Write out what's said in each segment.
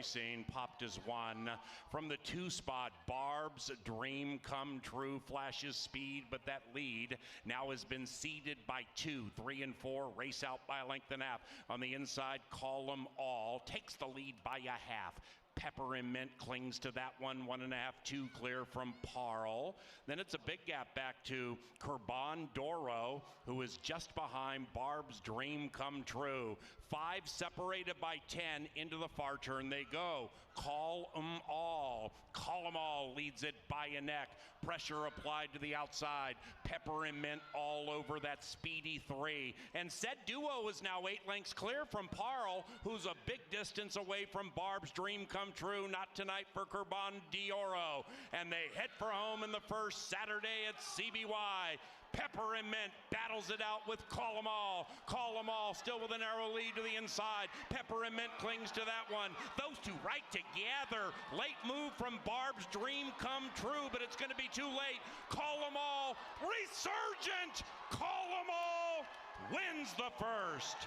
Racing popped as one. From the 2 spot, Barb's Dream Come True flashes speed, but that lead now has been ceded by 2. 3 and 4 race out by a length and a half. On the inside, Call 'em All takes the lead by a half. Pepper and Mint clings to that one, 1.5, 2 clear from Parle. Then it's a big gap back to Kurban Doro, who is just behind Barb's Dream Come True. 5 separated by 10 into the far turn they go. Call 'em All. Call 'em All leads it by a neck. Pressure applied to the outside. Pepper and Mint all over that speedy 3. And Said Duo is now 8 lengths clear from Parle, who's a big distance away from Barb's Dream Come True. Not tonight for Kurban Dioro. And they head for home in the first Saturday at CBY. Pepper and Mint battles it out with Call 'em All. Call 'em All still with a narrow lead to the inside. Pepper and Mint clings to that one. Those two right together. Late move from Barb's Dream Come True, but it's going to be too late. Call 'em All resurgent. Call 'em All wins the first.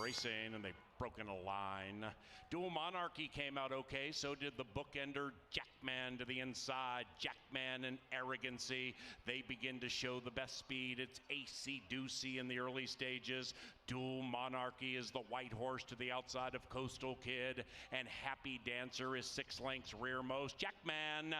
Racing, and they've broken a line. Dual Monarchy came out okay, so did the bookender Jackman to the inside. Jackman and Arrogancy, they begin to show the best speed. It's AC Doocy in the early stages. Dual Monarchy is the white horse to the outside of Coastal Kid, and Happy Dancer is 6 lengths rearmost. Jackman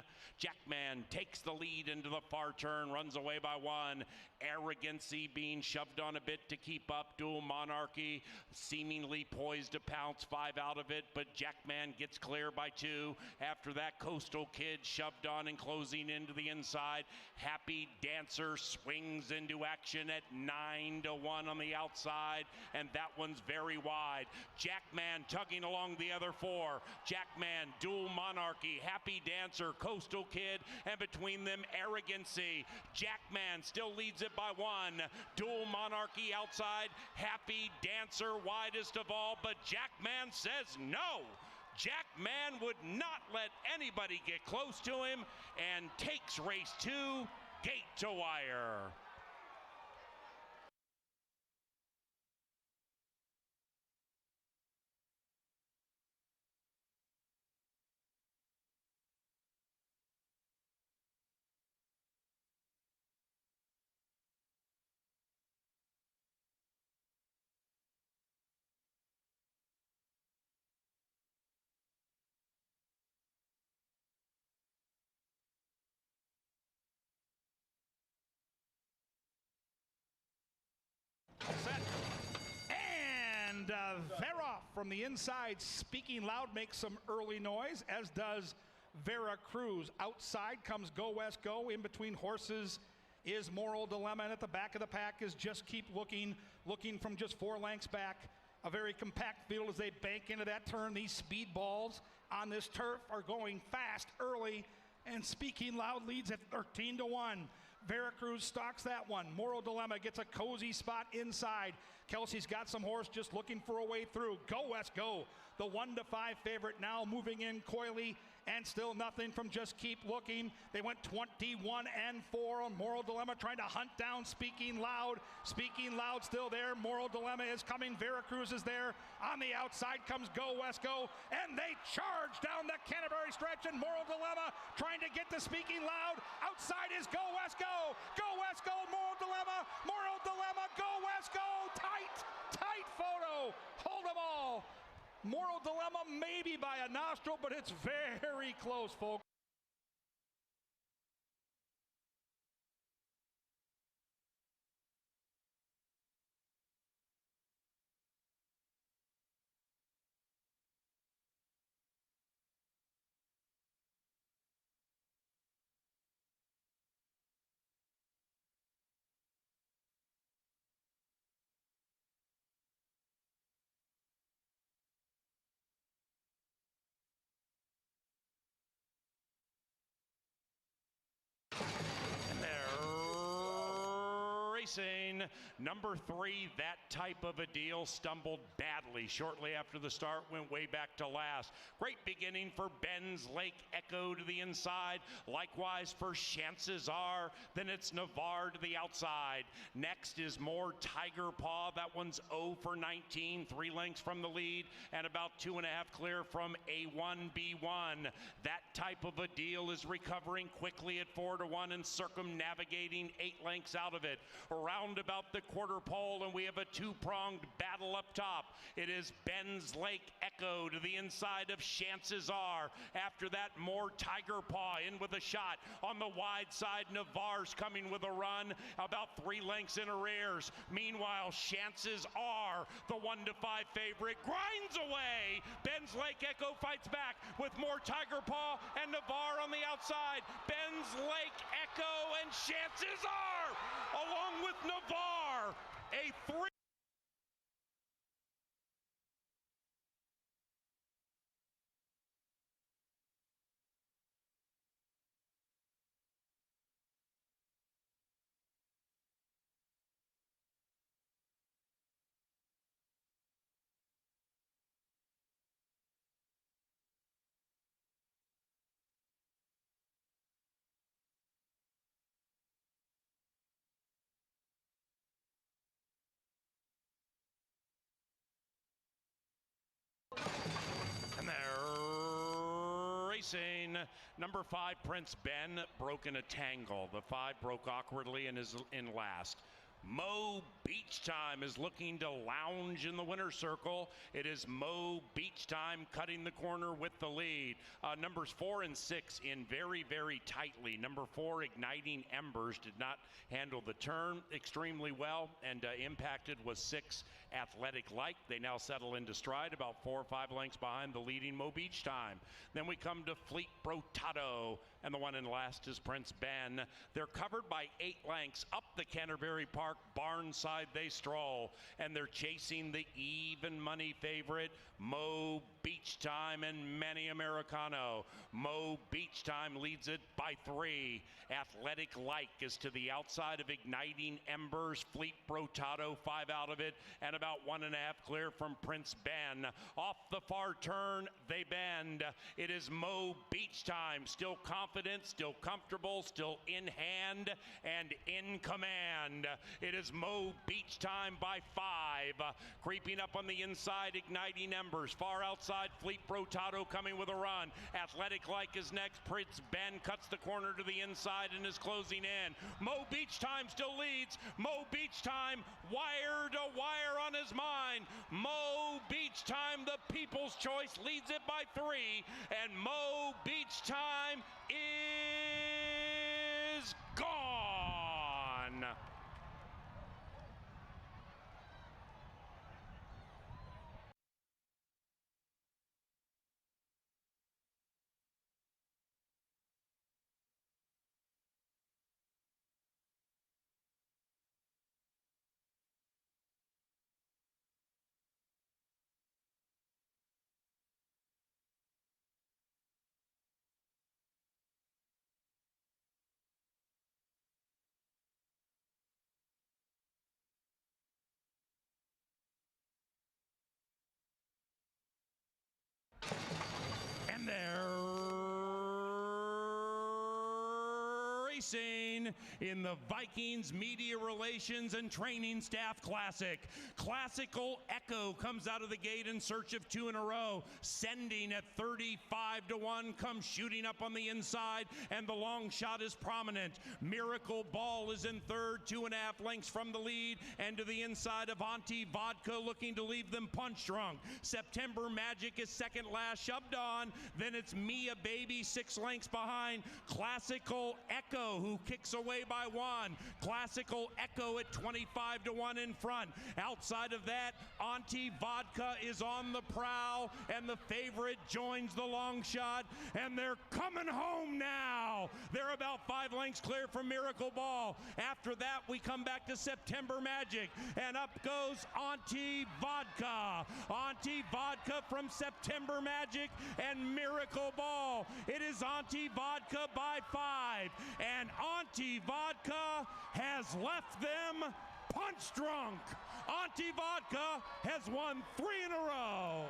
takes the lead into the far turn, runs away by 1. Arrogancy being shoved on a bit to keep up. Dual Monarchy seemingly poised to pounce 5 out of it, but Jackman gets clear by 2. After that, Coastal Kid shoved on and closing into the inside. Happy Dancer swings into action at 9-1 on the outside, and that one's very wide. Jackman tugging along the other 4. Jackman, Dual Monarchy, Happy Dancer, Coastal Kid, and between them, Arrogancy. Jackman still leads it by 1. Dual Monarchy outside, Happy Dancer widest of all, but Jackman says no. Jackman would not let anybody get close to him and takes race 2, gate to wire. Set. And Vera from the inside, Speaking Loud, makes some early noise, as does Vera Cruz. Outside comes Go West Go. In between horses is Moral Dilemma, and at the back of the pack is Just Keep Looking from just 4 lengths back. A very compact field as they bank into that turn. These speed balls on this turf are going fast early, and Speaking Loud leads at 13-1. Veracruz stalks that one. Moral Dilemma gets a cozy spot inside. Kelsey's got some horse just looking for a way through. Go West Go, the 1-5 favorite, now moving in coyly, and still nothing from Just Keep Looking. They went 21-4 on Moral Dilemma, trying to hunt down Speaking Loud. Speaking Loud still there. Moral Dilemma is coming. Veracruz is there. On the outside comes Go West Go, and they charge down the Canterbury stretch, and Moral Dilemma trying to get to Speaking Loud. Outside is Go West Go. Go West Go, Moral Dilemma. Moral Dilemma, Go West Go. Tight photo. Hold them all. Moral Dilemma maybe by a nostril, but it's very close, folks. racing. Number 3, That Type of a Deal, stumbled badly shortly after the start, went way back to last. Great beginning for Ben's Lake Echo to the inside. Likewise for Chances Are. Then it's Navarre to the outside. Next is more Tiger Paw. That one's 0 for 19, 3 lengths from the lead, and about 2.5 clear from A1B1. That Type of a Deal is recovering quickly at 4 to 1 and circumnavigating 8 lengths out of it. Around about the quarter pole, and we have a 2-pronged battle up top. It is Ben's Lake Echo to the inside of Chances Are. After that, more Tiger Paw in with a shot. On the wide side, Navarre's coming with a run, about 3 lengths in arrears. Meanwhile, Chances Are, the 1 to 5 favorite, grinds away. Ben's Lake Echo fights back with more Tiger Paw and Navarre on the outside. Ben's Lake Echo and Chances Are, along with Navarre, a 3. And they're racing. Number 5, Prince Ben, broke in a tangle. The 5 broke awkwardly and is in last. Mo Beach Time is looking to lounge in the winner's circle. It is Mo Beach Time cutting the corner with the lead. Numbers 4 and 6 in very, very tightly. Number 4, Igniting Embers, did not handle the turn extremely well, and impacted was 6, Athletic Like. They now settle into stride about 4 or 5 lengths behind the leading Mo Beach Time. Then we come to Fleet Brotado, and the one in last is Prince Ben. They're covered by 8 lengths up the Canterbury Park. Barnside they stroll, and they're chasing the even money favorite, Mo Beach Time and Manny Americano. Mo Beach Time leads it by 3. Athletic Like is to the outside of Igniting Embers. Fleet Brotado 5 out of it, and about 1.5 clear from Prince Ben. Off the far turn they bend. It is Mo Beach Time, still confident, still comfortable, still in hand and in command. It is Mo Beach Time by 5. Creeping up on the inside, Igniting Embers. Far outside, Fleet Brotado coming with a run. Athletic Like is next. Prince Ben cuts the corner to the inside and is closing in. Mo Beach Time still leads. Mo Beach Time, wire to wire on his mind. Mo Beach Time, the people's choice, leads it by 3. And Mo Beach Time is gone. And they're racing in the Vikings Media Relations and Training Staff Classic. Classical Echo comes out of the gate in search of 2 in a row, sending at 35 to 1, comes shooting up on the inside, and the long shot is prominent. Miracle Ball is in third, 2.5 lengths from the lead, and to the inside of Auntie Vodka, looking to leave them punch drunk. September Magic is second last, shoved on. Then it's Mia Baby, 6 lengths behind. Classical Echo, who kicks away by 1. Classical Echo at 25 to 1 in front. Outside of that, Auntie Vodka is on the prowl, and the favorite joins the long shot, and they're coming home now. They're about 5 lengths clear from Miracle Ball. After that, we come back to September Magic, and up goes Auntie Vodka. Auntie Vodka from September Magic and Miracle Ball. It is Auntie Vodka by 5, and Auntie Auntie Vodka has left them punch drunk. Auntie Vodka has won 3 in a row.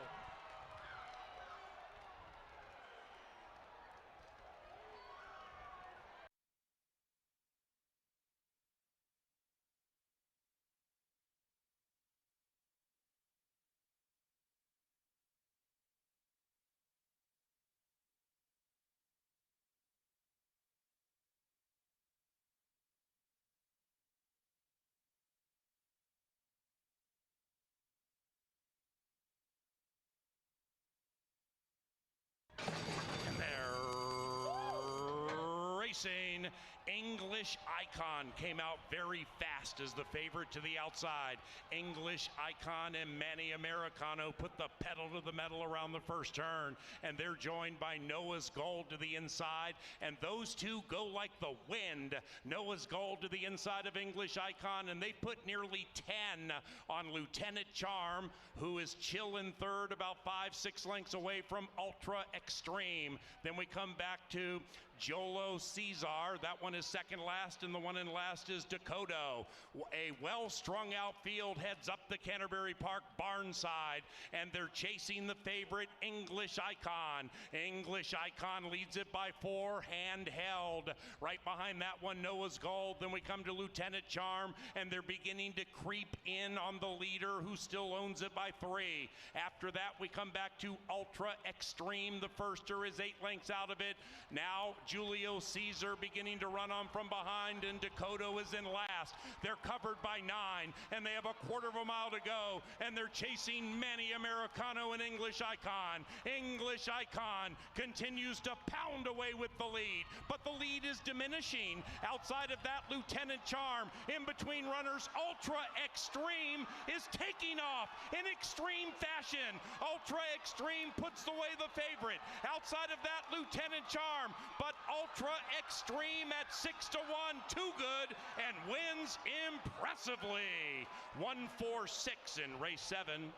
And they're racing. English Icon came out very fast as the favorite to the outside. English Icon and Manny Americano put the pedal to the metal around the first turn, and they're joined by Noah's Gold to the inside, and those two go like the wind. Noah's Gold to the inside of English Icon, and they put nearly 10 on Lieutenant Charm, who is chill in third, about 5-6 lengths away from Ultra Extreme. Then we come back to Jolo Caesar. That one is second last, and the one in last is Dakota. A well-strung out field heads up the Canterbury Park barnside, and they're chasing the favorite, English Icon. English Icon leads it by 4, handheld. Right behind that one, Noah's Gold. Then we come to Lieutenant Charm, and they're beginning to creep in on the leader, who still owns it by 3. After that, we come back to Ultra Extreme. The firster is 8 lengths out of it. Now, Julio Caesar beginning to run on from behind, and Dakota is in last. They're covered by 9, and they have a quarter of a mile to go, and they're chasing Manny Americano and English Icon. English Icon continues to pound away with the lead, but the lead is diminishing. Outside of that, Lieutenant Charm, in between runners, Ultra Extreme is taking off in extreme fashion. Ultra Extreme puts away the favorite. Outside of that, Lieutenant Charm, but Ultra Extreme at 6-1, too good, and wins impressively. 1-4-6 in race 7.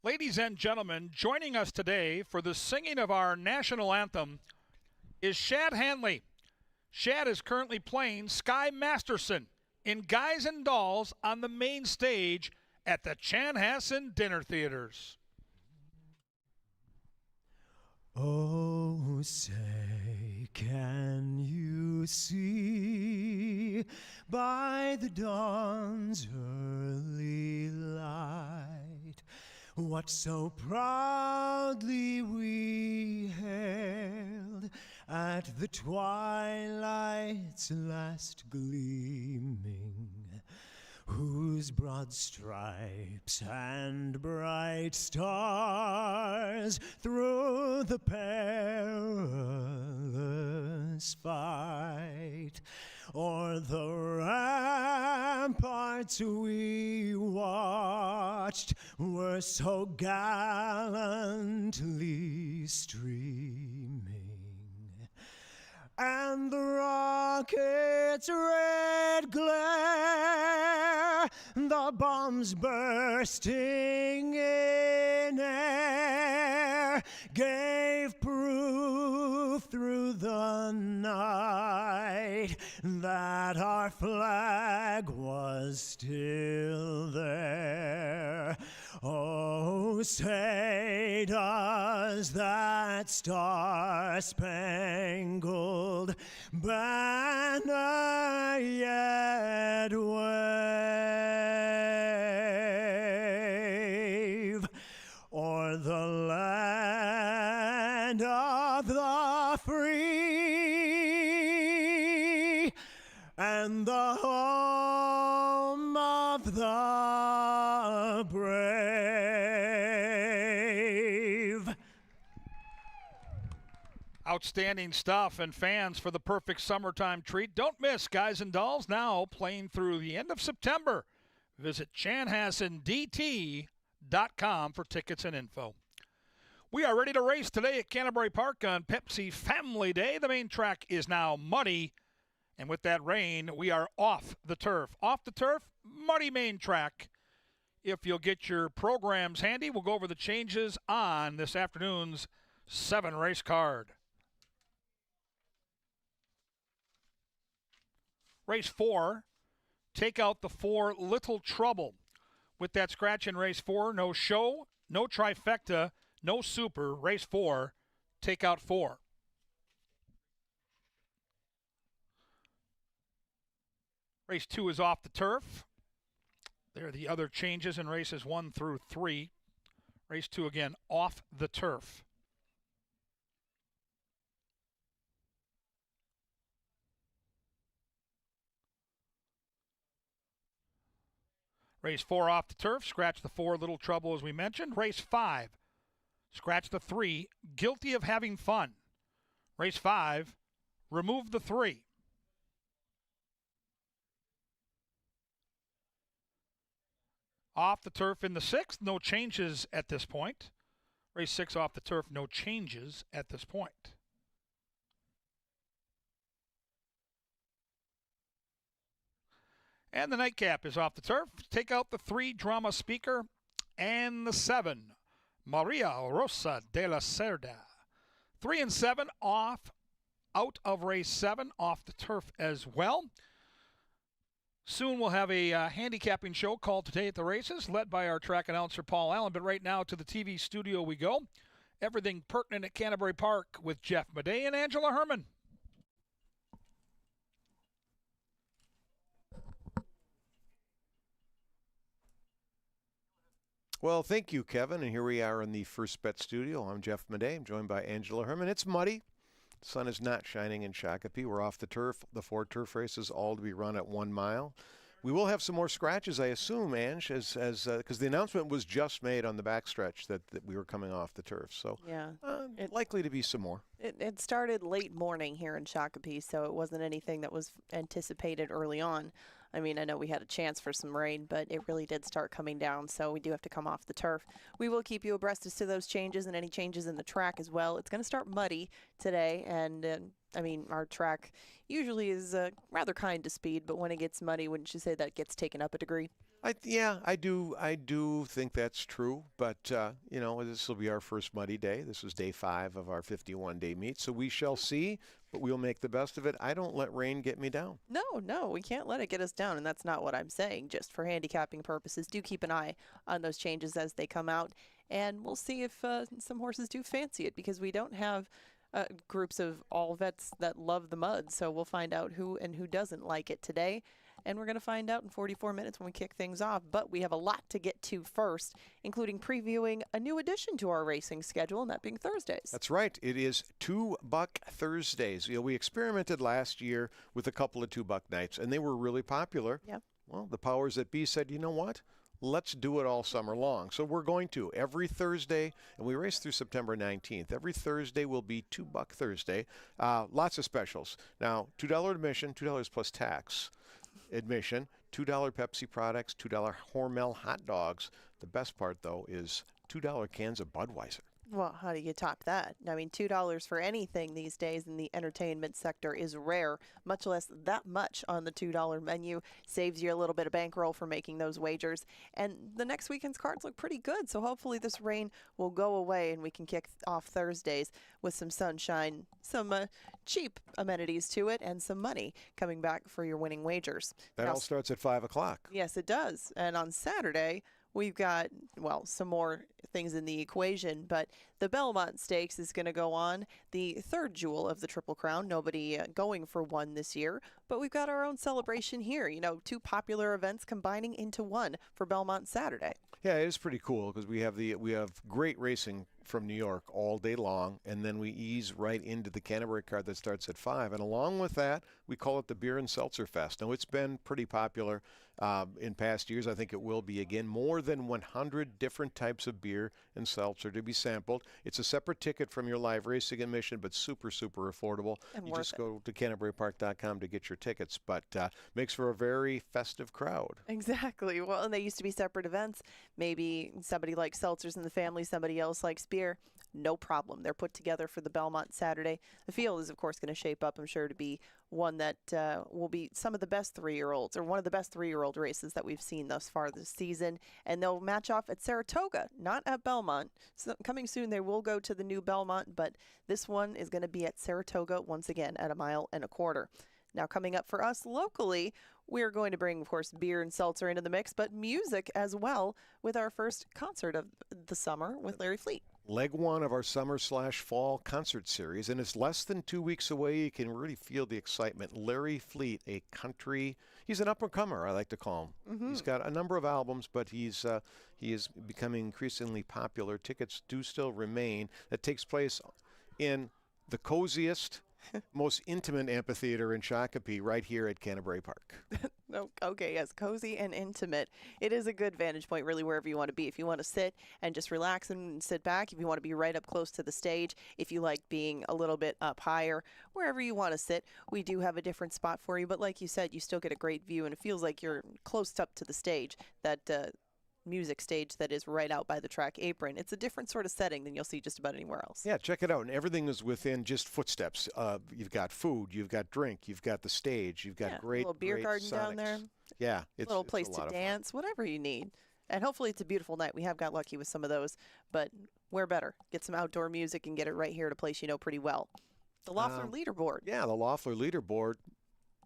Ladies and gentlemen, joining us today for the singing of our national anthem is Shad Hanley. Shad is currently playing Sky Masterson in Guys and Dolls on the main stage at the Chanhassen Dinner Theaters. Oh, say, can you see by the dawn's early light what so proudly we hailed at the twilight's last gleaming, whose broad stripes and bright stars through the perilous fight o'er the ramparts we watched were so gallantly streaming, and the rocket's red glare, the bombs bursting in air, gave proof through the night that our flag was still there. Oh, say, does that star-spangled banner yet wave o'er the land of of the free and the home of the brave. Outstanding stuff, and fans, for the perfect summertime treat, don't miss Guys and Dolls, now playing through the end of September. Visit chanhassendt.com for tickets and info. We are ready to race today at Canterbury Park on Pepsi Family Day. The main track is now muddy, and with that rain, we are off the turf. Off the turf, muddy main track. If you'll get your programs handy, we'll go over the changes on this afternoon's 7-race card. Race 4, take out the 4 Little Trouble. With that scratch in race 4, no show, no trifecta, no super. Race 4, take out 4. Race 2 is off the turf. There are the other changes in races 1 through 3. Race 2 again, off the turf. Race 4 off the turf, scratch the 4 Little Trouble as we mentioned. Race 5, scratch the 3 Guilty of Having Fun. Race 5, remove the 3. Off the turf in the 6th, no changes at this point. Race 6 off the turf, no changes at this point. And the nightcap is off the turf. Take out the 3 Drama Speaker and the 7 Maria Rosa de la Cerda. 3 and 7 off, out of race 7, off the turf as well. Soon we'll have a handicapping show called Today at the Races, led by our track announcer Paul Allen. But right now to the TV studio we go. Everything pertinent at Canterbury Park with Jeff Madej and Angela Herman. Well, thank you, Kevin. And here we are in the First Bet studio. I'm Jeff Madej. I'm joined by Angela Herman. It's muddy. The sun is not shining in Shakopee. We're off the turf. The 4 turf races, all to be run at 1 mile. We will have some more scratches, I assume, Ange, because the announcement was just made on the backstretch that we were coming off the turf. So yeah, likely to be some more. It started late morning here in Shakopee, so it wasn't anything that was anticipated early on. I mean, I know we had a chance for some rain, but it really did start coming down, so we do have to come off the turf. We will keep you abreast as to those changes and any changes in the track as well. It's going to start muddy today, and I mean, our track usually is rather kind to speed, but when it gets muddy, wouldn't you say that gets taken up a degree? Yeah, I do think that's true, but this will be our first muddy day. This is day 5 of our 51-day meet, so we shall see, but we'll make the best of it. I don't let rain get me down. No, we can't let it get us down, and that's not what I'm saying. Just for handicapping purposes, do keep an eye on those changes as they come out, and we'll see if some horses do fancy it, because we don't have groups of all vets that love the mud, so we'll find out who and who doesn't like it today. And we're going to find out in 44 minutes when we kick things off. But we have a lot to get to first, including previewing a new addition to our racing schedule, and that being Thursdays. That's right. It is $2 Thursdays. We experimented last year with a couple of $2 nights, and they were really popular. Yeah. Well, the powers that be said, you know what? Let's do it all summer long. So we're going to every Thursday, and we race through September 19th. Every Thursday will be $2 Thursday. Lots of specials. Now, $2 admission, $2 plus tax. Admission, $2 Pepsi products, $2 Hormel hot dogs. The best part, though, is $2 cans of Budweiser. Well, how do you top that? I mean, $2 for anything these days in the entertainment sector is rare, much less that much on the $2 menu. Saves you a little bit of bankroll for making those wagers. And the next weekend's cards look pretty good, so hopefully this rain will go away and we can kick off Thursdays with some sunshine, some cheap amenities to it, and some money coming back for your winning wagers. That all starts at 5 o'clock. Yes, it does. And on Saturday, we've got, well, some more things in the equation, but the Belmont Stakes is going to go on, the third jewel of the Triple Crown. Nobody going for one this year, but we've got our own celebration here. 2 popular events combining into one for Belmont Saturday. Yeah, it is pretty cool because we have great racing from New York all day long, and then we ease right into the Canterbury card that starts at 5. And along with that, we call it the Beer and Seltzer Fest. Now, it's been pretty popular in past years. I think it will be again. More than 100 different types of beer and seltzer to be sampled. It's a separate ticket from your live racing admission, but super, super affordable. And You worth just it. go to CanterburyPark.com to get your tickets, but makes for a very festive crowd. Exactly. Well, and they used to be separate events. Maybe somebody likes seltzers in the family, somebody else likes beer. No problem. They're put together for the Belmont Saturday. The field is, of course, going to shape up, I'm sure, to be one that will be some of the best 3-year-olds, or one of the best 3-year-old races that we've seen thus far this season. And they'll match off at Saratoga, not at Belmont. So coming soon, they will go to the new Belmont, but this one is going to be at Saratoga once again at 1.25 miles. Now, coming up for us locally, we're going to bring, of course, beer and seltzer into the mix, but music as well with our first concert of the summer with Larry Fleet. Leg 1 of our summer/fall concert series, and it's less than 2 weeks away. You can really feel the excitement. Larry Fleet, a country, he's an up-and-comer, I like to call him. He's got a number of albums, but he is becoming increasingly popular. Tickets do still remain. That takes place in the coziest, most intimate amphitheater in Shakopee, right here at Canterbury Park. Okay, yes, cozy and intimate. It is a good vantage point, really, wherever you want to be. If you want to sit and just relax and sit back, if you want to be right up close to the stage, if you like being a little bit up higher, wherever you want to sit, we do have a different spot for you. But like you said, you still get a great view, and it feels like you're close up to the stage. That music stage that is right out by the track apron. It's a different sort of setting than you'll see just about anywhere else. Yeah, check it out. And everything is within just footsteps. You've got food, you've got drink, you've got the stage, you've got great little beer great garden down sonics. there. Yeah, it's Little it's place a to lot of fun. dance, whatever you need. And hopefully it's a beautiful night. We have got lucky with some of those, but where better? Get some outdoor music and get it right here at a place you know pretty well. The Loeffler Leaderboard. Yeah, the Loeffler Leaderboard.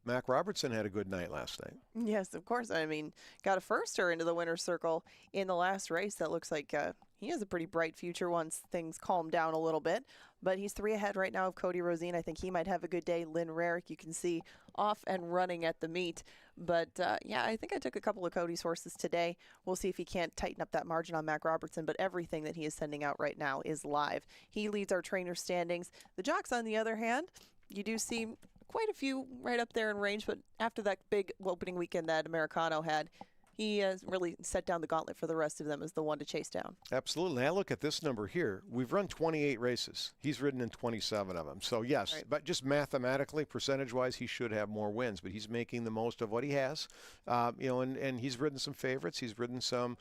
Mac Robertson had a good night last night. Yes, of course. I mean, got a firster into the winner's circle in the last race. That looks like he has a pretty bright future once things calm down a little bit. But he's 3 ahead right now of Cody Rosine. I think he might have a good day. Lynn Rarick, you can see off and running at the meet. But, yeah, I think I took a couple of Cody's horses today. We'll see if he can't tighten up that margin on Mac Robertson. But everything that he is sending out right now is live. He leads our trainer standings. The jocks, on the other hand, you do see quite a few right up there in range, but after that big opening weekend that Americano had, he has really set down the gauntlet for the rest of them as the one to chase down. Absolutely. Now look at this number here. We've run 28 races. He's ridden in 27 of them. So, yes, Right. but just mathematically, percentage-wise, he should have more wins. But he's making the most of what he has. And he's ridden some favorites. He's ridden some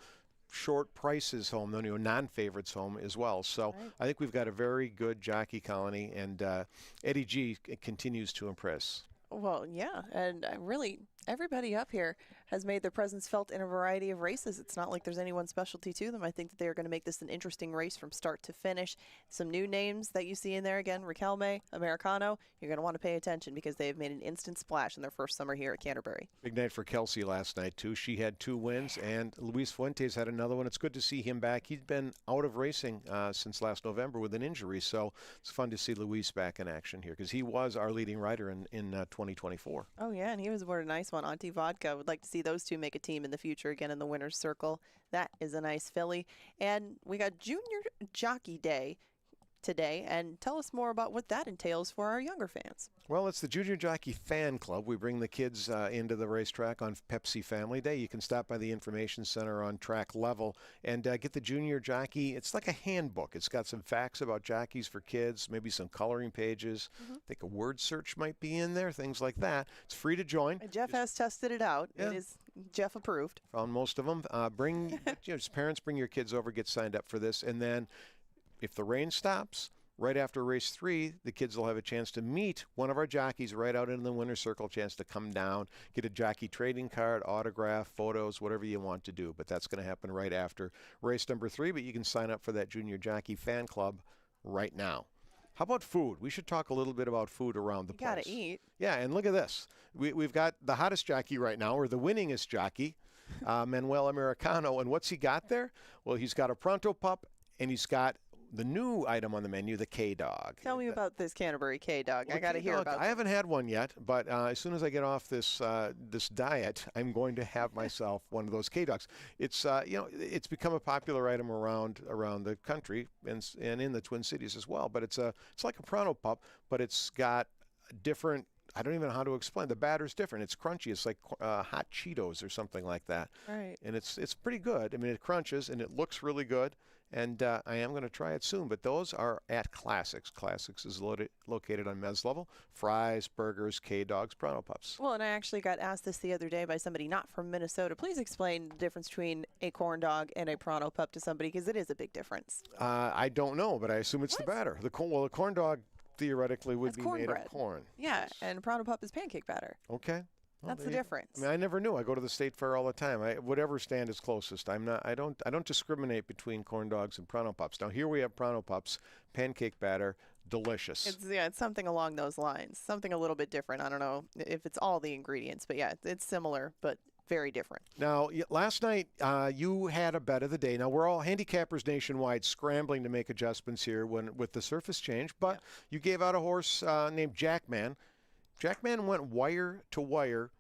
short prices home, non-favorites home as well. So Right. I think we've got a very good jockey colony, and Eddie G continues to impress. Well, yeah, and really everybody up here has made their presence felt in a variety of races. It's not like there's any one specialty to them. I think that they're going to make this an interesting race from start to finish. Some new names that you see in there again, Riquelme, Americano. You're going to want to pay attention because they have made an instant splash in their first summer here at Canterbury. Big night for Kelsey last night, too. She had 2 wins, and Luis Fuentes had another one. It's good to see him back. He's been out of racing since last November with an injury, so it's fun to see Luis back in action here because he was our leading rider in 2024. Oh, yeah, and he was aboard a nice one. Auntie Vodka. Would like to see those two make a team in the future again in the winner's circle. That is a nice filly. And we got Junior Jockey Day today, and tell us more about what that entails for our younger fans. Well, it's the Junior Jockey Fan Club. We bring the kids into the racetrack on Pepsi Family Day. You can stop by the Information Center on track level and get the Junior Jockey. It's like a handbook. It's got some facts about jockeys for kids, maybe some coloring pages. I think a word search might be in there, things like that. It's free to join. Jeff has tested it out. Yeah. It is Jeff approved. Found most of them. As parents, bring your kids over, get signed up for this, and then if the rain stops, right after race 3, the kids will have a chance to meet one of our jockeys right out in the winner's circle, chance to come down, get a jockey trading card, autograph, photos, whatever you want to do. But that's going to happen right after race number 3. But you can sign up for that Junior Jockey Fan Club right now. How about food? We should talk a little bit about food around the You place. gotta eat. Yeah, and look at this. We've got the hottest jockey right now, or the winningest jockey, Manuel Americano. And what's he got there? Well, he's got a Pronto Pup, and he's got the new item on the menu, the K-Dog. Tell me about this Canterbury K-Dog. Well, I got to hear K-Dog, about I haven't had one yet, but as soon as I get off this diet, I'm going to have myself one of those K-Dogs. It's it's become a popular item around the country and in the Twin Cities as well. But it's like a Pronto Pup, but it's got different. I don't even know how to explain. The batter's different. It's crunchy. It's like hot Cheetos or something like that. Right. And it's pretty good. I mean, it crunches and it looks really good. And I am going to try it soon. But those are at Classics. Classics is located on Mez Level. Fries, burgers, K-Dogs, Pronto Pups. Well, and I actually got asked this the other day by somebody not from Minnesota. Please explain the difference between a corn dog and a Pronto Pup to somebody, because it is a big difference. I don't know, but I assume it's the batter. The corn dog theoretically would That's be made cornbread. of corn. Yeah, and Pronto Pup is pancake batter. Okay. Well, That's the there you- difference. I mean, I never knew. I go to the state fair all the time. Whatever stand is closest. I don't discriminate between corn dogs and Pronto Pups. Now here we have Pronto Pups, pancake batter, delicious. It's something along those lines. Something a little bit different. I don't know if it's all the ingredients, but yeah, it's similar, but very different. Now, last night you had a bet of the day. Now we're all handicappers nationwide scrambling to make adjustments here with the surface change, but you gave out a horse named Jackman. Jackman went wire to wire,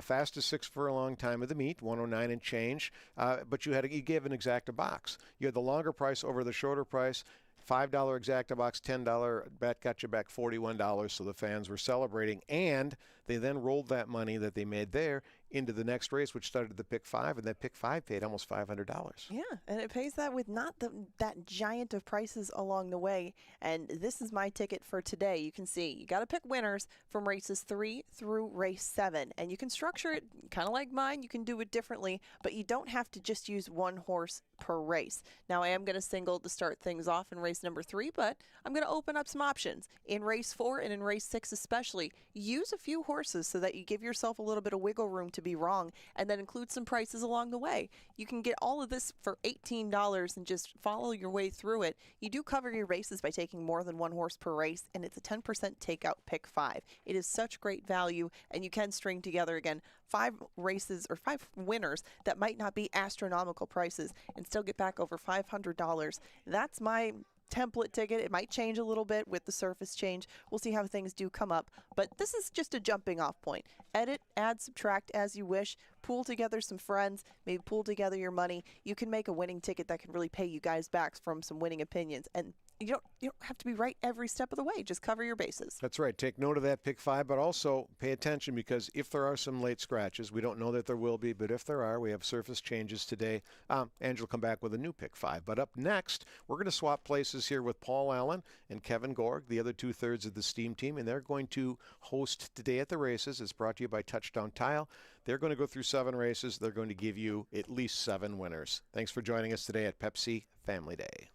fastest 6 furlong time of the meet, 109 and change. But you gave an exacta box. You had the longer price over the shorter price. $5 exacta box, $10 bet got you back $41. So the fans were celebrating, and they then rolled that money that they made there into the next race, which started the pick 5, and that pick 5 paid almost $500. Yeah, and it pays that with not that giant of prices along the way. And this is my ticket for today. You can see you got to pick winners from races 3 through race 7, and you can structure it kind of like mine. You can do it differently, but you don't have to just use one horse per race. Now I am going to single to start things off in race number 3, but I'm going to open up some options in race 4 and in race 6 especially. Use a few horses so that you give yourself a little bit of wiggle room to be wrong, and then include some prices along the way. You can get all of this for $18 and just follow your way through it. You do cover your races by taking more than one horse per race, and it's a 10% takeout pick 5. It is such great value, and you can string together again 5 races or 5 winners that might not be astronomical prices and still get back over $500. That's my template ticket. It might change a little bit with the surface change. We'll see how things do come up, but this is just a jumping off point. Edit, add, subtract as you wish. Pool together some friends, maybe pool together your money. You can make a winning ticket that can really pay you guys back from some winning opinions, and you don't have to be right every step of the way. Just cover your bases. That's right. Take note of that pick 5, but also pay attention, because if there are some late scratches, we don't know that there will be, but if there are, we have surface changes today. Angela will come back with a new pick 5. But up next, we're going to swap places here with Paul Allen and Kevin Gorg, the other 2/3 of the Steam team, and they're going to host Today at the Races. It's brought to you by Touchdown Tile. They're going to go through 7 races. They're going to give you at least 7 winners. Thanks for joining us today at Pepsi Family Day.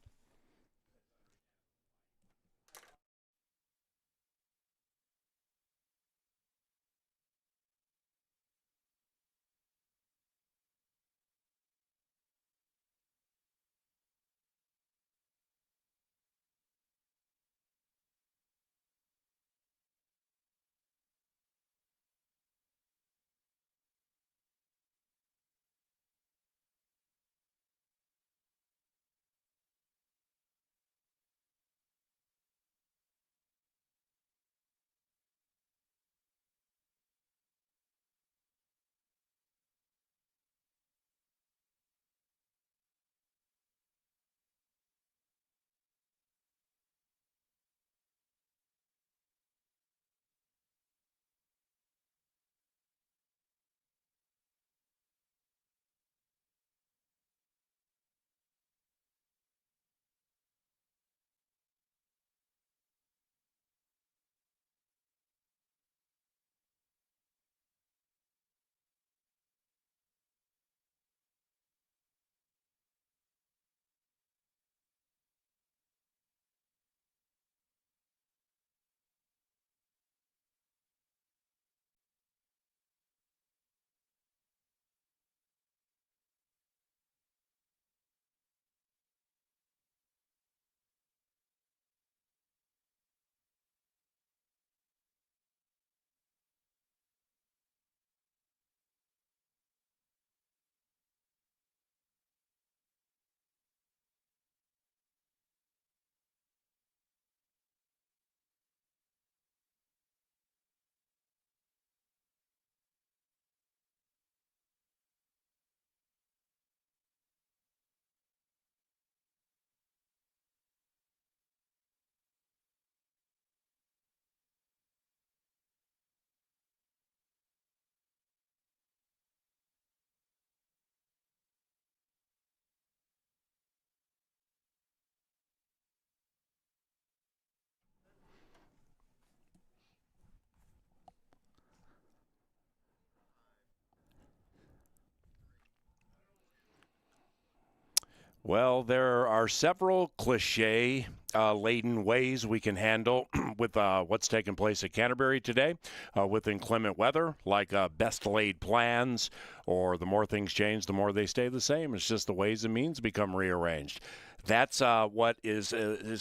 Well, there are several cliche laden ways we can handle with what's taking place at Canterbury today with inclement weather, like best laid plans, or the more things change, the more they stay the same. It's just the ways and means become rearranged. That's what is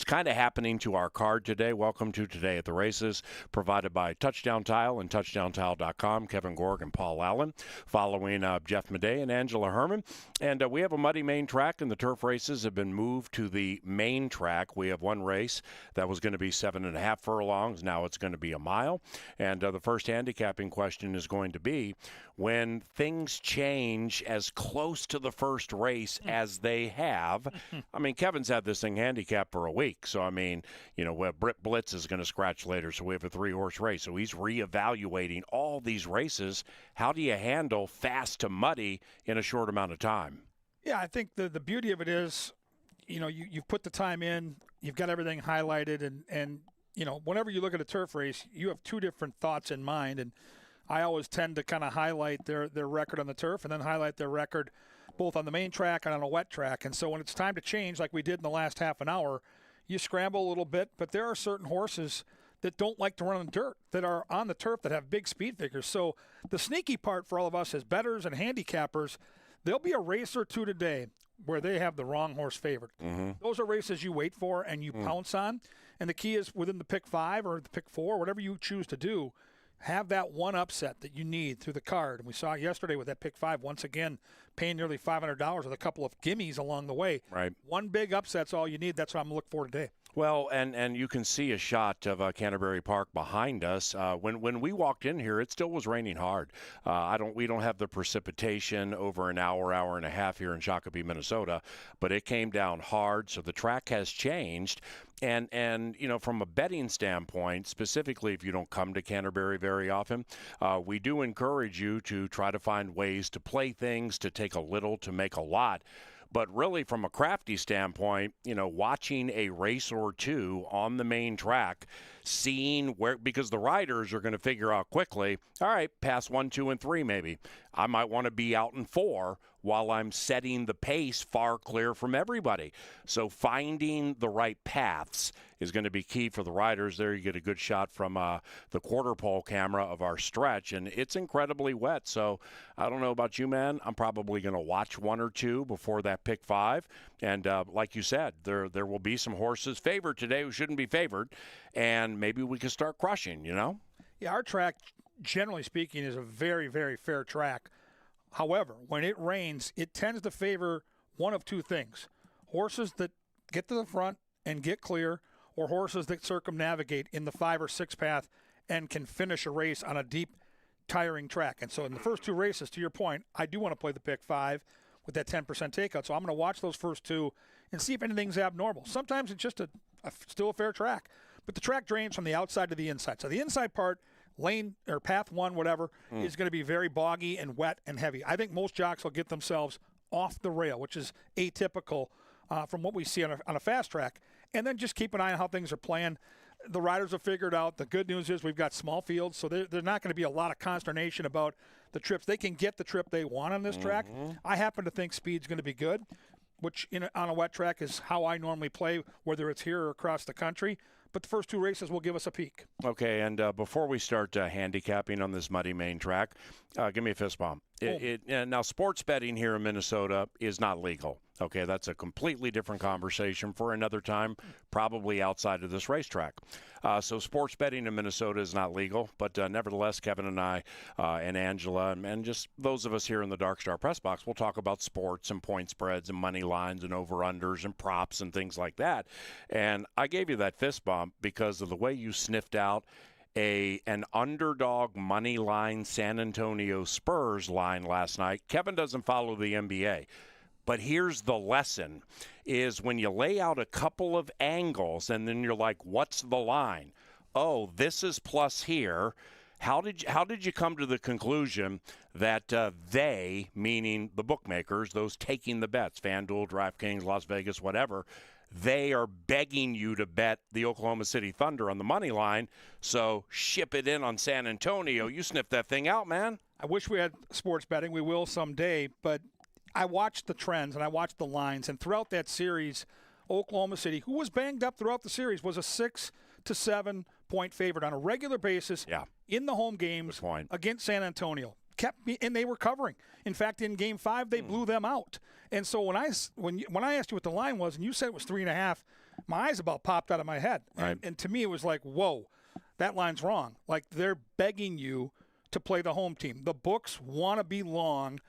kind of happening to our card today. Welcome to Today at the Races, provided by Touchdown Tile and TouchdownTile.com. Kevin Gorg and Paul Allen, following Jeff Madey and Angela Herman. And we have a muddy main track, and the turf races have been moved to the main track. We have one race that was going to be 7.5 furlongs. Now it's going to be a mile. And the first handicapping question is going to be, when things change as close to the first race as they have. I mean, Kevin's had this thing handicapped for a week. So, I mean, Britt Blitz is going to scratch later. So we have a 3-horse race. So he's reevaluating all these races. How do you handle fast to muddy in a short amount of time? Yeah, I think the beauty of it is, you've put the time in, you've got everything highlighted, and whenever you look at a turf race, you have two different thoughts in mind. And I always tend to kind of highlight their record on the turf and then highlight their record both on the main track and on a wet track. And so when it's time to change, like we did in the last half an hour, you scramble a little bit. But there are certain horses that don't like to run on dirt, that are on the turf, that have big speed figures. So the sneaky part for all of us as bettors and handicappers, there'll be a race or two today where they have the wrong horse favored. Mm-hmm. Those are races you wait for and you pounce on. And the key is within the pick 5 or the pick 4, whatever you choose to do, have that one upset that you need through the card. And we saw it yesterday with that pick 5, once again, paying nearly $500 with a couple of gimmies along the way. Right. One big upset's all you need. That's what I'm looking for today. Well, and you can see a shot of Canterbury Park behind us. When we walked in here, it still was raining hard. We don't have the precipitation over an hour and a half here in Shakopee, Minnesota, but it came down hard. So the track has changed. And from a betting standpoint, specifically if you don't come to Canterbury very often, we do encourage you to try to find ways to play things, to take a little, to make a lot. But really, from a crafty standpoint, watching a race or two on the main track, seeing where, because the riders are going to figure out quickly, all right, pass 1, 2, and 3 maybe. I might want to be out in 4 while I'm setting the pace far clear from everybody. So finding the right paths is going to be key for the riders. There you get a good shot from the quarter pole camera of our stretch, and it's incredibly wet. So I don't know about you, man. I'm probably going to watch 1 or 2 before that pick 5. And like you said, there will be some horses favored today who shouldn't be favored, and maybe we can start crushing, Yeah, our track, generally speaking, is a very, very fair track. However, when it rains, it tends to favor one of two things: horses that get to the front and get clear, or horses that circumnavigate in the 5 or 6 path and can finish a race on a deep, tiring track. And so in the first 2 races, to your point, I do want to play the pick 5 with that 10% takeout. So I'm going to watch those first 2 and see if anything's abnormal. Sometimes it's just still a fair track, but the track drains from the outside to the inside. So the inside part, lane or path 1, whatever, is going to be very boggy and wet and heavy. I think most jocks will get themselves off the rail, which is atypical from what we see on a fast track. And then just keep an eye on how things are playing. The riders have figured out. The good news is we've got small fields, so there's not going to be a lot of consternation about the trips. They can get the trip they want on this track. I happen to think speed's going to be good, which on a wet track is how I normally play, whether it's here or across the country. But the first 2 races will give us a peek. Okay, and before we start handicapping on this muddy main track, give me a fist bump. Now, sports betting here in Minnesota is not legal. Okay, that's a completely different conversation for another time, probably outside of this racetrack. So sports betting in Minnesota is not legal, but nevertheless, Kevin and I and Angela and just those of us here in the Dark Star Press Box will talk about sports and point spreads and money lines and over-unders and props and things like that. And I gave you that fist bump because of the way you sniffed out an underdog money line San Antonio Spurs line last night. Kevin doesn't follow the NBA. But here's the lesson, is when you lay out a couple of angles and then you're like, what's the line? Oh, this is plus here. How did you come to the conclusion that they, meaning the bookmakers, those taking the bets, FanDuel, DraftKings, Las Vegas, whatever, they are begging you to bet the Oklahoma City Thunder on the money line, so ship it in on San Antonio. You sniff that thing out, man. I wish we had sports betting. We will someday, but I watched the trends and I watched the lines, and throughout that series, Oklahoma City, who was banged up throughout the series, was a 6 to 7 point favorite on a regular basis in the home games against San Antonio. And they were covering. In fact, in Game 5, they blew them out. And so when I asked you what the line was, and you said it was 3.5, my eyes about popped out of my head. Right. And to me, it was like, whoa, that line's wrong. Like, they're begging you to play the home team. The books want to be long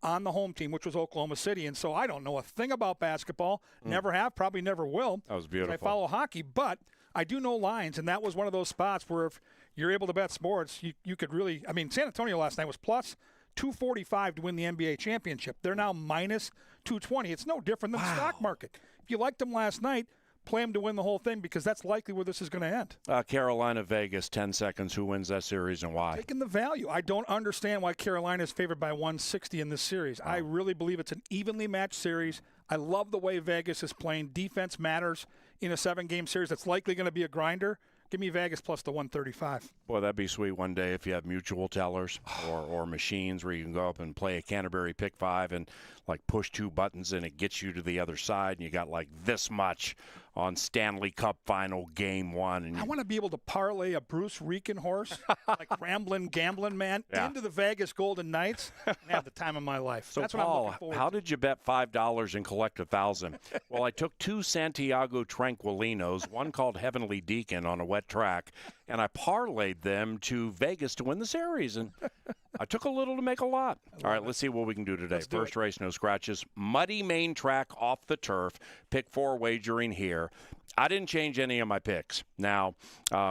on the home team, which was Oklahoma City. And so I don't know a thing about basketball. Never have, probably never will. That was beautiful. I follow hockey, but I do know lines, and that was one of those spots where if you're able to bet sports, you could really – I mean, San Antonio last night was plus 245 to win the NBA championship. They're now minus 220. It's no different than the stock market. If you liked them last night, play them to win the whole thing because that's likely where this is going to end. Carolina, Vegas, 10 seconds. Who wins that series and why? Taking the value. I don't understand why Carolina is favored by 160 in this series. I really believe it's an evenly matched series. I love the way Vegas is playing. Defense matters in a 7-game series that's likely going to be a grinder. Give me Vegas plus the 135. Boy, that'd be sweet one day if you have mutual tellers or machines where you can go up and play a Canterbury Pick 5 and like push 2 buttons and it gets you to the other side and you got like this much on Stanley Cup Final Game 1. And I want to be able to parlay a Bruce Rican horse, like Ramblin' Gambling Man, into the Vegas Golden Knights and have the time of my life. So, that's Paul, what I'm looking forward how to. did you bet $5 and collect $1,000? Well, I took 2 Santiago Tranquilinos, one called Heavenly Deacon on a wet track, and I parlayed them to Vegas to win the series. And I took a little to make a lot. All right, let's see what we can do today. First race, no scratches. Muddy main track off the turf. Pick 4 wagering here. I didn't change any of my picks. Now,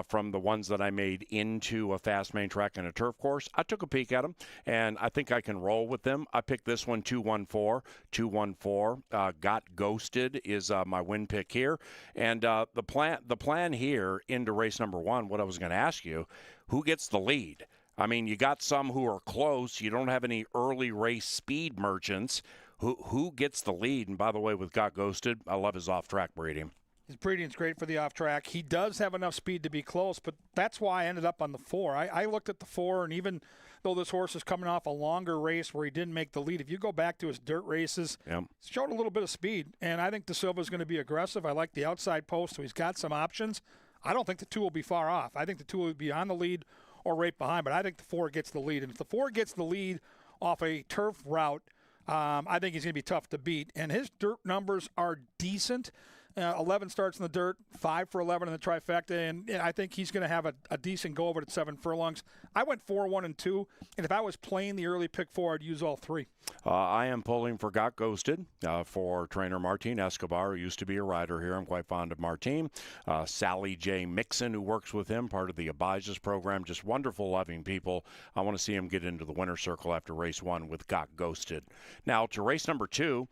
from the ones that I made into a fast main track and a turf course, I took a peek at them, and I think I can roll with them. I picked this one, 214. 214. Got Ghosted is my win pick here. And the plan here into race number 1, what I was going to ask you, who gets the lead? I mean, you got some who are close. You don't have any early race speed merchants. Who gets the lead? And by the way, with Got Ghosted, I love his off-track breeding. His breeding's great for the off-track. He does have enough speed to be close, but that's why I ended up on the 4. I looked at the 4, and even though this horse is coming off a longer race where he didn't make the lead, if you go back to his dirt races, he's showed a little bit of speed, and I think De Silva's going to be aggressive. I like the outside post, so he's got some options. I don't think the 2 will be far off. I think the 2 will be on the lead or right behind, but I think the 4 gets the lead. And if the 4 gets the lead off a turf route, I think he's going to be tough to beat. And his dirt numbers are decent. 11 starts in the dirt, 5 for 11 in the trifecta, and I think he's going to have a decent go of it at 7 furlongs. I went 4, 1, and 2, and if I was playing the early pick 4, I'd use all 3. I am pulling for Got Ghosted for trainer Martin Escobar, who used to be a rider here. I'm quite fond of Martin. Sally J. Mixon, who works with him, part of the Abijah's program. Just wonderful, loving people. I want to see him get into the winner's circle after race 1 with Got Ghosted. Now, to race number 2,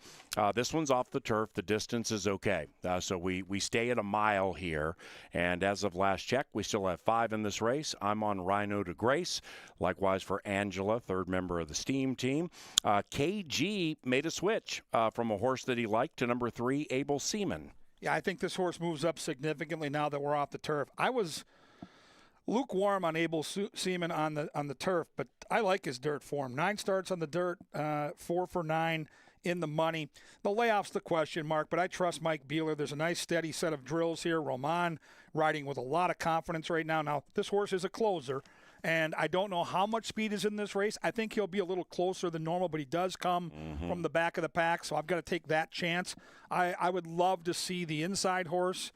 this one's off the turf. The distance is okay. So we stay at a mile here. And as of last check, we still have 5 in this race. I'm on Rhino to Grace. Likewise for Angela, 3rd member of the Steam team. KG made a switch from a horse that he liked to number 3, Able Seaman. Yeah, I think this horse moves up significantly now that we're off the turf. I was lukewarm on Able Seaman on the turf, but I like his dirt form. 9 starts on the dirt, 4 for 9 in the money. The layoff's the question mark, but I trust Mike Beeler. There's a nice steady set of drills here. Roman riding with a lot of confidence right now. Now, this horse is a closer, and I don't know how much speed is in this race. I think he'll be a little closer than normal, but he does come from the back of the pack, so I've got to take that chance. I would love to see the inside horse.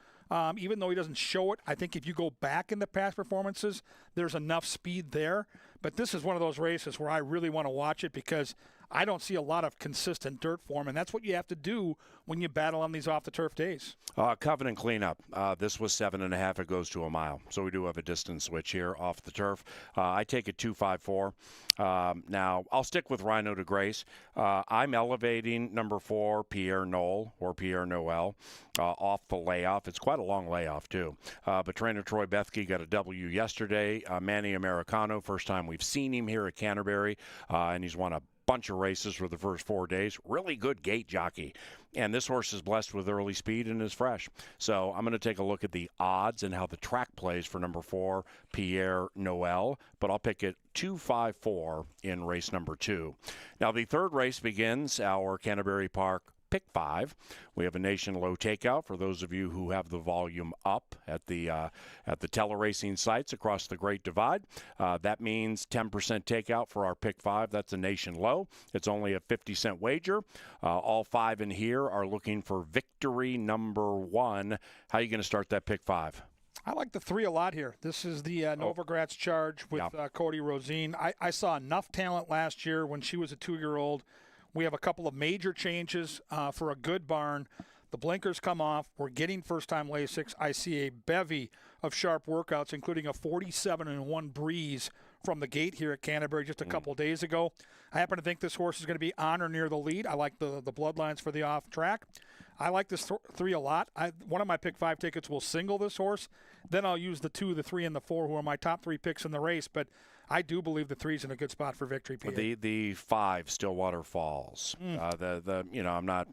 Even though he doesn't show it, I think if you go back in the past performances, there's enough speed there. But this is one of those races where I really want to watch it because I don't see a lot of consistent dirt form, and that's what you have to do when you battle on these off-the-turf days. Covenant cleanup. This was 7.5. It goes to a mile. So we do have a distance switch here off the turf. I take it 2.54. Now, I'll stick with Rhino to Grace. I'm elevating number 4, Pierre Noel, or Pierre Noel, off the layoff. It's quite a long layoff, too. But trainer Troy Bethke got a W yesterday. Manny Americano, first time we've seen him here at Canterbury, and he's won a bunch of races for the first 4 days. Really good gate jockey. And this horse is blessed with early speed and is fresh. So I'm going to take a look at the odds and how the track plays for number 4, Pierre Noel. But I'll pick it 2-5-4 in race number 2. Now, the third race begins our Canterbury Park Pick 5. We have a Nation Low takeout for those of you who have the volume up at the tele-racing sites across the Great Divide. That means 10% takeout for our Pick 5. That's a Nation Low. It's only a 50-cent wager. All 5 in here are looking for victory number 1. How are you going to start that Pick 5? I like the 3 a lot here. This is the Novogratz charge with Cody Rosine. I saw enough talent last year when she was a 2-year-old. We have a couple of major changes for a good barn. The blinkers come off. We're getting first-time Lasix. I see a bevy of sharp workouts, including a 47-1 breeze from the gate here at Canterbury just a couple of days ago. I happen to think this horse is going to be on or near the lead. I like the bloodlines for the off-track. I like this 3 a lot. One of my Pick 5 tickets will single this horse. Then I'll use the 2, the 3, and the 4, who are my top 3 picks in the race. But I do believe the 3's in a good spot for victory. The 5, Stillwater Falls. I'm not.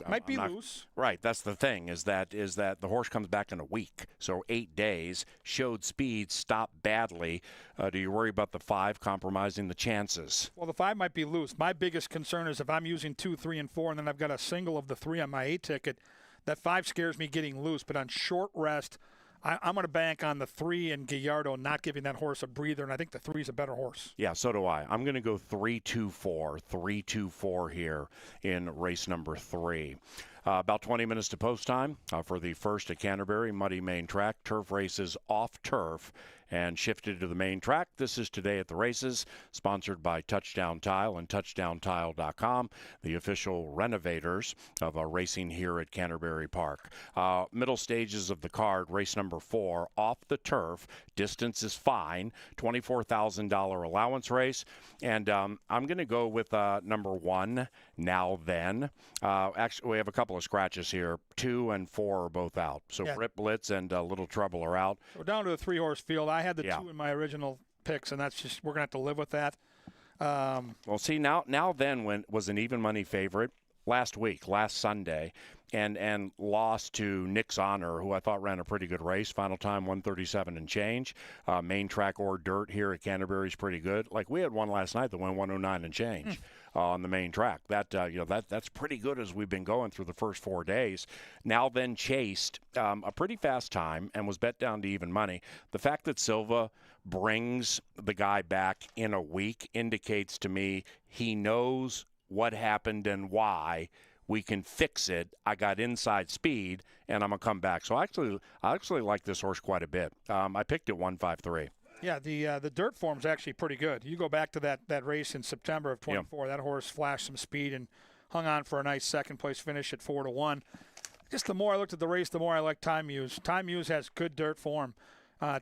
Might be loose. Right. That's the thing. Is that the horse comes back in a week, so 8 days. Showed speed, stopped badly. Do you worry about the 5 compromising the chances? Well, the 5 might be loose. My biggest concern is if I'm using 2, 3, and 4, and then I've got a single of the 3 on my 8 ticket, that 5 scares me getting loose. But on short rest, I'm going to bank on the 3 and Gallardo not giving that horse a breather, and I think the 3 is a better horse. Yeah, so do I. I'm going to go 3-2-4, 3-2-4 here in race number 3. About 20 minutes to post time for the first at Canterbury, muddy main track. Turf races off turf and shifted to the main track. This is Today at the Races, sponsored by Touchdown Tile and touchdowntile.com, the official renovators of racing here at Canterbury Park. Middle stages of the card, race number 4, off the turf. Distance is fine, $24,000 allowance race. And I'm going to go with number 1, Now Then. Actually, we have a couple of scratches here. 2 and 4 are both out. So Rip Blitz and Little Trouble are out. We're down to a 3-horse field. I had the 2 in my original picks, and that's just, we're going to have to live with that. Well, see, now then was an even money favorite last Sunday, and lost to Nick's Honor, who I thought ran a pretty good race. Final time 137 and change. Main track or dirt here at Canterbury is pretty good. Like we had one last night that went 109 and change. On the main track. That's pretty good as we've been going through the first 4 days. Now then chased a pretty fast time and was bet down to even money. The fact that Silva brings the guy back in a week indicates to me he knows what happened and why. We can fix it. I got inside speed, and I'm going to come back. So I actually like this horse quite a bit. I picked it 1-5-3. Yeah, the dirt form's actually pretty good. You go back to that race in September of 24. That horse flashed some speed and hung on for a nice second-place finish at 4-1. Just the more I looked at the race, the more I like Time Muse. Time Muse has good dirt form.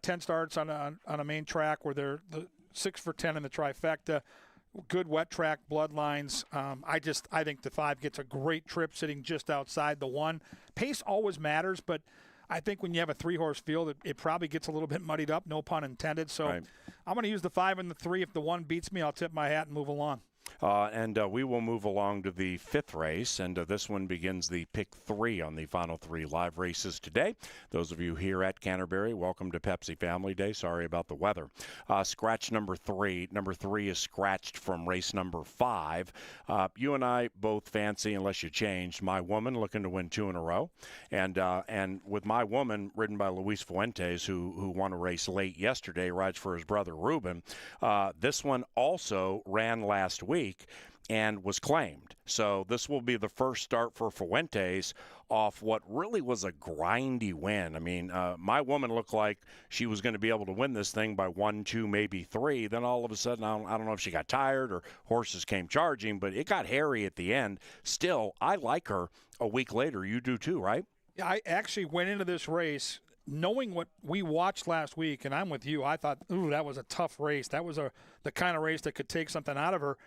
10 starts on a main track where they're the 6 for 10 in the trifecta. Good wet track bloodlines. I think the 5 gets a great trip sitting just outside the 1. Pace always matters, but I think when you have a 3-horse field, it probably gets a little bit muddied up, no pun intended. So I'm going to use the 5 and the 3. If the 1 beats me, I'll tip my hat and move along. And we will move along to the 5th race, and this one begins the Pick 3 on the final 3 live races today. Those of you here at Canterbury, welcome to Pepsi Family Day. Sorry about the weather. Scratch number 3. Number 3 is scratched from race number 5. You and I both fancy, unless you changed, My Woman, looking to win 2 in a row. And with My Woman, ridden by Luis Fuentes, who won a race late yesterday, rides for his brother Ruben. This one also ran last week and was claimed. So this will be the first start for Fuentes off what really was a grindy win. I mean, My Woman looked like she was going to be able to win this thing by 1, 2, maybe 3. Then all of a sudden, I don't know if she got tired or horses came charging, but it got hairy at the end. Still, I like her a week later. You do too, right? Yeah, I actually went into this race knowing what we watched last week, and I'm with you. I thought, ooh, that was a tough race. That was the kind of race that could take something out of her.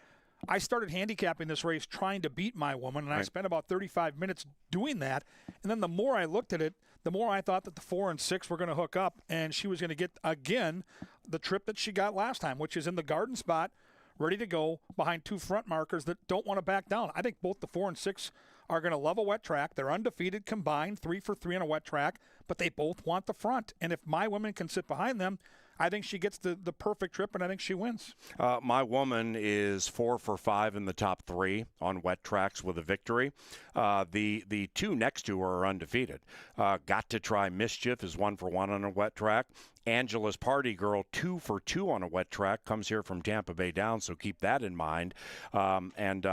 I started handicapping this race trying to beat My Woman, and I spent about 35 minutes doing that. And then the more I looked at it, the more I thought that the 4 and 6 were going to hook up, and she was going to get, again, the trip that she got last time, which is in the garden spot. ready to go behind 2 front markers that don't want to back down. I think both the 4 and 6 are going to love a wet track. They're undefeated combined, 3 for 3 on a wet track, but they both want the front. And if My Woman can sit behind them, I think she gets the perfect trip, and I think she wins. My Woman is 4 for 5 in the top 3 on wet tracks with a victory. The 2 next to her are undefeated. Got to Try Mischief is 1 for 1 on a wet track. Angela's Party Girl, 2 for 2 on a wet track, comes here from Tampa Bay Downs, so keep that in mind. And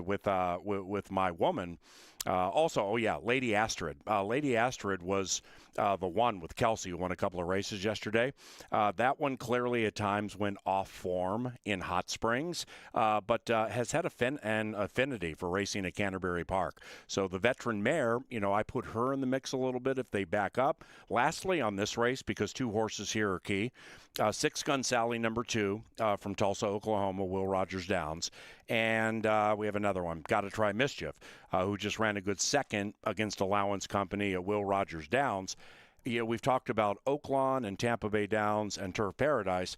with My Woman, also, Lady Astrid. Lady Astrid was the one with Kelsey who won a couple of races yesterday. That one clearly at times went off form in Hot Springs, but has had an affinity for racing at Canterbury Park. So the veteran mare, I put her in the mix a little bit if they back up. Lastly on this race, because 2 horses here are key, 6 Gun Sally, number 2, from Tulsa, Oklahoma, Will Rogers Downs. And we have another one, Got to Try Mischief, who just ran a good second against Allowance Company at Will Rogers Downs. We've talked about Oaklawn and Tampa Bay Downs and Turf Paradise.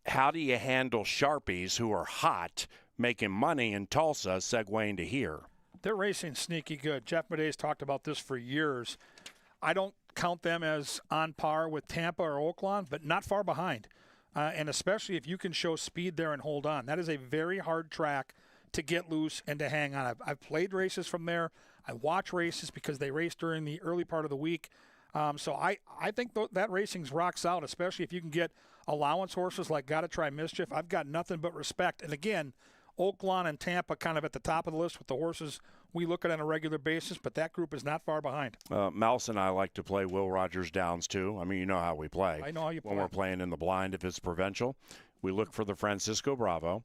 How do you handle Sharpies who are hot, making money in Tulsa, segueing to here? They're racing sneaky good. Jeff Medeiros talked about this for years. I don't count them as on par with Tampa or Oaklawn, but not far behind. And especially if you can show speed there and hold on. That is a very hard track to get loose and to hang on. I've played races from there. I watch races because they race during the early part of the week. So I think that racing's rocks out, especially if you can get allowance horses like Got to Try Mischief. I've got nothing but respect. And again, Oaklawn and Tampa kind of at the top of the list with the horses we look at on a regular basis, but that group is not far behind. Mouse and I like to play Will Rogers Downs, too. I mean, you know how we play. I know how you play. When we're playing in the blind, if it's provincial, we look for the Francisco Bravo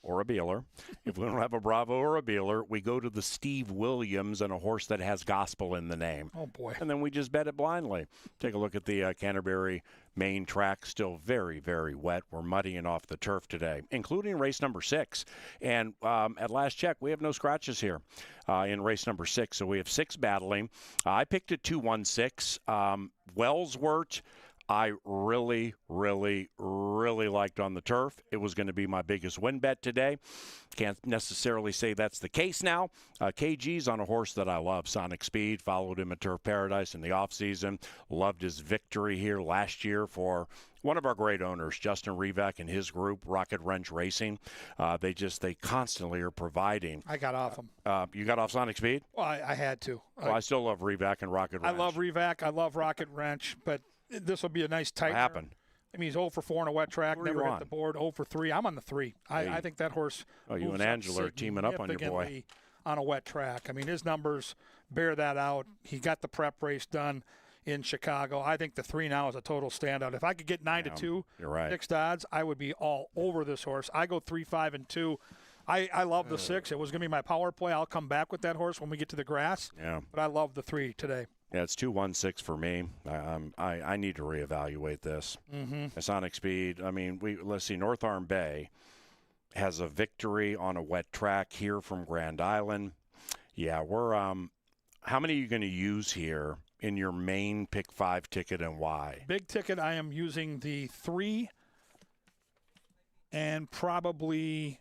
or a Beeler. If we don't have a Bravo or a Beeler, we go to the Steve Williams and a horse that has gospel in the name. Oh, boy. And then we just bet it blindly. Take a look at the Canterbury main track, still very, very wet. We're muddying off the turf today, including race number 6. And at last check, we have no scratches here in race number 6. So we have 6 battling. I picked a 2-1-6. Wellsworth, I really, really, really liked on the turf. It was going to be my biggest win bet today. Can't necessarily say that's the case now. KG's on a horse that I love, Sonic Speed. Followed him at Turf Paradise in the offseason. Loved his victory here last year for one of our great owners, Justin Rivak and his group, Rocket Wrench Racing. They constantly are providing. I got off him. You got off Sonic Speed? Well, I had to. Well, I still love Rivak and Rocket Wrench. I love Rivak. I love Rocket Wrench, but this will be a nice tight. What happened? I mean, he's 0 for 4 on a wet track, never hit the board. 0 for 3. I'm on the 3. I think that horse. Oh, you and Angela are teaming up on your boy. On a wet track. I mean, his numbers bear that out. He got the prep race done in Chicago. I think the 3 now is a total standout. If I could get 9-2 you're right. fixed odds, I would be all over this horse. I go 3, 5, and 2. I love the 6. It was going to be my power play. I'll come back with that horse when we get to the grass. Yeah. But I love the 3 today. Yeah, it's 2-1-6 for me. I need to reevaluate this. Mm-hmm. Sonic Speed. I mean, let's see. North Arm Bay has a victory on a wet track here from Grand Island. Yeah, we're. How many are you going to use here in your main pick 5 ticket and why? Big ticket. I am using the 3 and probably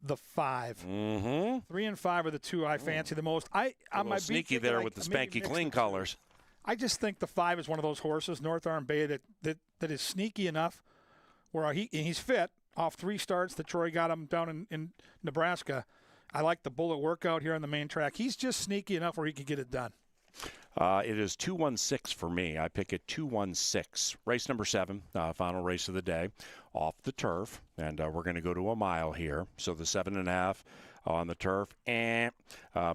the 5. Mm-hmm. 3 and 5 are the 2 I fancy the most. I'm my sneaky there with the spanky clean colors. I just think the 5 is one of those horses, North Arm Bay, that is sneaky enough where he's fit off 3 starts that Troy got him down in Nebraska. I like the bullet workout here on the main track. He's just sneaky enough where he could get it done. It is 2-1-6 for me. I pick it 2-1-6. Race number 7, final race of the day, off the turf, and we're going to go to a mile here. So the 7.5 on the turf,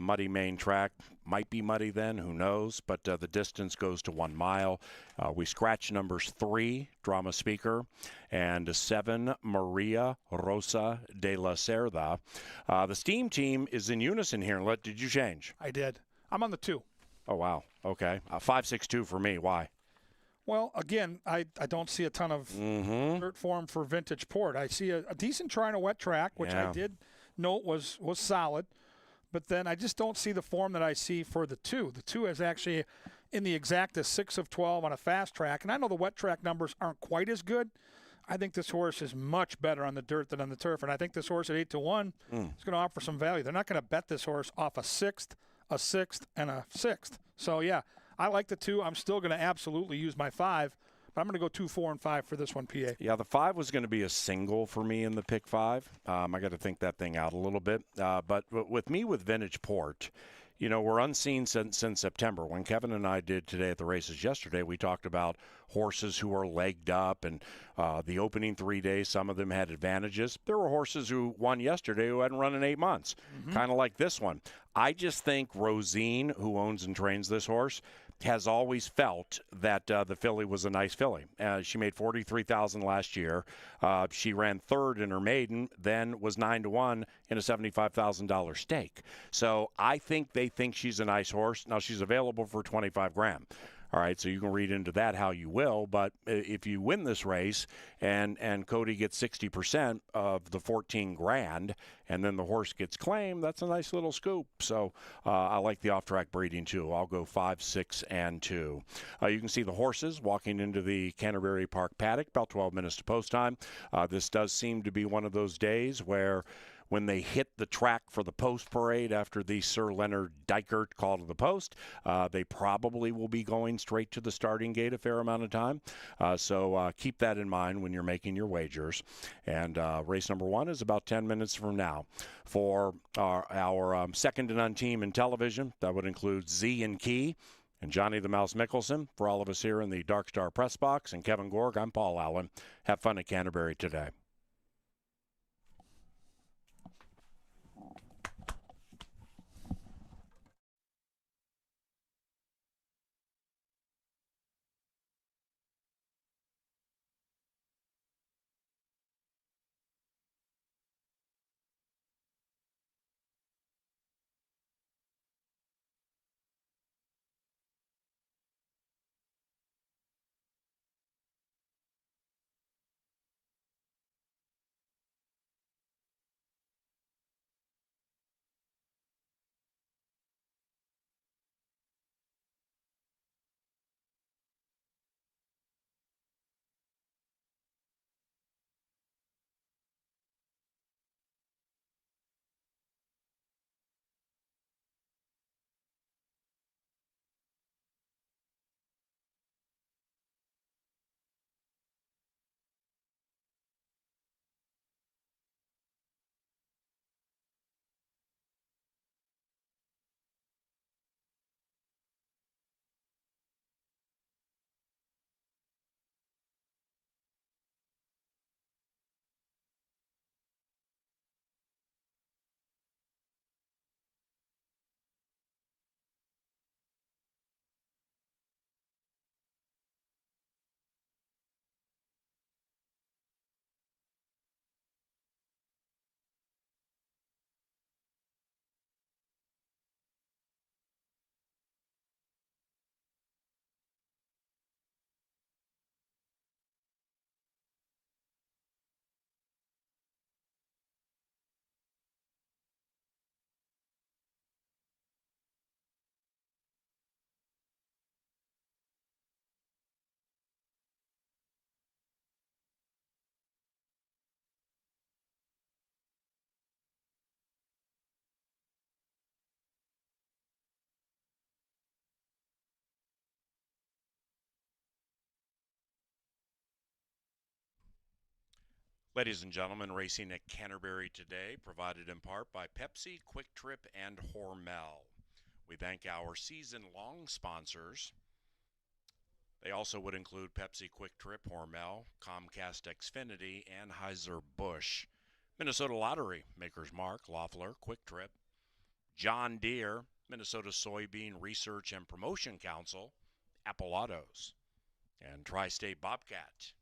muddy main track. Might be muddy then, who knows? But the distance goes to 1 mile. We scratch numbers 3, Drama Speaker, and 7, Maria Rosa de la Cerda. The Steam team is in unison here. Did you change? I did. I'm on the 2. Oh, wow. Okay. 5-6-2 for me. Why? Well, again, I don't see a ton of dirt form for Vintage Port. I see a decent try on a wet track, which I did note was solid. But then I just don't see the form that I see for the 2. The 2 is actually in the exacta 6 of 12 on a fast track. And I know the wet track numbers aren't quite as good, I think this horse is much better on the dirt than on the turf, and I think this horse at 8-1 is going to offer some value. They're not going to bet this horse off a sixth, and a sixth. So yeah, I like the 2. I'm still going to absolutely use my 5, but I'm going to go 2, 4, and 5 for this one, PA. Yeah, the 5 was going to be a single for me in the pick 5. I got to think that thing out a little bit. But with me with Vintage Port, you know, we're unseen since September. When Kevin and I did today at the races yesterday, we talked about horses who are legged up, and the opening 3 days, some of them had advantages. There were horses who won yesterday who hadn't run in 8 months, kind of like this one. I just think Rosine, who owns and trains this horse, has always felt that the filly was a nice filly. She made $43,000 last year. She ran third in her maiden, then was 9-1 in a $75,000 stake. So I think they think she's a nice horse. Now she's available for 25 grand. All right, so you can read into that how you will, but if you win this race and Cody gets 60% of the 14 grand, and then the horse gets claimed, that's a nice little scoop. So I like the off-track breeding too. I'll go 5, 6, and 2. You can see the horses walking into the Canterbury Park paddock about 12 minutes to post time. This does seem to be one of those days where when they hit the track for the post parade after the Sir Leonard Dykert call to the post, they probably will be going straight to the starting gate a fair amount of time. So keep that in mind when you're making your wagers. And race number 1 is about 10 minutes from now. For our second to none team in television, that would include Z and Key and Johnny the Mouse Mickelson. For all of us here in the Dark Star Press Box and Kevin Gorg, I'm Paul Allen. Have fun at Canterbury today. Ladies and gentlemen, racing at Canterbury today, provided in part by Pepsi, Quick Trip, and Hormel. We thank our season-long sponsors. They also would include Pepsi, Quick Trip, Hormel, Comcast Xfinity, and Anheuser-Busch. Minnesota Lottery, Maker's Mark, Loeffler, Quick Trip. John Deere, Minnesota Soybean Research and Promotion Council, Apple Autos. And Tri-State Bobcat.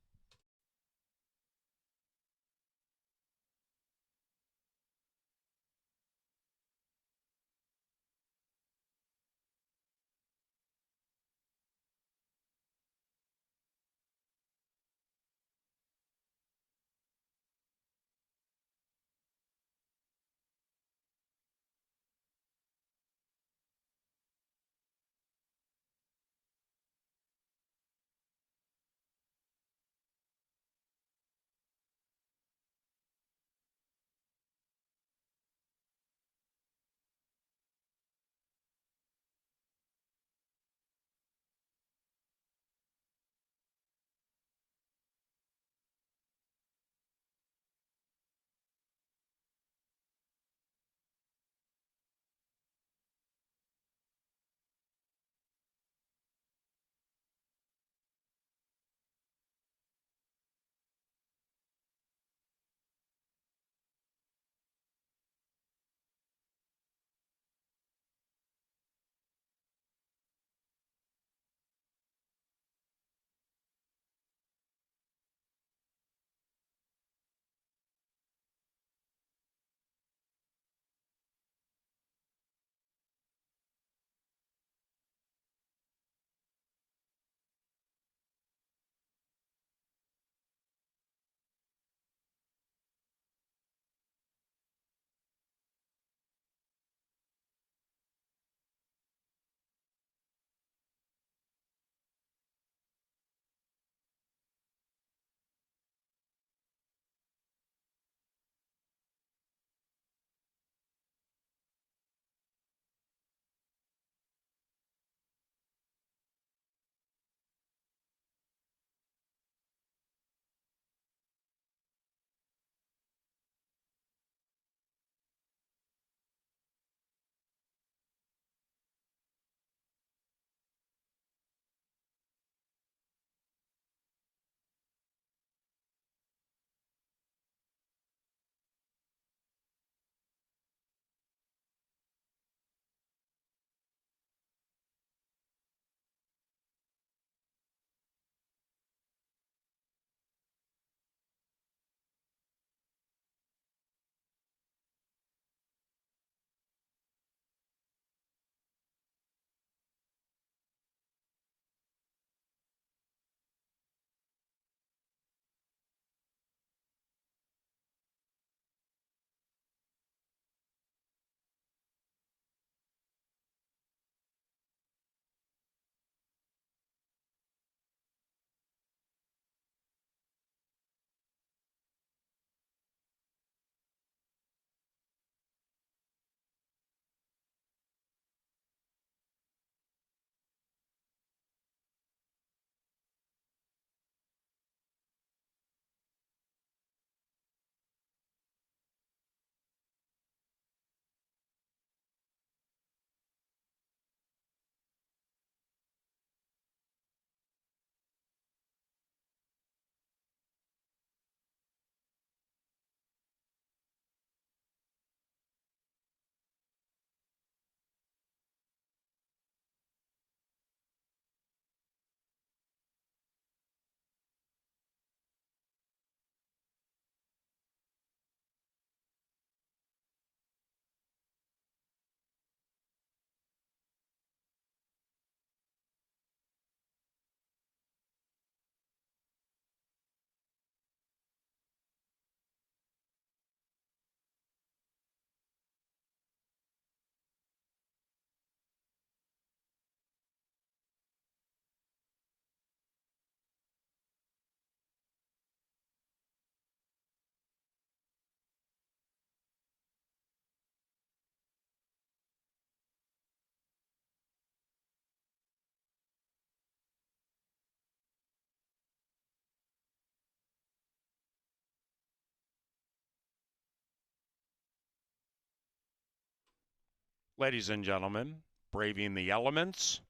Ladies and gentlemen, braving the elements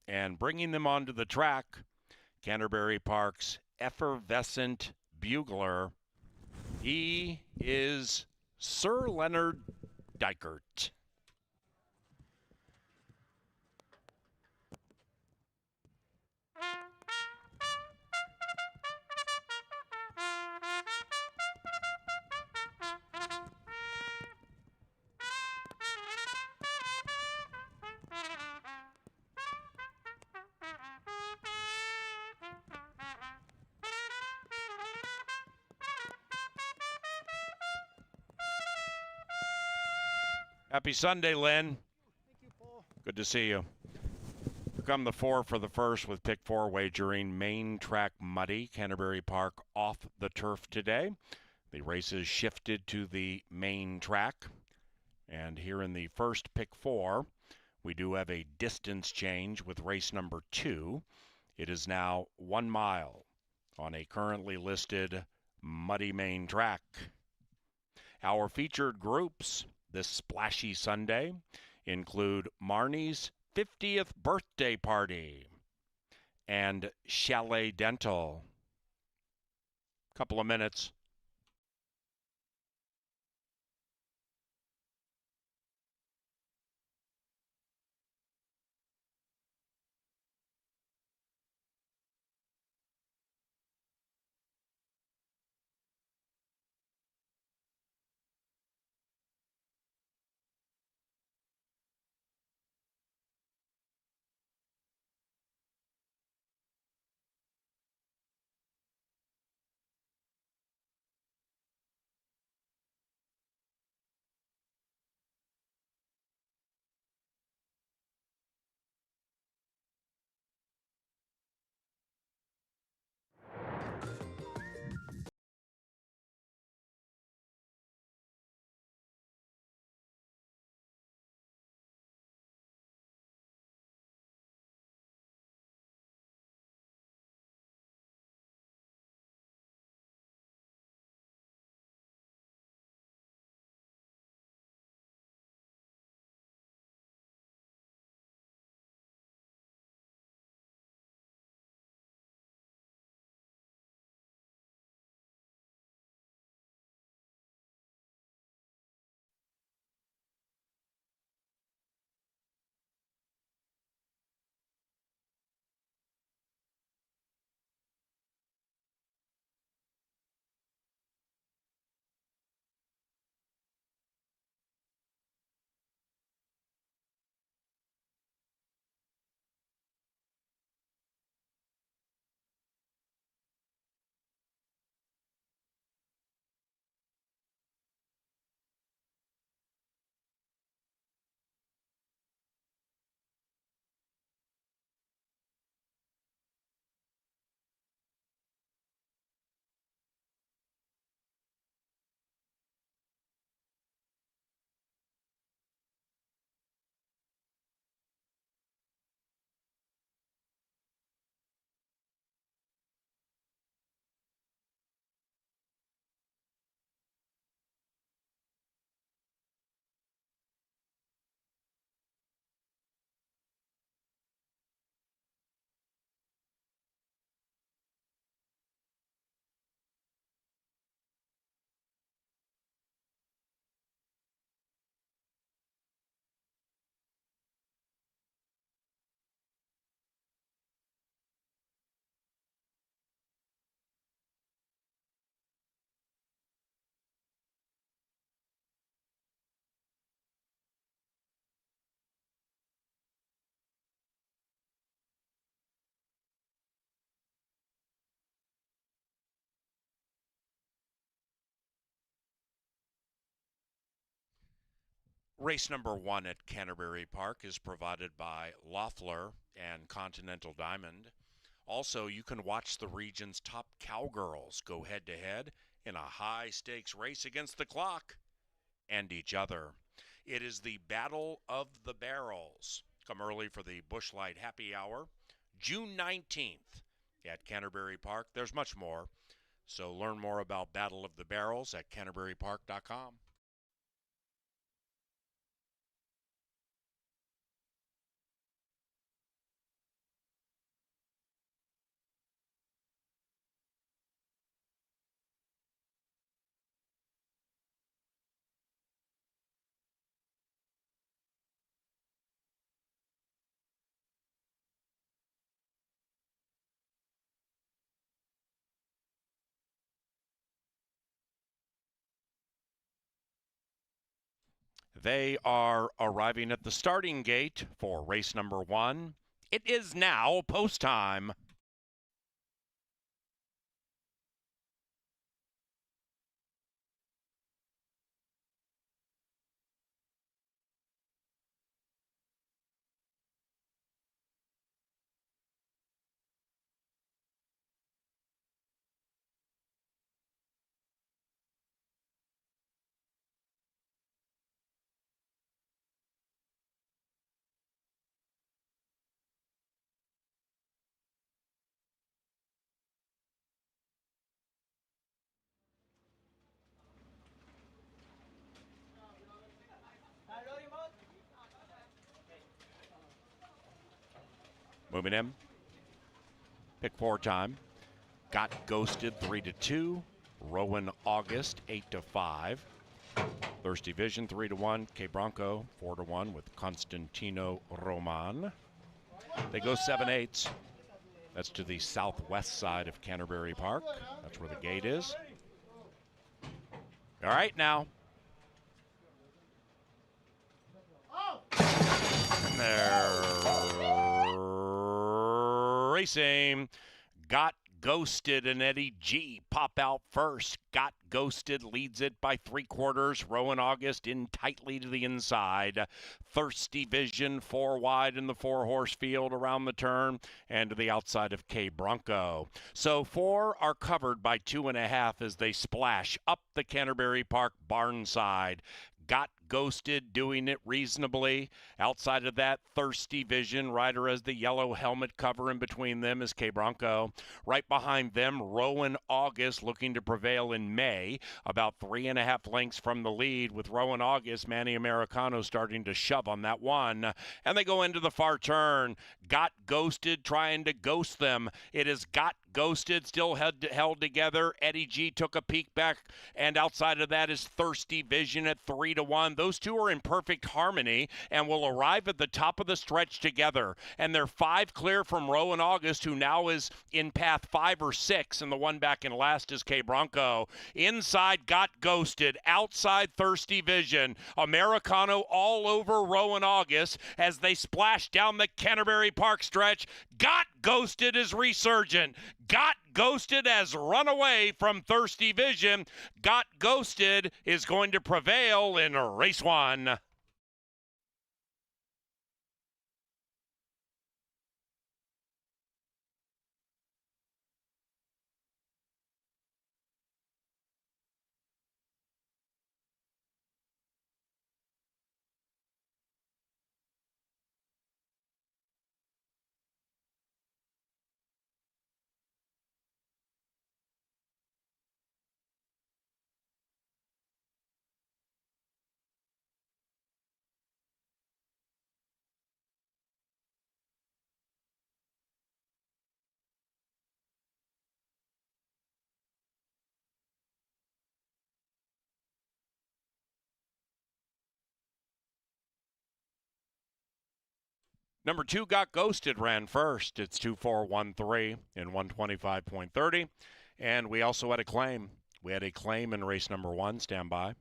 and bringing them onto the track, Canterbury Park's effervescent bugler. He is Sir Leonard Dykert. Happy Sunday, Lynn. Thank you, Paul. Good to see you. Here come the 4 for the first with pick 4 wagering. Main track muddy. Canterbury Park off the turf today. The races shifted to the main track. And here in the first pick 4, we do have a distance change with race number 2. It is now 1 mile on a currently listed muddy main track. Our featured groups this splashy Sunday include Marnie's 50th birthday party and Chalet Dental. Couple of minutes. Race number 1 at Canterbury Park is provided by Loeffler and Continental Diamond. Also, you can watch the region's top cowgirls go head-to-head in a high-stakes race against the clock and each other. It is the Battle of the Barrels. Come early for the Busch Light Happy Hour, June 19th at Canterbury Park. There's much more, so learn more about Battle of the Barrels at canterburypark.com. They are arriving at the starting gate for race number 1. It is now post time. Moving in. Pick 4 time. Got Ghosted 3-2. Rowan August 8-5. Thirsty Vision 3-1. K Bronco 4-1 with Constantino Roman. They go 7/8. That's to the southwest side of Canterbury Park. That's where the gate is. All right, now. And they're racing. Got Ghosted and Eddie G pop out first. Got Ghosted leads it by 3/4. Rowan August in tightly to the inside. Thirsty Vision 4 wide in the 4-horse field around the turn and to the outside of K Bronco. So 4 are covered by 2.5 as they splash up the Canterbury Park barn side. Got Ghosted doing it reasonably. Outside of that, Thirsty Vision, rider as the yellow helmet cover in between them is K Bronco. Right behind them, Rowan August looking to prevail in May, about 3.5 lengths from the lead, with Rowan August, Manny Americano starting to shove on that one. And they go into the far turn. Got Ghosted trying to ghost them. It is Got Ghosted still held together. Eddie G took a peek back, and outside of that is Thirsty Vision at 3-1. Those two are in perfect harmony and will arrive at the top of the stretch together. And they're 5 clear from Rowan August, who now is in path 5 or 6, and the one back in last is K Bronco. Inside, Got Ghosted. Outside, Thirsty Vision. Americano all over Rowan August as they splash down the Canterbury Park stretch. Got Ghosted is resurgent. Got Ghosted has run away from Thirsty Vision. Got Ghosted is going to prevail in race 1. Number 2, Got Ghosted, ran first. It's 2-4-1-3 in 125.30. And we also had a claim. We had a claim in race number 1. Stand by.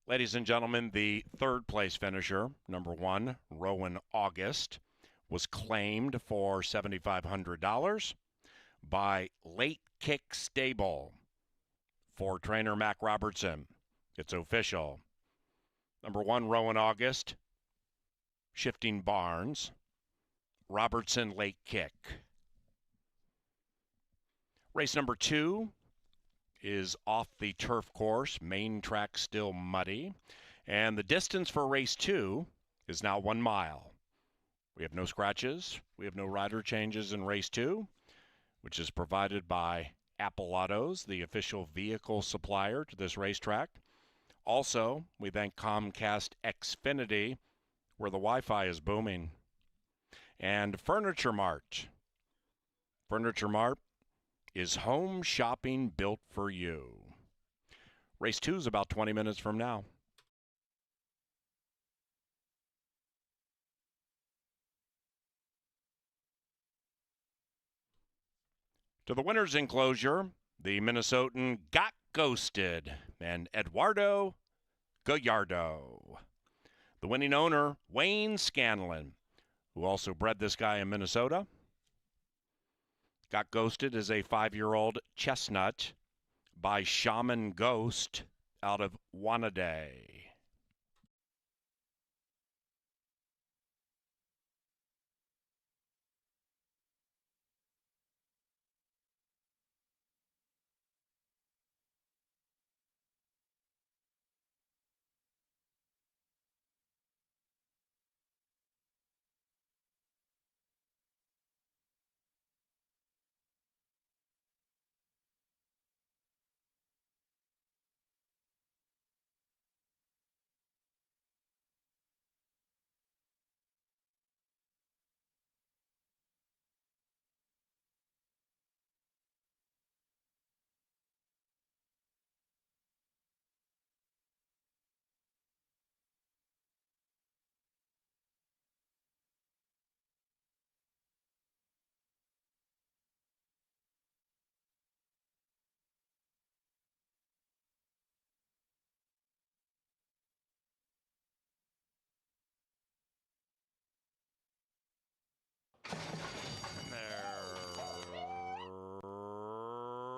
Ladies and gentlemen, the 3rd place finisher, number 1, Rowan August, was claimed for $7,500 by Late Kick Stable for trainer Mac Robertson. It's official. Number 1, Rowan August, Shifting Barnes, Robertson Late Kick. Race number 2 is off the turf course, main track still muddy, and the distance for race 2 is now 1 mile. We have no scratches, we have no rider changes in race 2, which is provided by Apple Autos, the official vehicle supplier to this racetrack. Also, we thank Comcast Xfinity, where the Wi-Fi is booming, and Furniture Mart. Furniture Mart is home shopping built for you. Race 2 is about 20 minutes from now. To the winner's enclosure, the Minnesotan got ghosted, and Eduardo Gallardo. The winning owner, Wayne Scanlon, who also bred this guy in Minnesota. Got ghosted as a 5-year-old chestnut by Shaman Ghost out of Wanaday.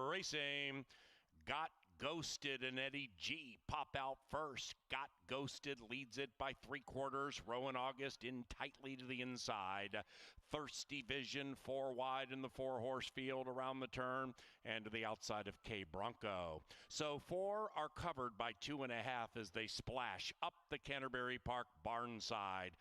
Racing. Got Ghosted and Eddie G pop out first. Got Ghosted leads it by 3/4. Rowan August in tightly to the inside. Thirsty Vision 4 wide in the 4-horse field around the turn and to the outside of K Bronco. So 4 are covered by 2.5 as they splash up the Canterbury Park barn side.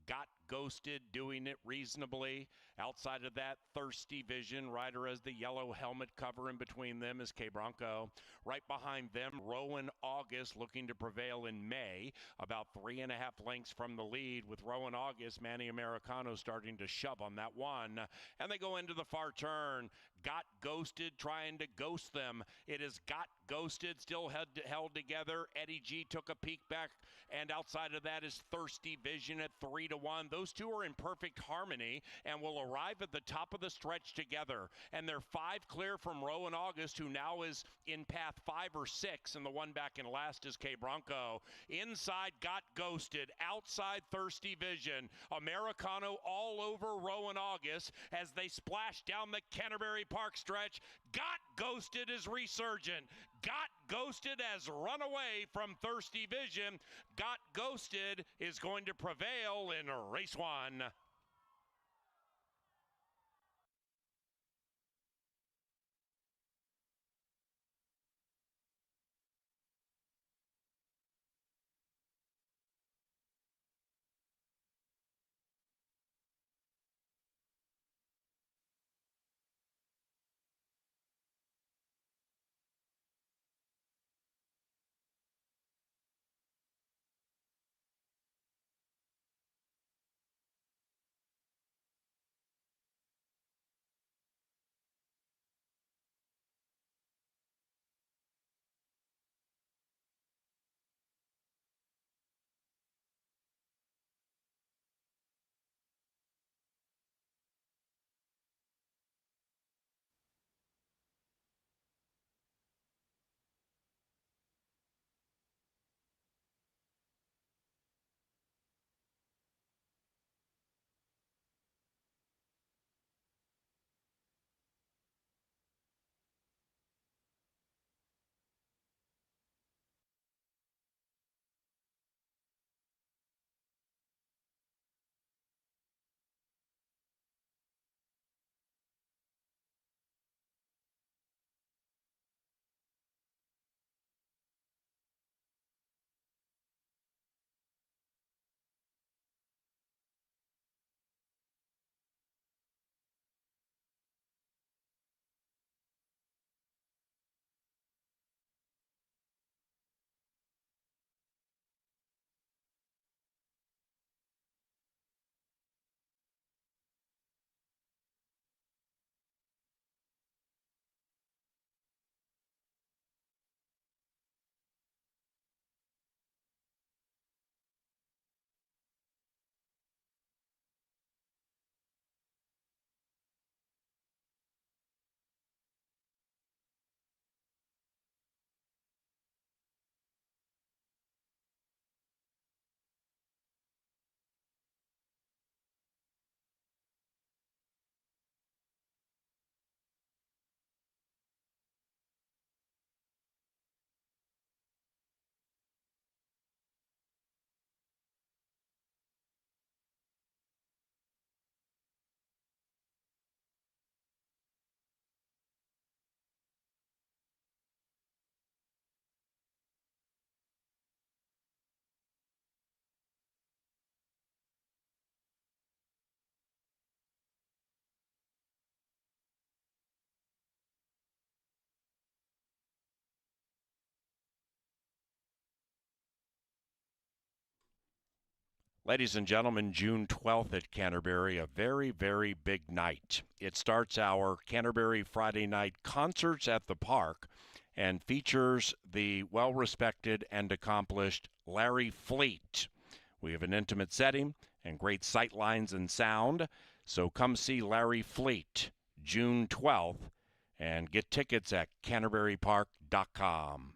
Got Ghosted doing it reasonably. Outside of that, Thirsty Vision, rider as the yellow helmet cover. In between them is K Bronco. Right behind them, Rowan August looking to prevail in May. About 3.5 lengths from the lead with Rowan August, Manny Americano starting to shove on that one. And they go into the far turn. Got Ghosted trying to ghost them. It is Got Ghosted still held together. Eddie G took a peek back, and outside of that is Thirsty Vision at 3-1. Those two are in perfect harmony and will arrive at the top of the stretch together. And they're 5 clear from Rowan August, who now is in path 5 or 6, and the one back in last is K Bronco. Inside, Got Ghosted. Outside, Thirsty Vision. Americano all over Rowan August as they splash down the Canterbury Park stretch. Got Ghosted is resurgent. Got Ghosted has run away from Thirsty Vision. Got Ghosted is going to prevail in race 1. Ladies and gentlemen, June 12th at Canterbury, a very, very big night. It starts our Canterbury Friday night concerts at the park and features the well-respected and accomplished Larry Fleet. We have an intimate setting and great sight lines and sound, so come see Larry Fleet June 12th and get tickets at canterburypark.com.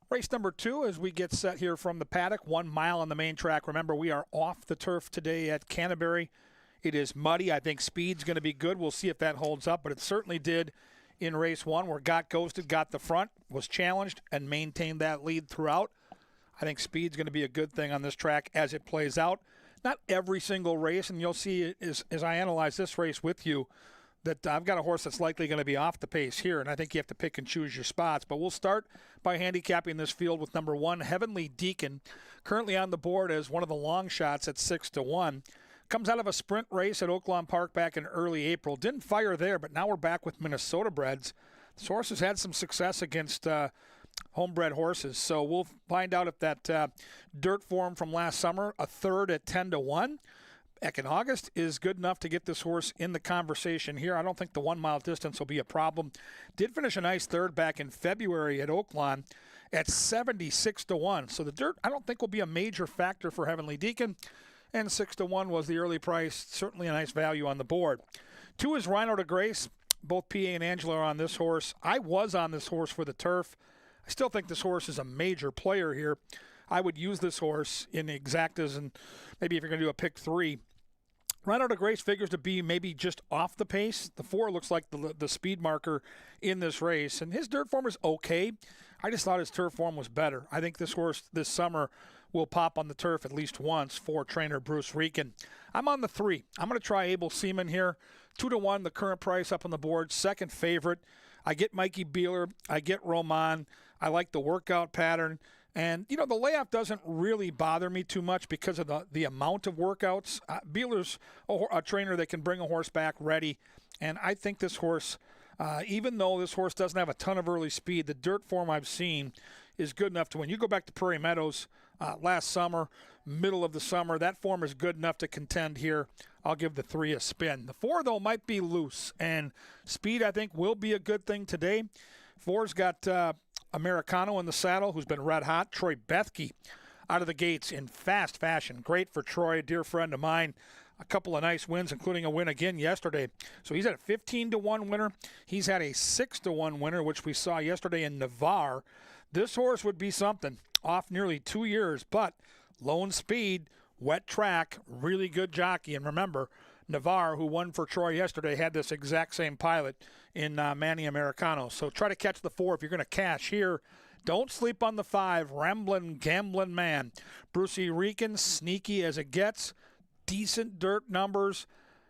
Race number 2 as we get set here from the paddock, 1 mile on the main track. Remember, we are off the turf today at Canterbury. It is muddy. I think speed's going to be good. We'll see if that holds up, but it certainly did in race 1 where Got Ghosted got the front, was challenged, and maintained that lead throughout. I think speed's going to be a good thing on this track as it plays out. Not every single race, and you'll see as I analyze this race with you, that I've got a horse that's likely going to be off the pace here, and I think you have to pick and choose your spots. But we'll start by handicapping this field with number 1, Heavenly Deacon, currently on the board as one of the long shots at 6-1. Comes out of a sprint race at Oaklawn Park back in early April. Didn't fire there, but now we're back with Minnesota breds. This horse has had some success against homebred horses, so we'll find out if that dirt form from last summer, a third at 10-1, back in August, is good enough to get this horse in the conversation here. I don't think the 1 mile distance will be a problem. Did finish a nice third back in February at Oaklawn at 76-1. So the dirt, I don't think, will be a major factor for Heavenly Deacon. And 6-1 was the early price. Certainly a nice value on the board. 2 is Rhino de Grace. Both PA and Angela are on this horse. I was on this horse for the turf. I still think this horse is a major player here. I would use this horse in the exactas, and maybe if you're going to do a pick 3. Rhino de Grace figures to be maybe just off the pace. The 4 looks like the speed marker in this race, and his dirt form is okay. I just thought his turf form was better. I think this horse this summer will pop on the turf at least once for trainer Bruce Rieken. I'm on the 3. I'm going to try Able Seaman here. 2-1, the current price up on the board. Second favorite. I get Mikey Beeler. I get Roman. I like the workout pattern. And, you know, the layoff doesn't really bother me too much because of the amount of workouts. Beeler's a trainer that can bring a horse back ready. And I think this horse, even though this horse doesn't have a ton of early speed, the dirt form I've seen is good enough to win. You go back to Prairie Meadows last summer, middle of the summer, that form is good enough to contend here. I'll give the 3 a spin. The 4, though, might be loose. And speed, I think, will be a good thing today. 4's got Americano in the saddle, who's been red hot. Troy Bethke out of the gates in fast fashion. Great for Troy, a dear friend of mine. A couple of nice wins, including a win again yesterday. So he's had a 15-1 winner. He's had a 6-1 winner, which we saw yesterday in Navarre. This horse would be something. Off nearly 2 years, but lone speed, wet track, really good jockey. And remember, Navarre, who won for Troy yesterday, had this exact same pilot in Manny Americano. So try to catch the 4 if you're going to cash here. Don't sleep on the 5, Ramblin' Gamblin' Man. Brucey Rieken, sneaky as it gets, decent dirt numbers.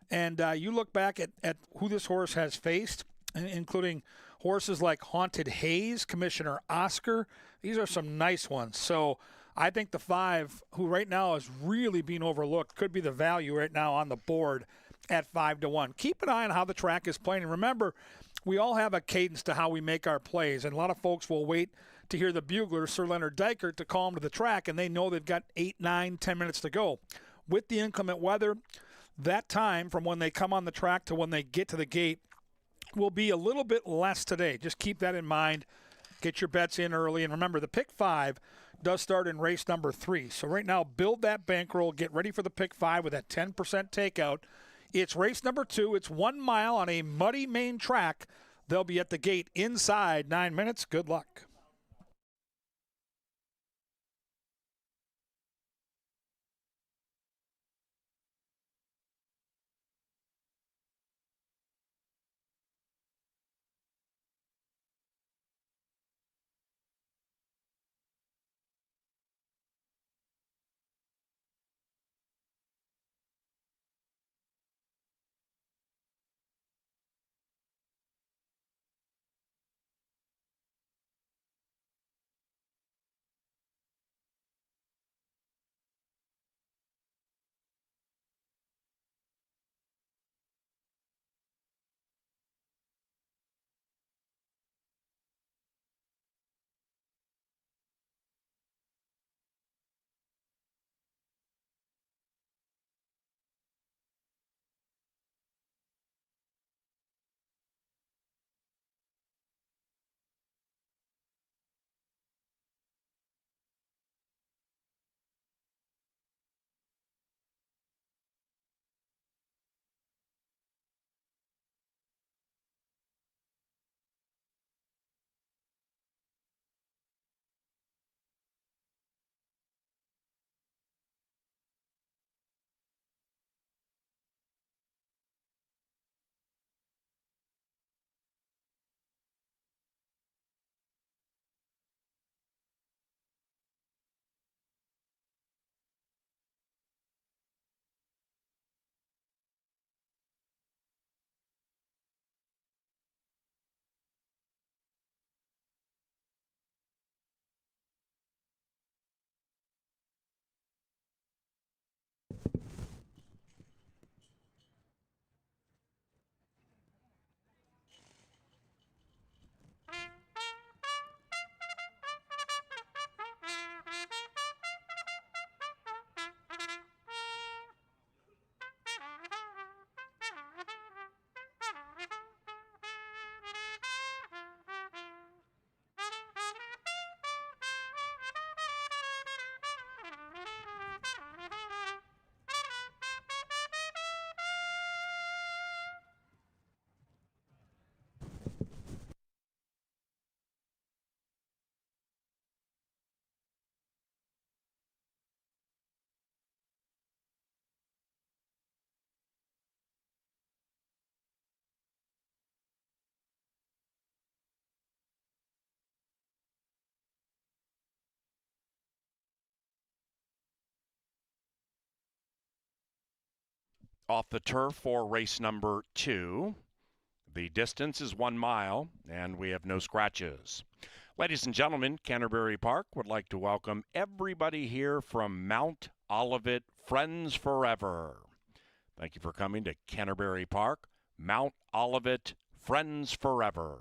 And you look back at who this horse has faced, including horses like Haunted Hayes, Commissioner Oscar. These are some nice ones. So I think the 5, who right now is really being overlooked, could be the value right now on the board at 5-1. Keep an eye on how the track is playing. And remember, we all have a cadence to how we make our plays. And a lot of folks will wait to hear the bugler, Sir Leonard Dykert, to call them to the track, and they know they've got 8, 9, 10 minutes to go. With the inclement weather, that time from when they come on the track to when they get to the gate will be a little bit less today. Just keep that in mind. Get your bets in early. And remember, the pick 5 does start in race number 3. So right now, build that bankroll. Get ready for the pick 5 with that 10% takeout. It's race number 2. It's 1 mile on a muddy main track. They'll be at the gate inside 9 minutes. Good luck. off the turf for race number 2. The distance is 1 mile, and we have no scratches. Ladies and gentlemen, Canterbury Park would like to welcome everybody here from Mount Olivet Friends Forever. Thank you for coming to Canterbury Park, Mount Olivet Friends Forever.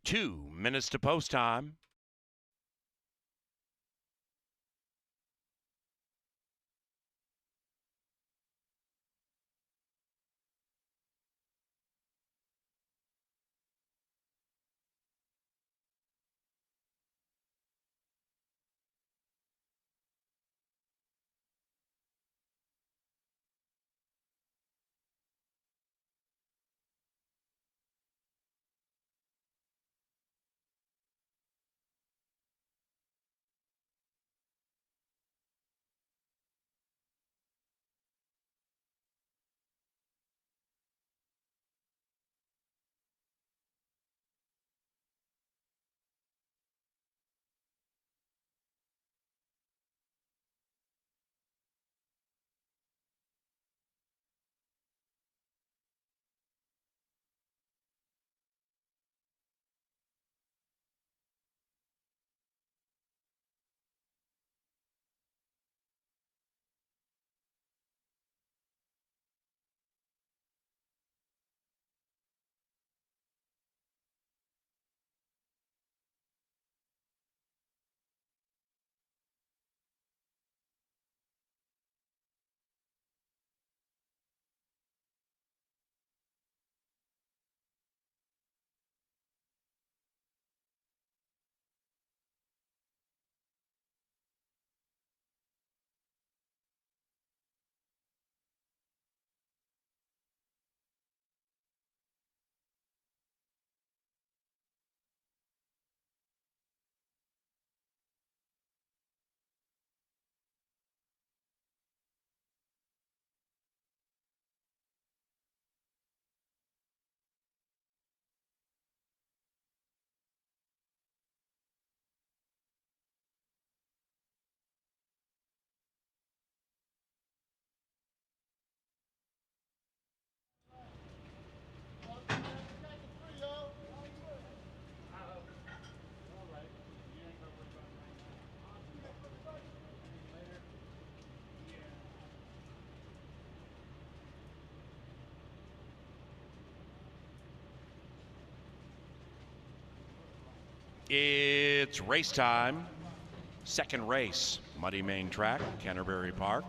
Two minutes to post time. It's race time. Second race, Muddy Main Track, Canterbury Park.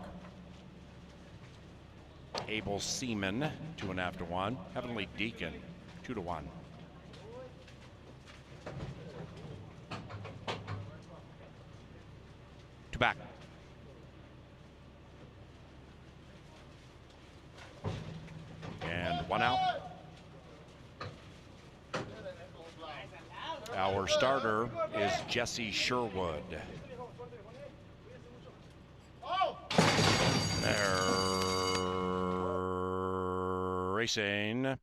Able Seaman, 2.5 to 1. Heavenly Deacon, 2 to 1. Two back. And one out. Our starter is Jesse Sherwood. They're racing.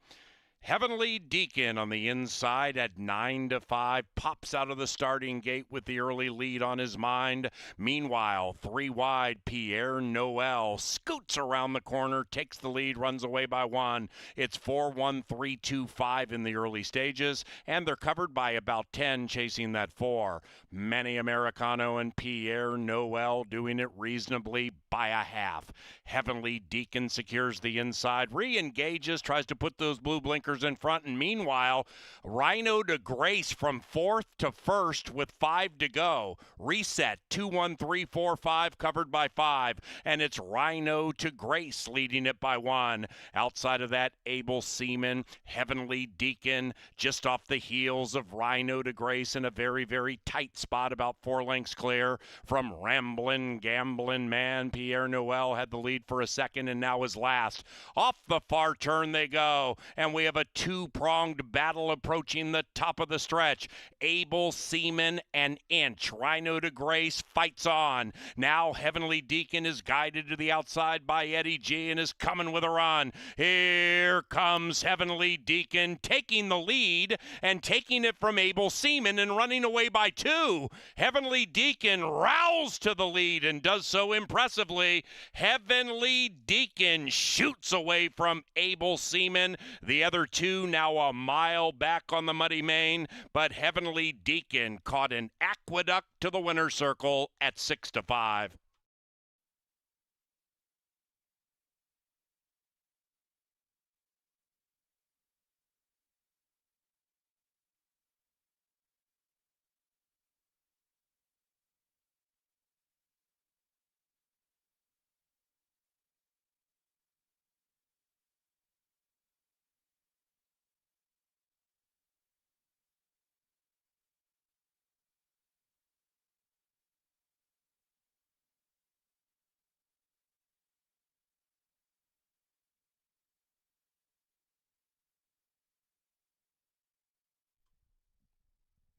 Heavenly Deacon on the inside at 9 to 5, pops out of the starting gate with the early lead on his mind. Meanwhile, 3 wide, Pierre Noel scoots around the corner, takes the lead, runs away by 1. It's 4-1-3-2-5 in the early stages, and they're covered by about 10 chasing that 4. Manny Americano and Pierre Noel doing it reasonably by a half. Heavenly Deacon secures the inside, re-engages, tries to put those blue blinkers in front, and meanwhile, Rhino to Grace from 4th to 1st with 5 to go. Reset, 2-1-3-4-5, covered by 5, and it's Rhino to Grace leading it by 1. Outside of that, Able Seaman, Heavenly Deacon, just off the heels of Rhino to Grace in a very, very tight spot, about 4 lengths clear from Ramblin' Gamblin' Man. Pierre Noel had the lead for a second and now is last. Off the far turn they go, and we have a 2-pronged battle approaching the top of the stretch. Able Seaman and Inch. Rhino to Grace fights on. Now Heavenly Deacon is guided to the outside by Eddie G and is coming with a run. Here comes Heavenly Deacon taking the lead and taking it from Able Seaman and running away by 2. Heavenly Deacon rows to the lead and does so impressively. Heavenly Deacon shoots away from Able Seaman. The other 2 now a mile back on the Muddy Main, but Heavenly Deacon caught an aqueduct to the winner's circle at 6 to 5.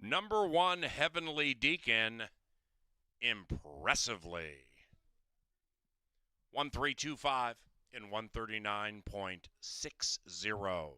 Number 1, Heavenly Deacon, impressively. 1-3-2-5 in 139.60.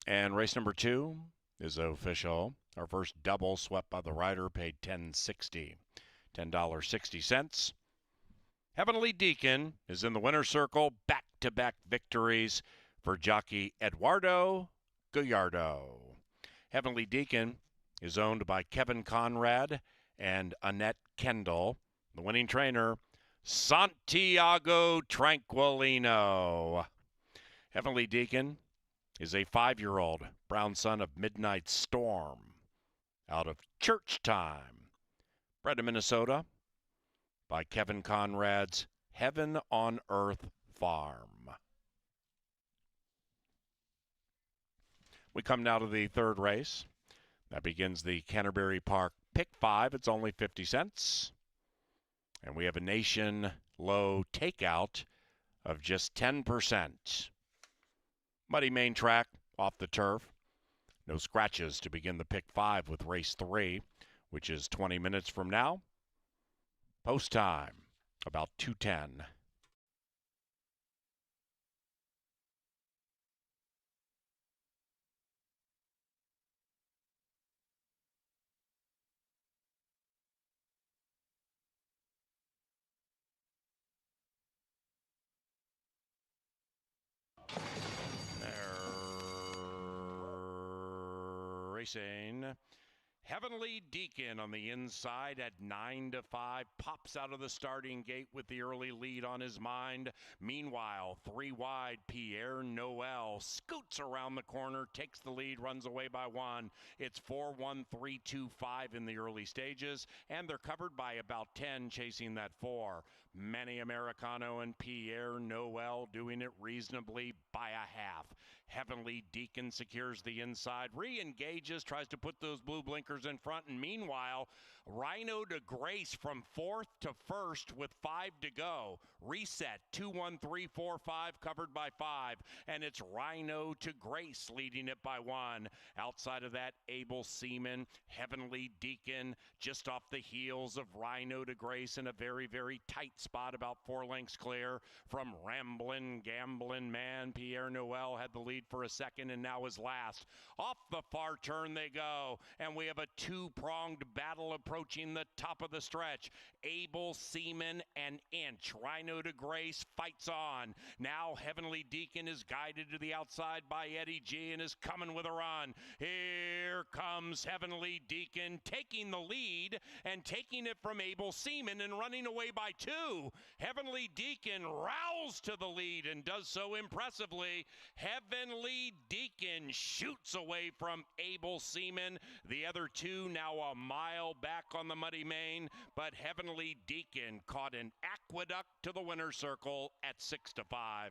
And race number 2, is official. Our first double swept by the rider paid $10.60. $10.60. Heavenly Deacon is in the winner's circle. Back-to-back victories for jockey Eduardo Gallardo. Heavenly Deacon is owned by Kevin Conrad and Annette Kendall. The winning trainer, Santiago Tranquilino. Heavenly Deacon is a 5-year-old brown son of Midnight Storm out of Church Time. Bred in Minnesota by Kevin Conrad's Heaven on Earth Farm. We come now to the third race. That begins the Canterbury Park Pick 5. It's only 50 cents. And we have a nation low takeout of just 10%. Muddy main track off the turf. No scratches to begin the Pick 5 with race 3, which is 20 minutes from now. Post time, about 2:10. Racing. Heavenly Deacon on the inside at 9-5, pops out of the starting gate with the early lead on his mind. Meanwhile, 3 wide, Pierre Noel scoots around the corner, takes the lead, runs away by 1. It's 4-1-3-2-5 in the early stages, and they're covered by about 10 chasing that 4. Manny Americano and Pierre Noel doing it reasonably by a half. Heavenly Deacon secures the inside, re-engages, tries to put those blue blinkers in front, and meanwhile, Rhino de Grace from 4th to 1st with 5 to go. Reset, 2-1-3-4-5, covered by 5, and it's Rhino to Grace leading it by 1. Outside of that, Able Seaman, Heavenly Deacon, just off the heels of Rhino to Grace in a very, very tight spot, about 4 lengths clear from Ramblin' Gamblin' Man. Pierre Noel had the lead for a second and now is last. Off the far turn they go, and we have a 2-pronged battle approaching the top of the stretch. Able Seaman and Inch. Rhino to Grace fights on. Now Heavenly Deacon is guided to the outside by Eddie G and is coming with a run. Here comes Heavenly Deacon taking the lead and taking it from Able Seaman and running away by 2. Heavenly Deacon rows to the lead and does so impressively. Heavenly Deacon shoots away from Able Seaman. The other 2 now a mile back on the muddy main, but Heavenly Deacon caught an aqueduct to the winner's circle at 6-5.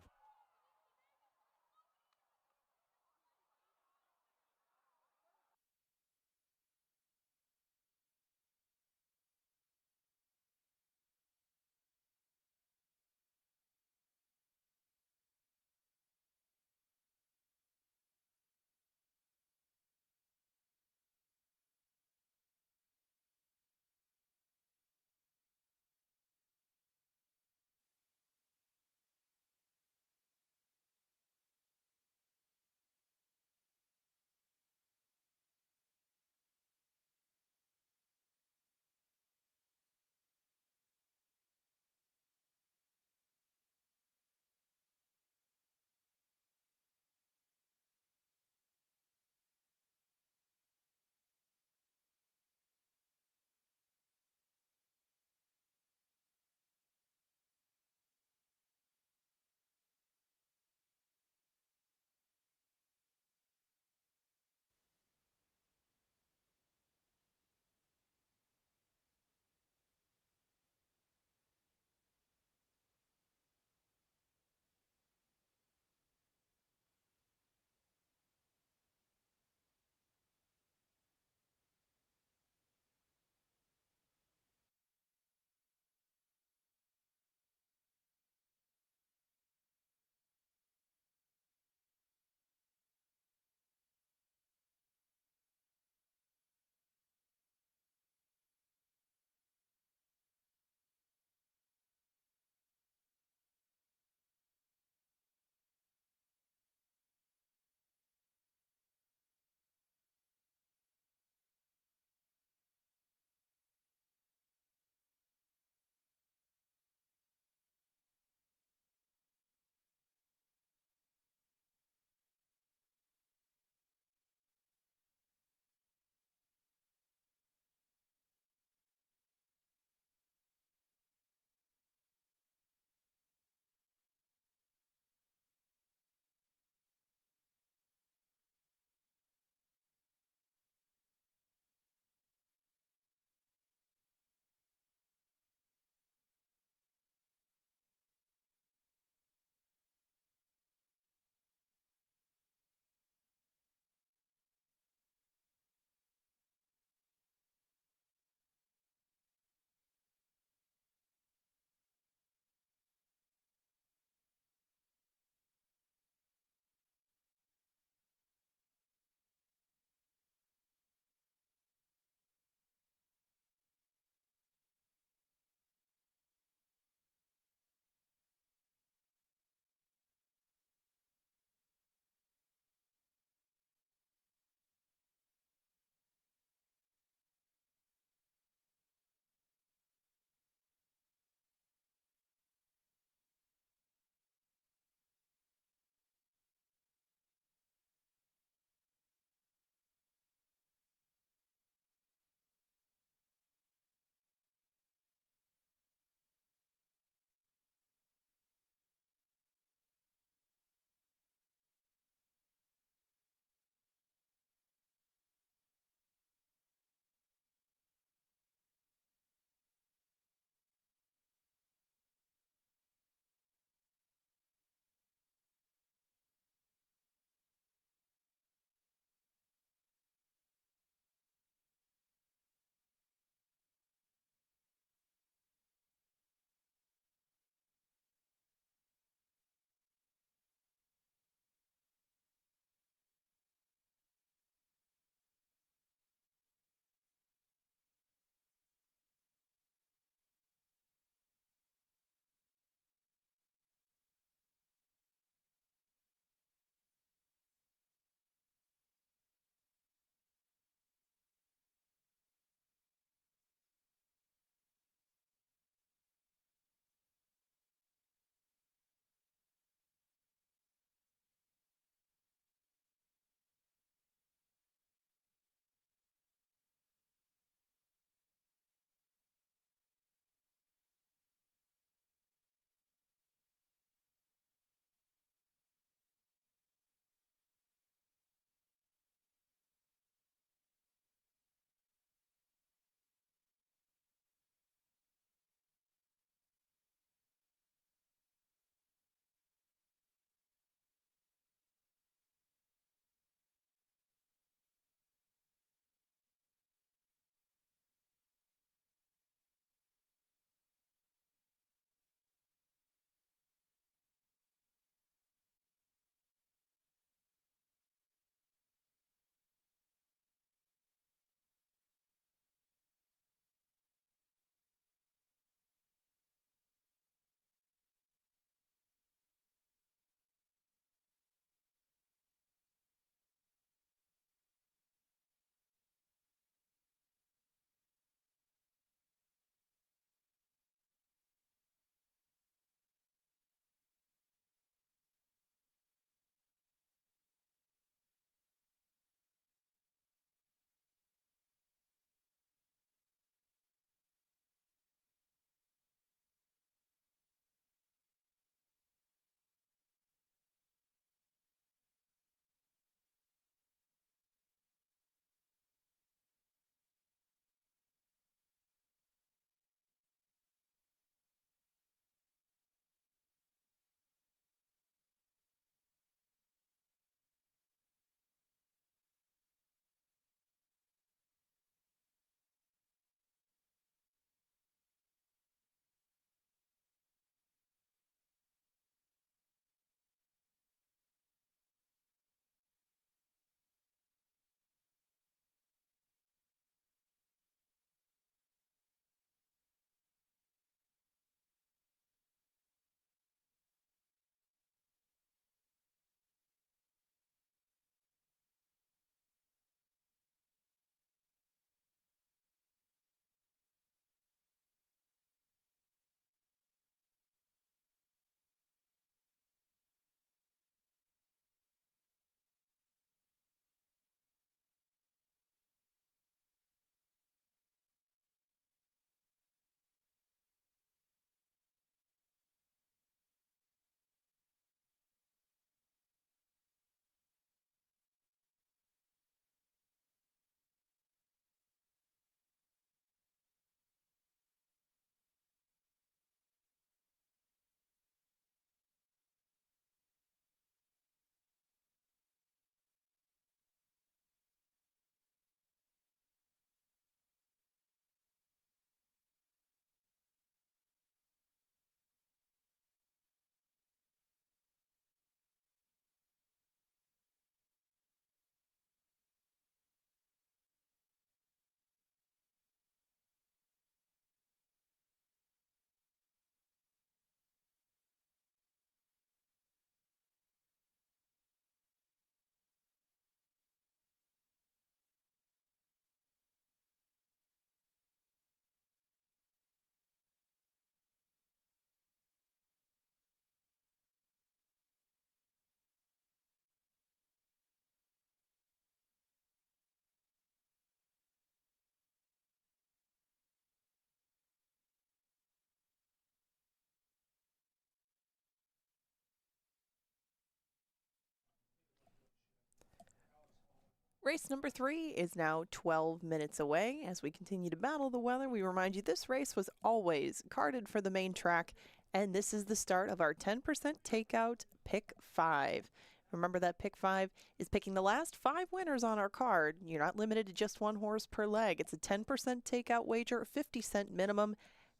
Race number 3 is now 12 minutes away. As we continue to battle the weather, we remind you this race was always carded for the main track, and this is the start of our 10% takeout pick 5. Remember that pick 5 is picking the last 5 winners on our card. You're not limited to just one horse per leg. It's a 10% takeout wager, 50-cent minimum,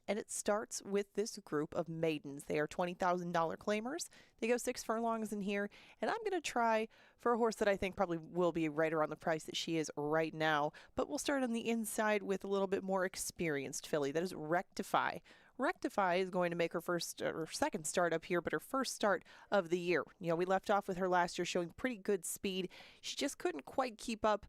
and it starts with this group of maidens. They are $20,000 claimers. They go 6 furlongs in here, and I'm going to try for a horse that I think probably will be right around the price that she is right now. But we'll start on the inside with a little bit more experienced filly. That is Rectify. Rectify is going to make her first or second start up here, but her first start of the year. You know, we left off with her last year showing pretty good speed. She just couldn't quite keep up,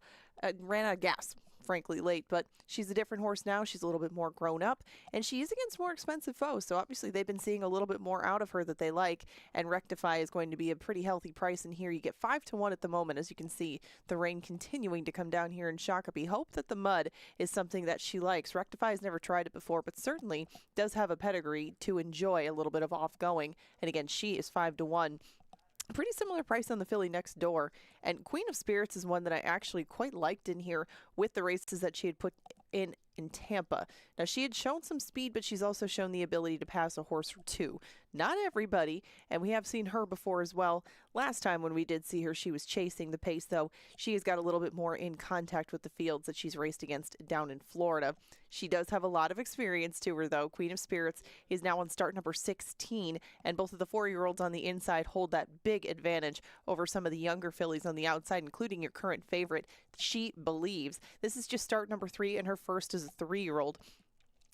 ran out of gas, frankly, late, but she's a different horse now. She's a little bit more grown up, and she is against more expensive foes, so obviously they've been seeing a little bit more out of her that they like, and Rectify is going to be a pretty healthy price in here. You get 5-1 at the moment. As you can see, the rain continuing to come down here in Shakopee. Hope that the mud is something that she likes. Rectify has never tried it before, but certainly does have a pedigree to enjoy a little bit of off-going, and again, she is 5-1. Pretty similar price on the filly next door. And Queen of Spirits is one that I actually quite liked in here with the races that she had put in Tampa. Now, she had shown some speed, but she's also shown the ability to pass a horse or two. Not everybody, and we have seen her before as well. Last time when we did see her, she was chasing the pace, though. She has got a little bit more in contact with the fields that she's raced against down in Florida. She does have a lot of experience to her, though. Queen of Spirits is now on start number 16, and both of the 4-year-olds on the inside hold that big advantage over some of the younger fillies on the outside, including your current favorite, She Believes. This is just start number 3, and her first is a 3-year-old.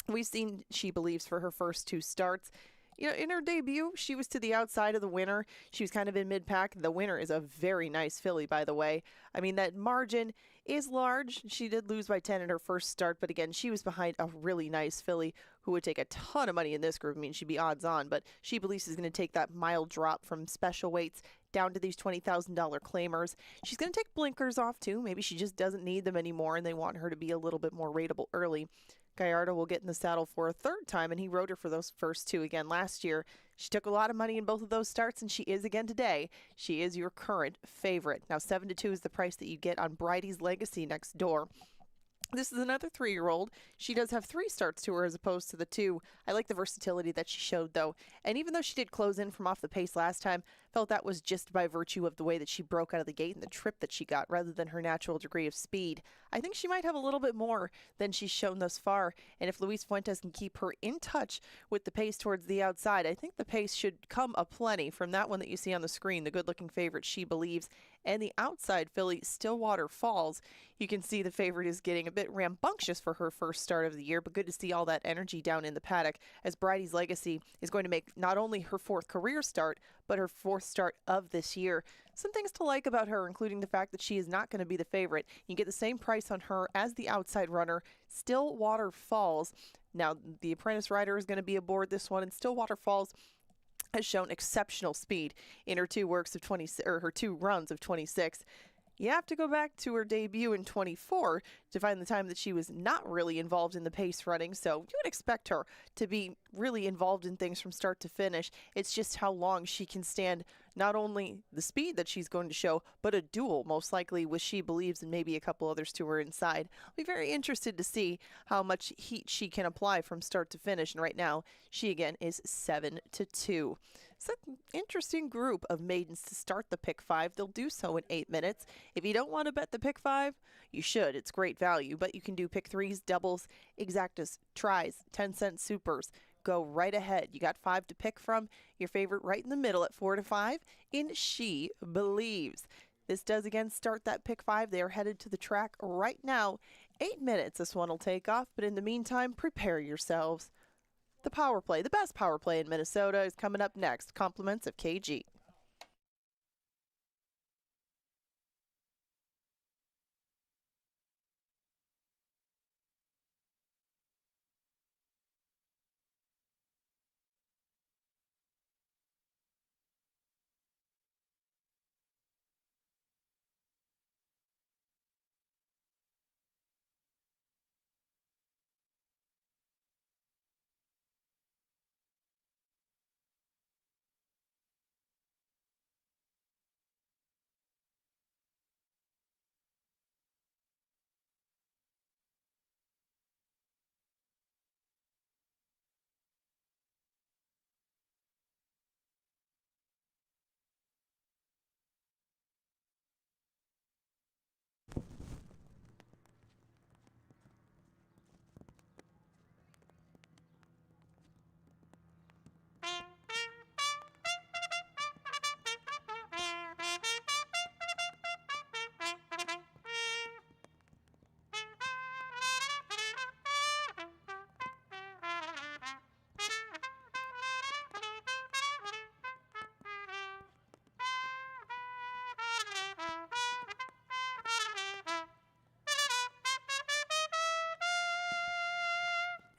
We've seen She Believes for her first 2 starts. You know, in her debut, she was to the outside of the winner. She was kind of in mid-pack. The winner is a very nice filly, by the way. I mean, that margin is large. She did lose by 10 in her first start, but again, she was behind a really nice filly who would take a ton of money in this group. I mean, she'd be odds on, but She Believes is going to take that mild drop from special weights down to these $20,000 claimers. She's going to take blinkers off, too. Maybe she just doesn't need them anymore, and they want her to be a little bit more rateable early. Gallardo will get in the saddle for a 3rd time, and he rode her for those first 2 again last year. She took a lot of money in both of those starts, and she is again today. She is your current favorite. Now, 7-2 is the price that you get on Bridie's Legacy next door. This is another 3-year-old. She does have 3 starts to her as opposed to the 2. I like the versatility that she showed, though. And even though she did close in from off the pace last time, felt that was just by virtue of the way that she broke out of the gate and the trip that she got rather than her natural degree of speed. I think she might have a little bit more than she's shown thus far. And if Luis Fuentes can keep her in touch with the pace towards the outside, I think the pace should come aplenty from that one that you see on the screen, the good-looking favorite She Believes, and the outside filly Stillwater Falls. You can see the favorite is getting a bit rambunctious for her first start of the year, but good to see all that energy down in the paddock as Bridie's Legacy is going to make not only her 4th career start, but her 4th start of this year. Some things to like about her, including the fact that she is not going to be the favorite. You get the same price on her as the outside runner, Stillwater Falls. Now, the apprentice rider is going to be aboard this one, and Stillwater Falls has shown exceptional speed in her 2 works of 20 or her 2 runs of 26. You have to go back to her debut in 24 to find the time that she was not really involved in the pace running, so you would expect her to be really involved in things from start to finish. It's just how long she can stand not only the speed that she's going to show, but a duel, most likely with She Believes and maybe a couple others to her inside. I'll be very interested to see how much heat she can apply from start to finish, and right now, she again is 7-2. It's an interesting group of maidens to start the pick 5. They'll do so in 8 minutes. If you don't want to bet the pick 5, you should. It's great value, but you can do pick 3s, doubles, exactas, tries, 10-cent supers. Go right ahead. You got 5 to pick from. Your favorite right in the middle at 4-5 in She Believes. This does again start that pick 5. They are headed to the track right now. 8 minutes this one will take off, but in the meantime, prepare yourselves. The power play, the best power play in Minnesota, is coming up next. Compliments of KG.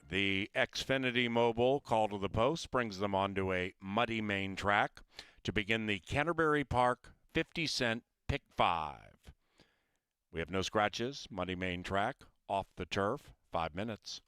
The Xfinity Mobile call to the post brings them onto a muddy main track to begin the Canterbury Park 50-cent Pick 5. We have no scratches, muddy main track, off the turf, 5 minutes.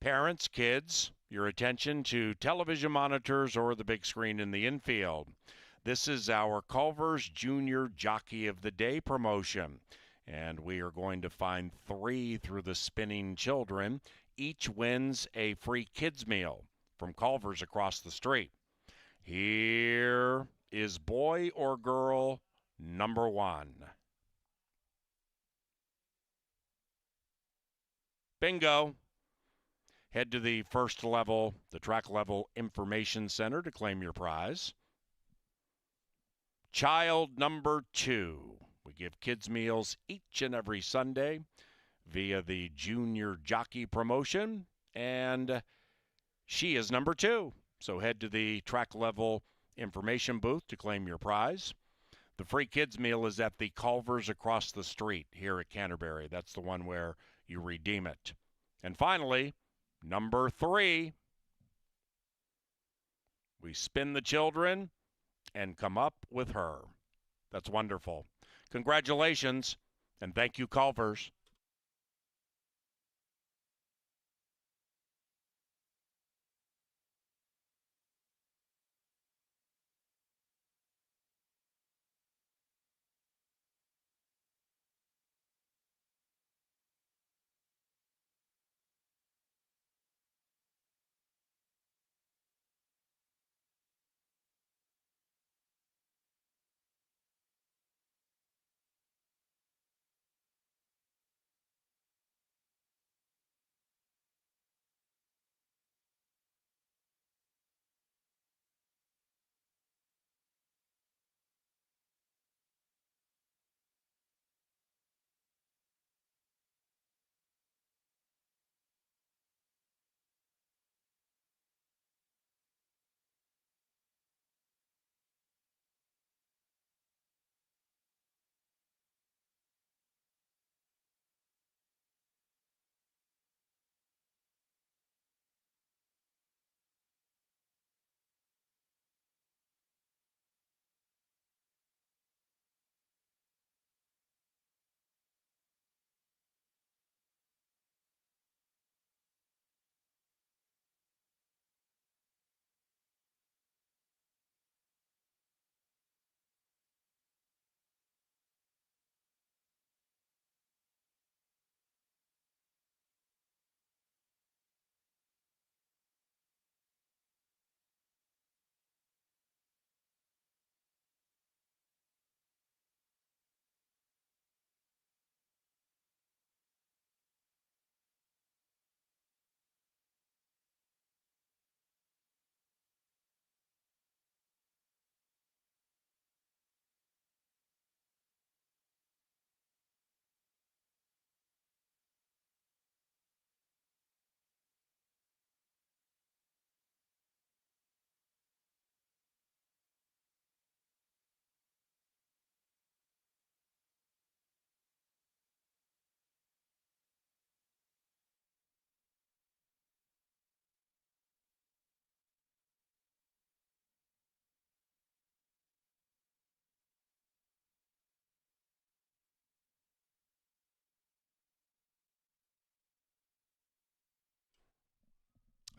Parents, kids, your attention to television monitors or the big screen in the infield. This is our Culver's Junior Jockey of the Day promotion, and we are going to find 3 through the spinning children. Each wins a free kids meal from Culver's across the street. Here is boy or girl number 1. Bingo. Head to the first level, the track level information center to claim your prize. Child number 2. We give kids meals each and every Sunday via the Junior Jockey promotion, and she is number 2. So head to the track level information booth to claim your prize. The free kids meal is at the Culver's across the street here at Canterbury. That's the one where you redeem it. And finally, number 3, we spin the children and come up with her. That's wonderful. Congratulations, and thank you, Culver's.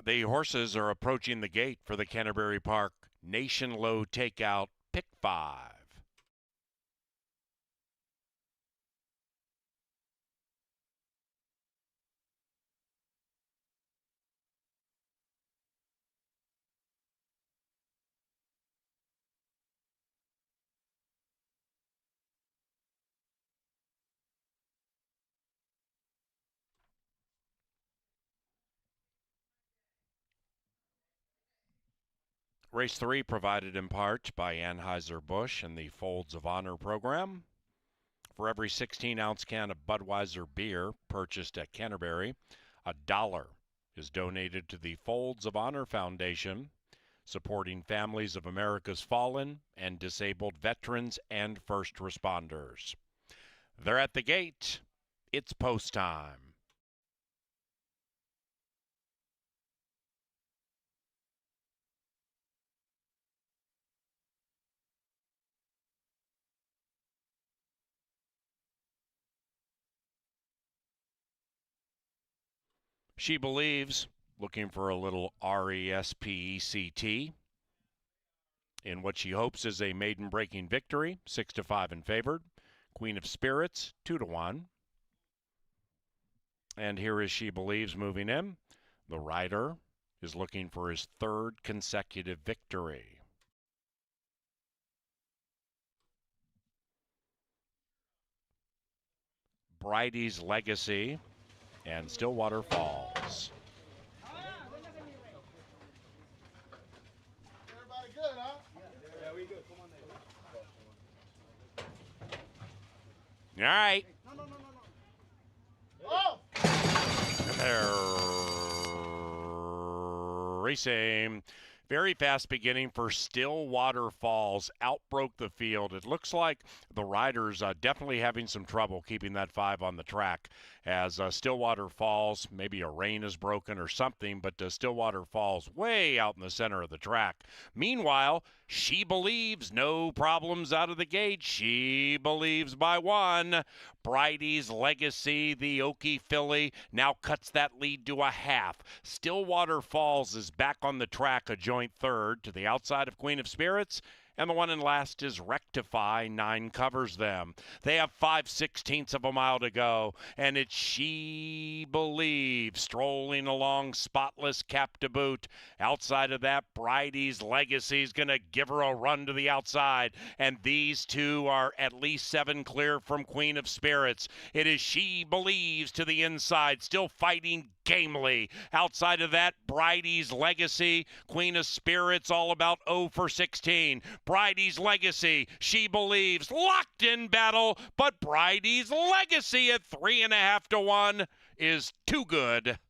The horses are approaching the gate for the Canterbury Park Nation Low Takeout Pick 5. Race 3 provided in part by Anheuser-Busch and the Folds of Honor program. For every 16-ounce can of Budweiser beer purchased at Canterbury, $1 is donated to the Folds of Honor Foundation, supporting families of America's fallen and disabled veterans and first responders. They're at the gate. It's post time. She Believes, looking for a little RESPECT in what she hopes is a maiden-breaking victory, 6-5 and favored. Queen of Spirits, 2-1. And here is She Believes moving in. The rider is looking for his third consecutive victory. Bridie's Legacy and Stillwater Falls. Everybody good, huh? Yeah, we good. Come on, All right. Oh! They're racing. Very fast beginning for Stillwater Falls. Outbroke the field. It looks like the riders definitely having some trouble keeping that 5 on the track as Stillwater Falls, maybe a rein is broken or something, but Stillwater Falls way out in the center of the track. Meanwhile, She Believes, no problems out of the gate. She Believes by 1. Bridie's Legacy, the Okie filly, now cuts that lead to a half. Stillwater Falls is back on the track, a joint third to the outside of Queen of Spirits. And the one in last is Rectify. 9 covers them. They have 5/16 of a mile to go. And it's She Believes strolling along, spotless cap to boot. Outside of that, Bridie's Legacy is going to give her a run to the outside. And these two are at least 7 clear from Queen of Spirits. It is She Believes to the inside, still fighting gamely. Outside of that, Bridie's Legacy, Queen of Spirits, all about 0 for 16. Bridie's Legacy, She Believes, locked in battle, but Bridie's Legacy at 3.5 to 1 is too good.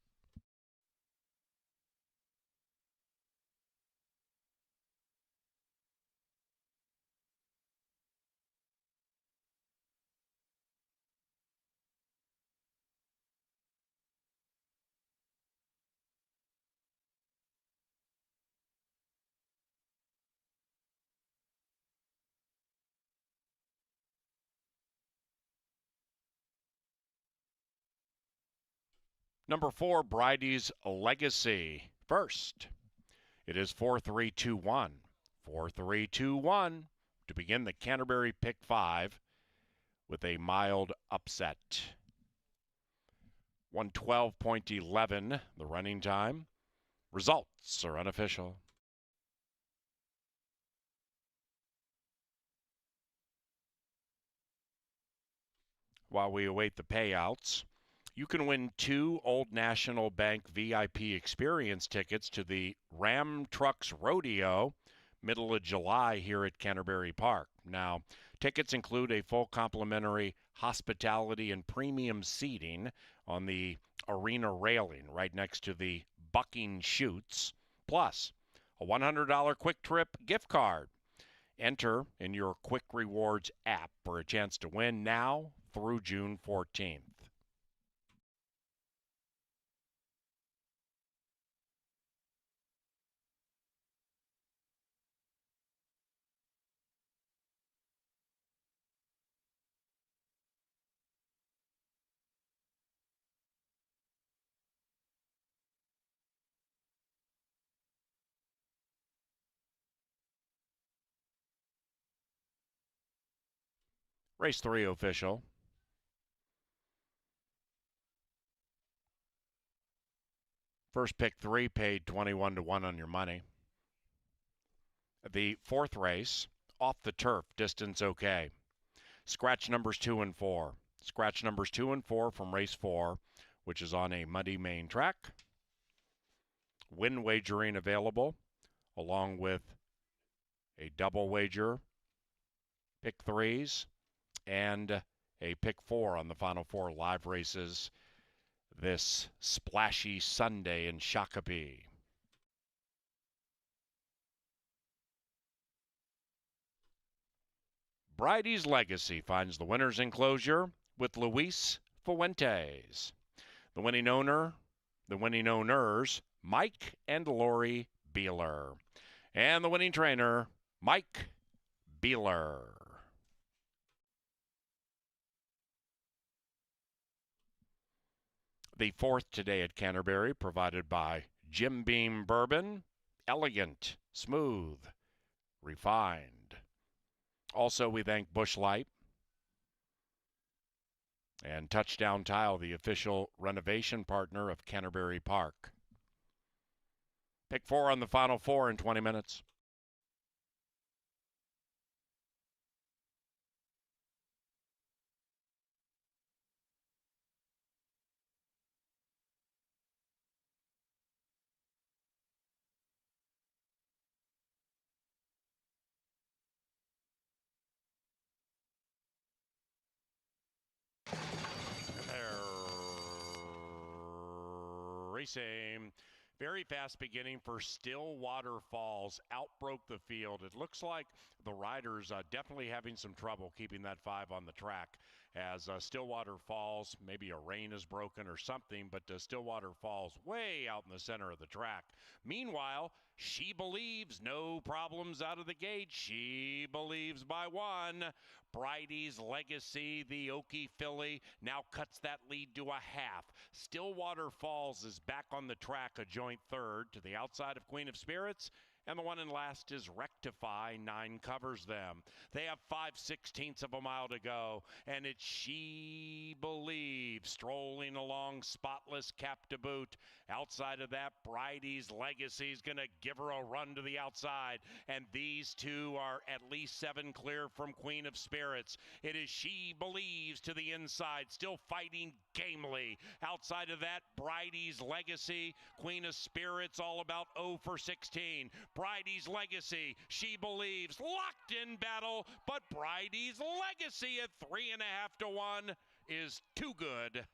Number 4, Bridie's Legacy. First, it is 4-3-2-1. 4-3-2-1 to begin the Canterbury Pick 5 with a mild upset. 112.11, the running time. Results are unofficial. While we await the payouts, you can win 2 Old National Bank VIP experience tickets to the Ram Trucks Rodeo, middle of July here at Canterbury Park. Now, tickets include a full complimentary hospitality and premium seating on the arena railing right next to the bucking chutes, plus a $100 Quick Trip gift card. Enter in your Quick Rewards app for a chance to win now through June 14th. Race 3 official. First pick 3 paid 21 to 1 on your money. The fourth race, off the turf, distance okay. Scratch numbers 2 and 4. Scratch numbers 2 and 4 from race 4, which is on a muddy main track. Win wagering available, along with a double wager, pick 3s, and a pick 4 on the final 4 live races this splashy Sunday in Shakopee. Bridie's Legacy finds the winner's enclosure with Luis Fuentes. The winning owners, Mike and Lori Beeler. And the winning trainer, Mike Beeler. The fourth today at Canterbury, provided by Jim Beam Bourbon. Elegant, smooth, refined. Also, we thank Busch Light and Touchdown Tile, the official renovation partner of Canterbury Park. Pick 4 on the final 4 in 20 minutes. Racing. Very fast beginning for Stillwater Falls. Outbroke the field. It looks like the riders definitely having some trouble keeping that 5 on the track. As Stillwater Falls, maybe a rein is broken or something, but Stillwater Falls way out in the center of the track. Meanwhile, She Believes, no problems out of the gate. She Believes by 1. Bridie's Legacy, the Okie filly, now cuts that lead to a half. Stillwater Falls is back on the track, a joint third to the outside of Queen of Spirits. And the one in last is Rectify. 9 covers them. They have 5/16 of a mile to go. And it's She Believes strolling along, spotless cap to boot. Outside of that, Bridie's Legacy is going to give her a run to the outside. And these two are at least 7 clear from Queen of Spirits. It is She Believes to the inside, still fighting gamely. Outside of that, Bridie's Legacy, Queen of Spirits, all about 0 for 16. Bridie's Legacy, She Believes, locked in battle, but Bridie's Legacy at 3.5 to 1 is too good.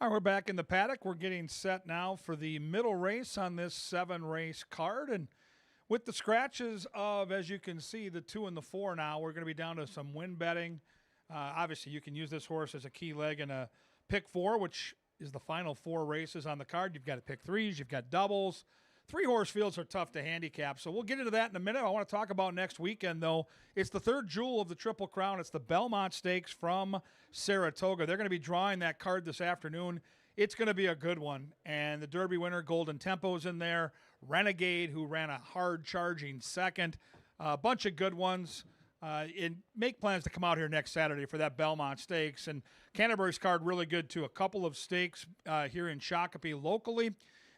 All right, we're back in the paddock. We're getting set now for the middle race on this 7-race card. And with the scratches of, as you can see, the 2 and the 4 now, we're going to be down to some win betting. Obviously, you can use this horse as a key leg in a pick 4, which is the final 4 races on the card. You've got to pick 3s, you've got doubles. 3-horse fields are tough to handicap, so we'll get into that in a minute. I want to talk about next weekend, though. It's the third jewel of the Triple Crown. It's the Belmont Stakes from Saratoga. They're going to be drawing that card this afternoon. It's going to be a good one, and the Derby winner, Golden Tempo's in there. Renegade, who ran a hard-charging second. A bunch of good ones. And make plans to come out here next Saturday for that Belmont Stakes. And Canterbury's card really good, too. A couple of stakes here in Shakopee locally.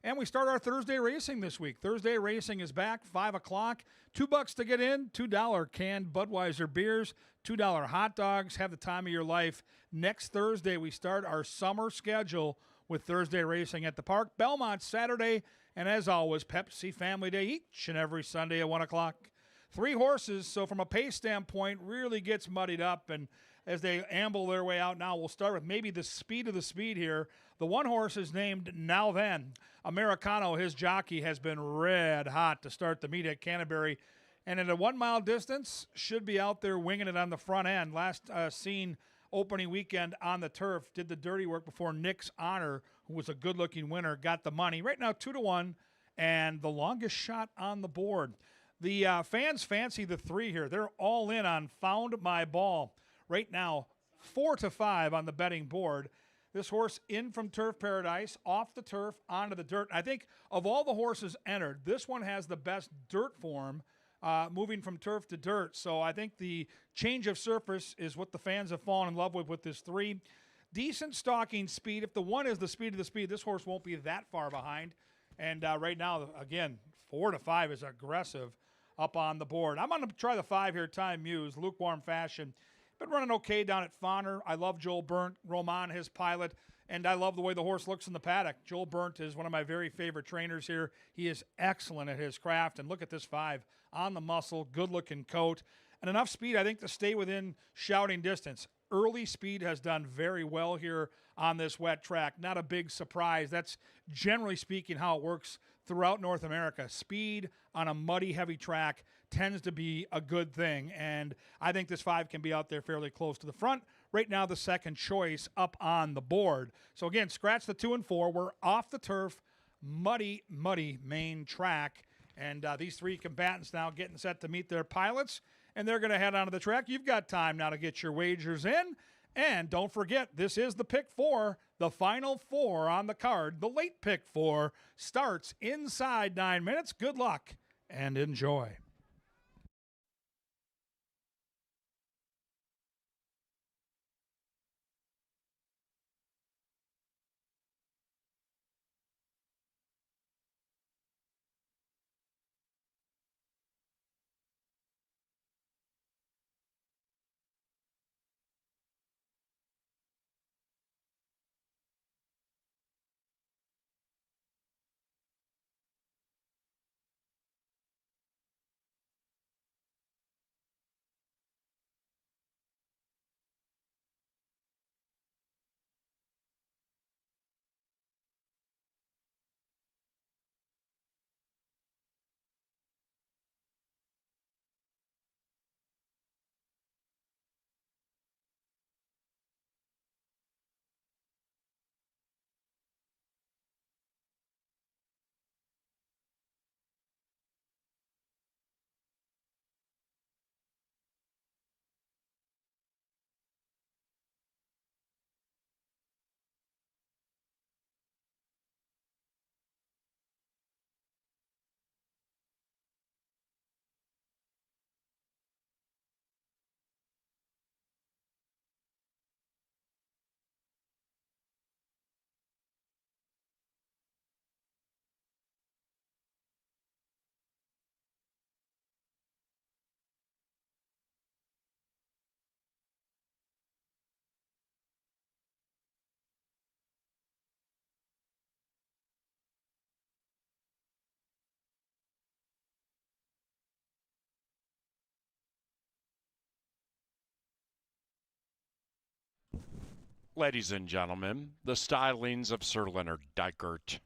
And we start our Thursday racing this week. Thursday racing is back, 5 o'clock. $2 to get in, $2 canned Budweiser beers, $2 hot dogs. Have the time of your life. Next Thursday, we start our summer schedule with Thursday racing at the park. Belmont Saturday, and as always, Pepsi Family Day each and every Sunday at 1 o'clock. 3 horses, so from a pace standpoint, really gets muddied up. And as they amble their way out now, we'll start with maybe the speed of the speed here. The 1 horse is named Now Then. Americano, his jockey, has been red hot to start the meet at Canterbury. And at a 1-mile distance, should be out there winging it on the front end. Last seen opening weekend on the turf, did the dirty work before Nick's Honor, who was a good-looking winner, got the money. Right now, 2-1, and the longest shot on the board. The fans fancy the 3 here. They're all in on Found My Ball. Right now, 4-5 on the betting board. This horse in from Turf Paradise, off the turf, onto the dirt. I think of all the horses entered, this one has the best dirt form, moving from turf to dirt. So I think the change of surface is what the fans have fallen in love with this 3. Decent stalking speed. If the 1 is the speed of the speed, this horse won't be that far behind. And right now, again, 4-5 is aggressive up on the board. I'm going to try the 5 here, Time Muse, lukewarm fashion. Been running okay down at Fauner. I love Joel Burnt, Roman, his pilot, and I love the way the horse looks in the paddock. Joel Burnt is one of my very favorite trainers here. He is excellent at his craft, and look at this 5 on the muscle, good-looking coat, and enough speed, I think, to stay within shouting distance. Early speed has done very well here on this wet track. Not a big surprise. That's generally speaking how it works throughout North America. Speed on a muddy, heavy track tends to be a good thing, and I think this 5 can be out there fairly close to the front. Right now, the second choice up on the board. So again, scratch the 2 and 4. We're off the turf, muddy main track, and these 3 combatants now getting set to meet their pilots, and they're going to head onto the track. You've got time now to get your wagers in, and don't forget, this is the pick 4, the final 4 on the card. The late pick 4 starts inside 9 minutes. Good luck and enjoy. Ladies and gentlemen, the stylings of Sir Leonard Dykert.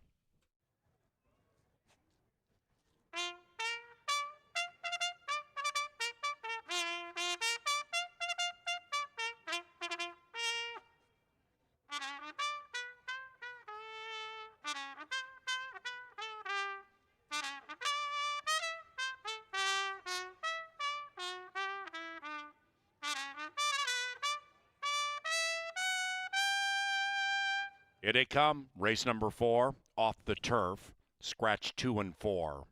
Here they come, race number 4, off the turf, scratch 2 and 4.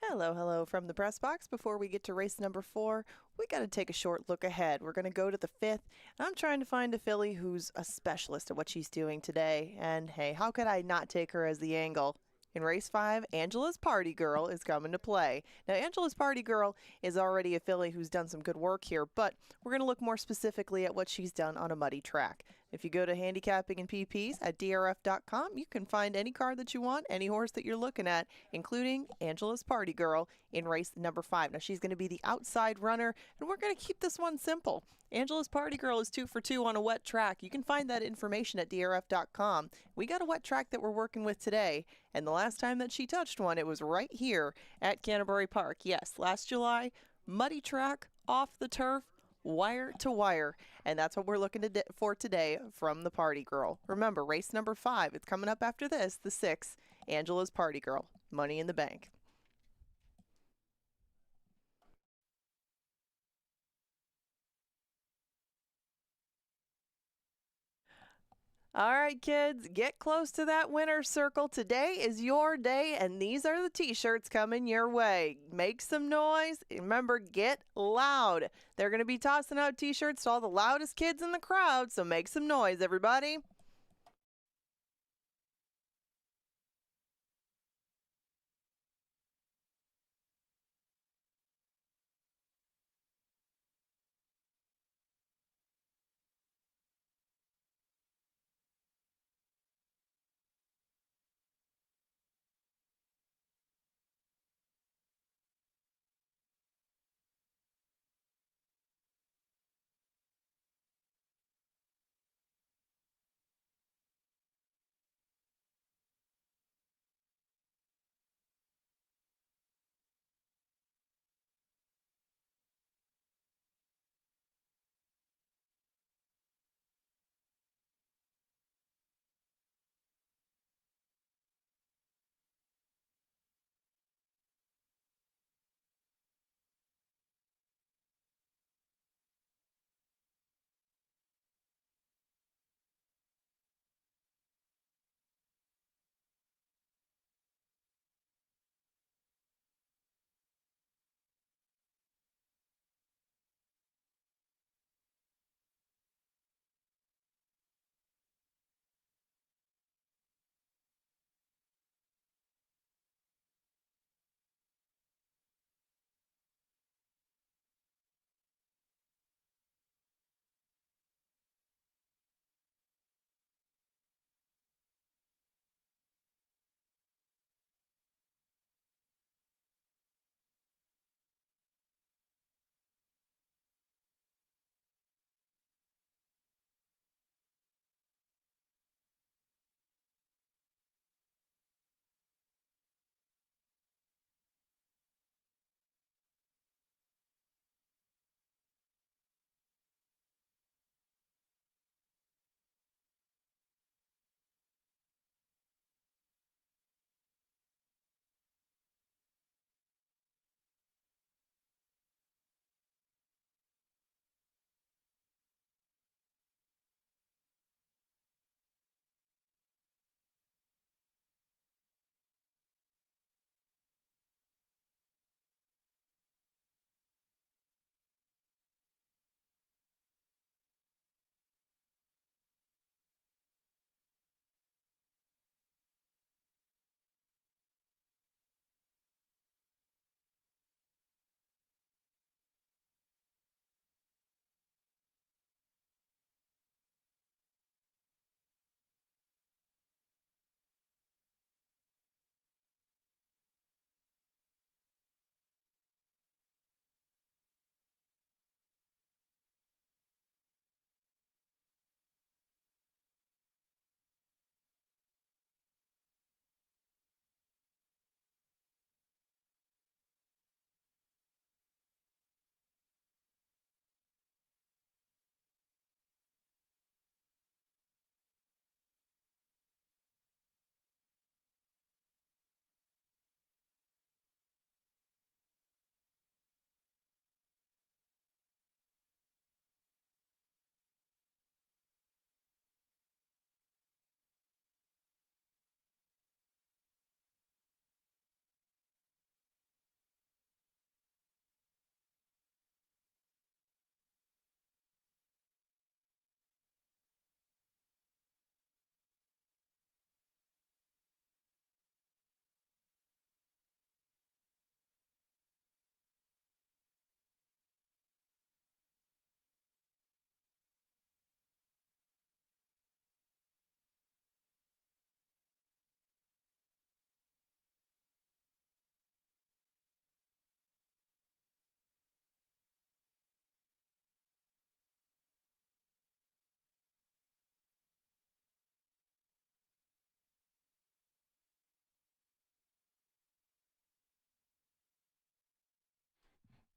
Hello, hello from the press box. Before we get to race number 4, we got to take a short look ahead. We're going to go to the 5th, and I'm trying to find a filly who's a specialist at what she's doing today. And hey, how could I not take her as the angle? In race 5, Angela's Party Girl is coming to play. Now, Angela's Party Girl is already a filly who's done some good work here, but we're going to look more specifically at what she's done on a muddy track. If you go to handicapping and PPs at drf.com, you can find any card that you want, any horse that you're looking at, including Angela's Party Girl in race number 5. Now, she's going to be the outside runner, and we're going to keep this one simple. Angela's Party Girl is 2 for 2 on a wet track. You can find that information at drf.com. We got a wet track that we're working with today, and the last time that she touched one, it was right here at Canterbury Park. Yes, last July, muddy track, off the turf, wire to wire, and that's what we're looking for today from the Party Girl. Remember, race number 5, it's coming up after this, the 6th, Angela's Party Girl, Money in the Bank. All right, kids, get close to that winner's circle. Today is your day, and these are the t-shirts coming your way. Make some noise. Remember, get loud. They're going to be tossing out t-shirts to all the loudest kids in the crowd, so make some noise, everybody.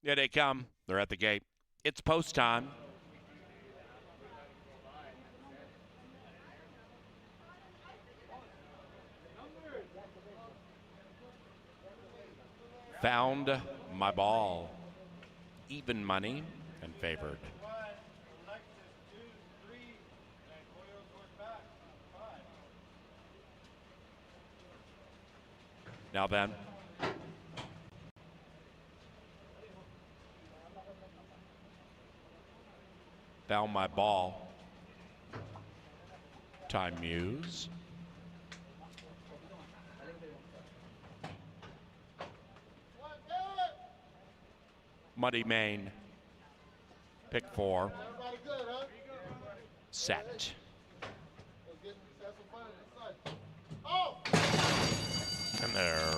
Here they come. They're at the gate. It's post time. Found my ball. Even money and favored. Now then. Found my ball. Time Muse. Muddy Main. Pick 4. Everybody good, huh? Set. Let's get have some fun on this side. Oh! And they're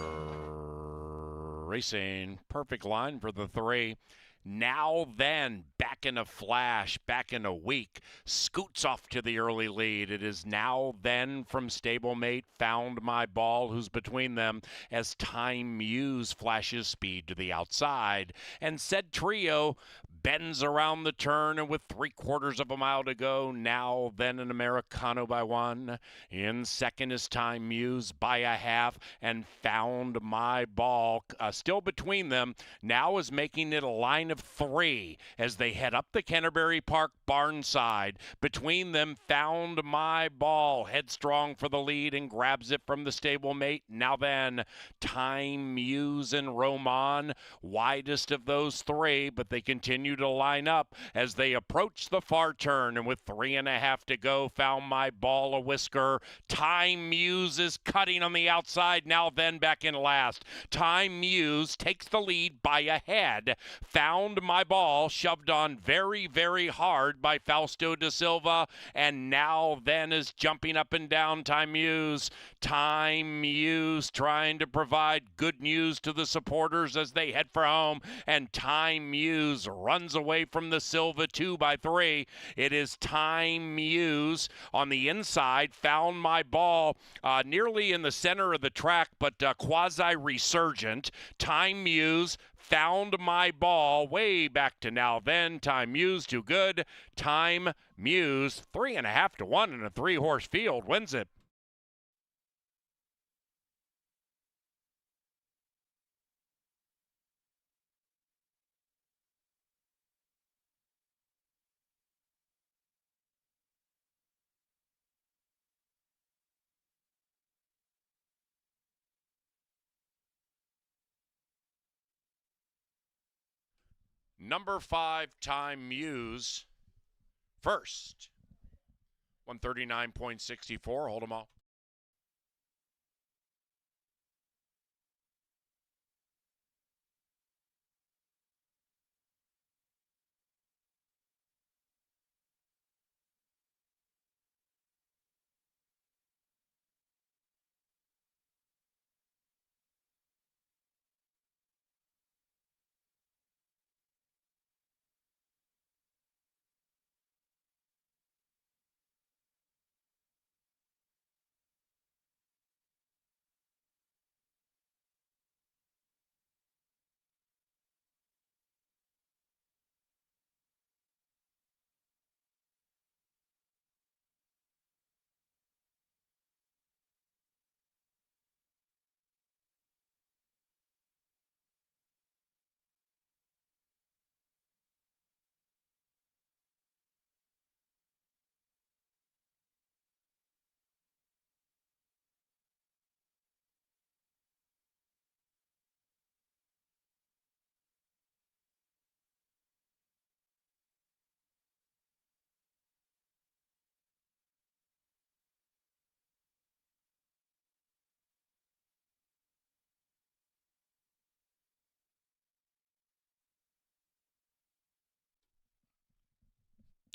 racing. Perfect line for the 3. Now then, back in a flash, back in a week, scoots off to the early lead. It is Now Then from stablemate Found My Ball, who's between them as Time Muse flashes speed to the outside. And said trio bends around the turn, and with 3/4 of a mile to go, Now Then an Americano by 1. In second is Time Muse by a half, and Found My Ball still between them. Now is making it a line of 3 as they head up the Canterbury Park barn side. Between them, Found My Ball headstrong for the lead and grabs it from the stablemate. Now then, Time Muse and Roman, widest of those 3, but they continue to line up as they approach the far turn. And with 3.5 to go, Found My Ball a whisker. Time Muse is cutting on the outside. Now then, back in last. Time Muse takes the lead by a head. Found My Ball shoved on very, very hard by Fausto da Silva, and Now Then is jumping up and down. Time Muse trying to provide good news to the supporters as they head for home, and Time Muse runs away from the Silva 2 by 3. It is Time Muse on the inside. Found My Ball nearly in the center of the track, but quasi-resurgent. Time Muse Found My Ball way back to Now Then. Time Muse too good. Time Muse 3.5 to 1 in a 3-horse field wins it. Number 5, Time Muse. First. 139.64. Hold them all.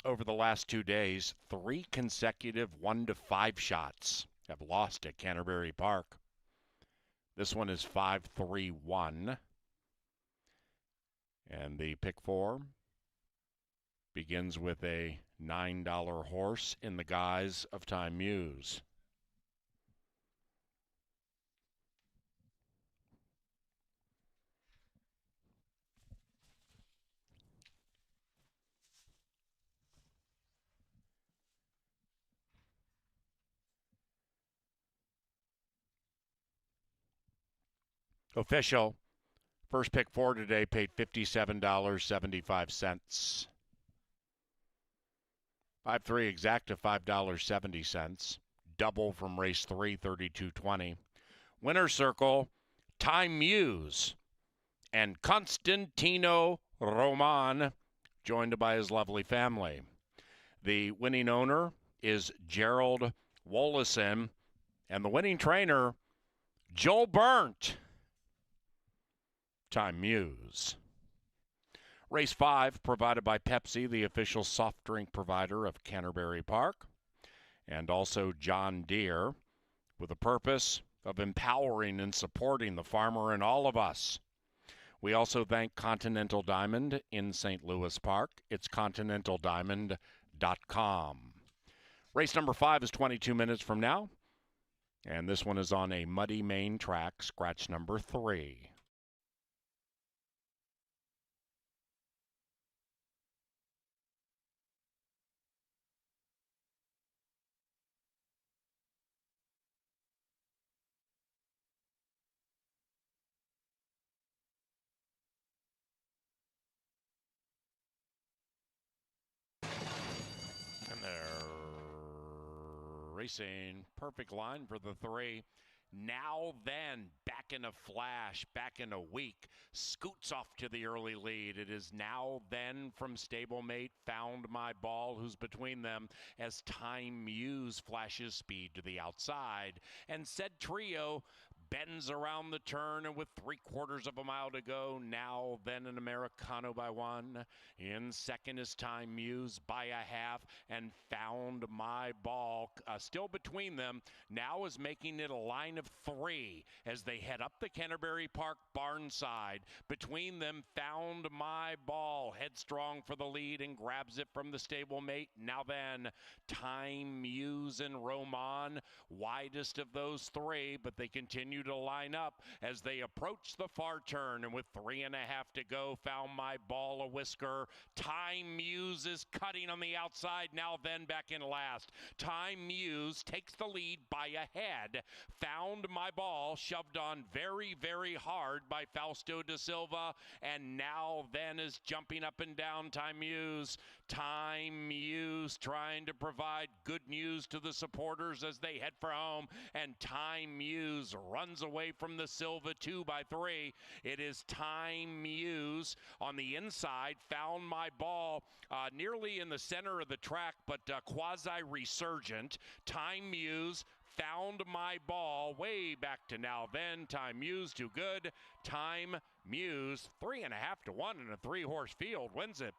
Over the last 2 days, 3 consecutive 1-5 shots have lost at Canterbury Park. This one is 5-3-1. And the pick 4 begins with a $9 horse in the guise of Time Muse. Official. First pick 4 today paid $57.75. 5-3 exacta $5.70. Double from race 3, $32.20. Winner circle, Time Muse and Constantino Roman, joined by his lovely family. The winning owner is Gerald Wollison, and the winning trainer, Joel Burnt. Time Muse. Race 5, provided by Pepsi, the official soft drink provider of Canterbury Park, and also John Deere, with the purpose of empowering and supporting the farmer and all of us. We also thank Continental Diamond in St. Louis Park. It's continentaldiamond.com. Race number 5 is 22 minutes from now, and this one is on a muddy main track, scratch number 3. And they're racing. Perfect line for the 3. Now then, back in a flash, back in a week, scoots off to the early lead. It is Now Then from stablemate Found My Ball, who's between them, as Time Muse flashes speed to the outside. And said trio bends around the turn, and with 3/4 of a mile to go, Now Then an Americano by 1. In second is Time Muse by a half, and Found My Ball still between them. Now is making it a line of 3 as they head up the Canterbury Park barn side. Between them, Found My Ball headstrong for the lead and grabs it from the stablemate. Now Then, Time Muse and Roman, widest of those 3, but they continue to line up as they approach the far turn, and with 3.5 to go, Found My Ball a whisker. Time Muse is cutting on the outside. Now Then back in last. Time Muse takes the lead by a head. Found My Ball shoved on very, very hard by Fausto da Silva, and Now Then is jumping up and down. Time Muse trying to provide good news to the supporters as they head for home, and Time Muse runs away from the Silva 2 by 3. It is Time Muse on the inside. Found My Ball nearly in the center of the track, but quasi-resurgent. Time Muse, Found My Ball way back to Now Then. Time Muse too good. Time Muse 3.5 to 1 in a 3-horse field wins it.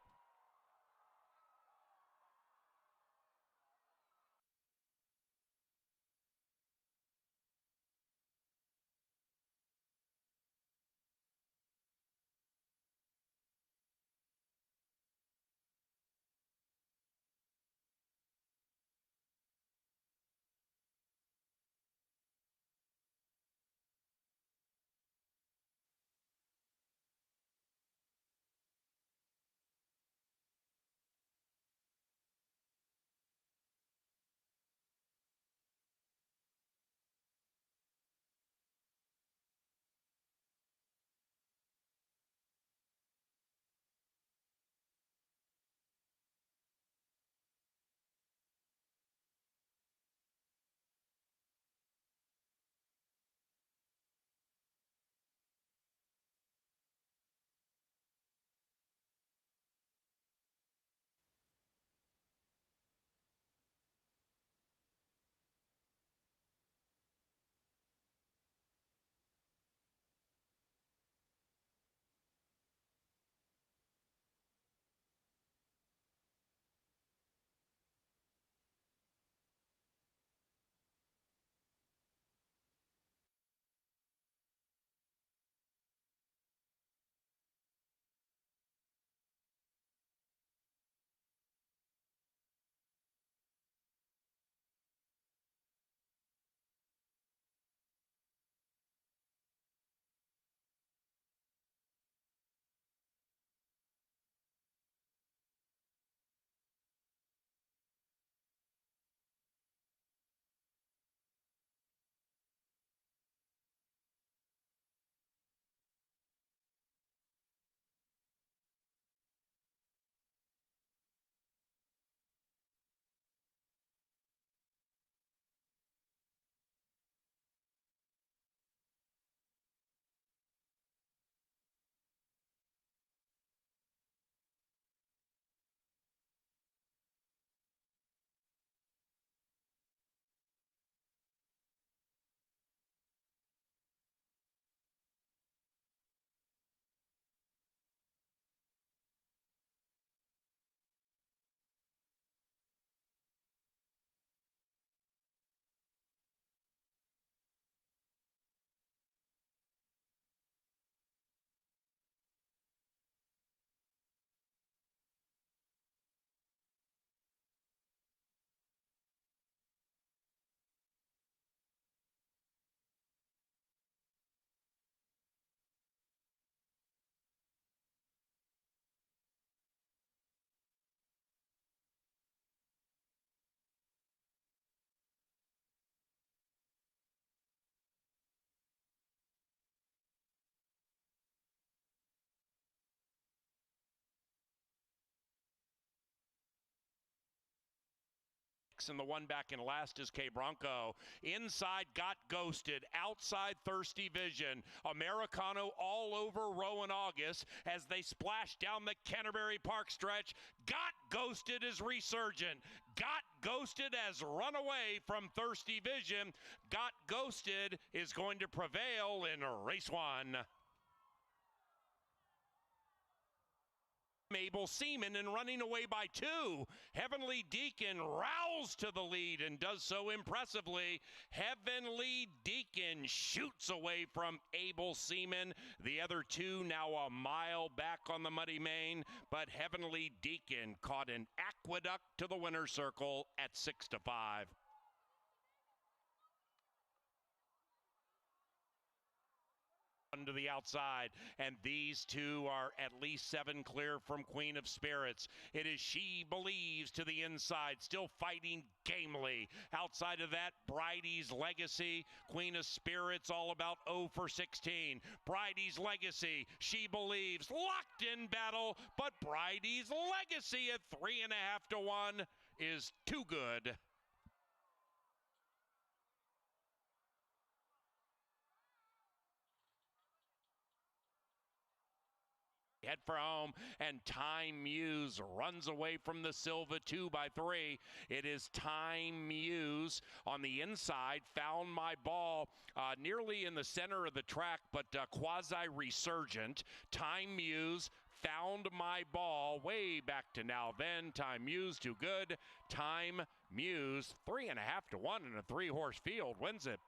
And the one back in last is K Bronco. Inside got ghosted. Outside Thirsty Vision. Americano all over Rowan August as they splash down the Canterbury Park stretch. Got ghosted as Resurgent. Got ghosted as Runaway from Thirsty Vision. Got ghosted is going to prevail in race one. Mabel Seaman and running away by 2. Heavenly Deacon roused to the lead and does so impressively. Heavenly Deacon shoots away from Abel Seaman. The other 2 now a mile back on the muddy main, but Heavenly Deacon caught an aqueduct to the winner's circle at 6-5. To the outside, and these 2 are at least 7 clear from Queen of Spirits. It is She Believes to the inside, still fighting gamely. Outside of that, Bridie's Legacy, Queen of Spirits, all about 0 for 16. Bridie's Legacy, She Believes, locked in battle, but Bridie's Legacy at 3.5 to 1 is too good. Head for home, and Time Muse runs away from the Silva 2 by 3. It is Time Muse on the inside, found my ball nearly in the center of the track, but quasi-resurgent. Time Muse found my ball way back to now then. Time Muse too good. Time Muse 3.5 to 1 in a 3-horse field wins it.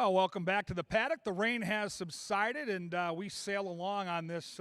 Oh, welcome back to the paddock. The rain has subsided, and we sail along on this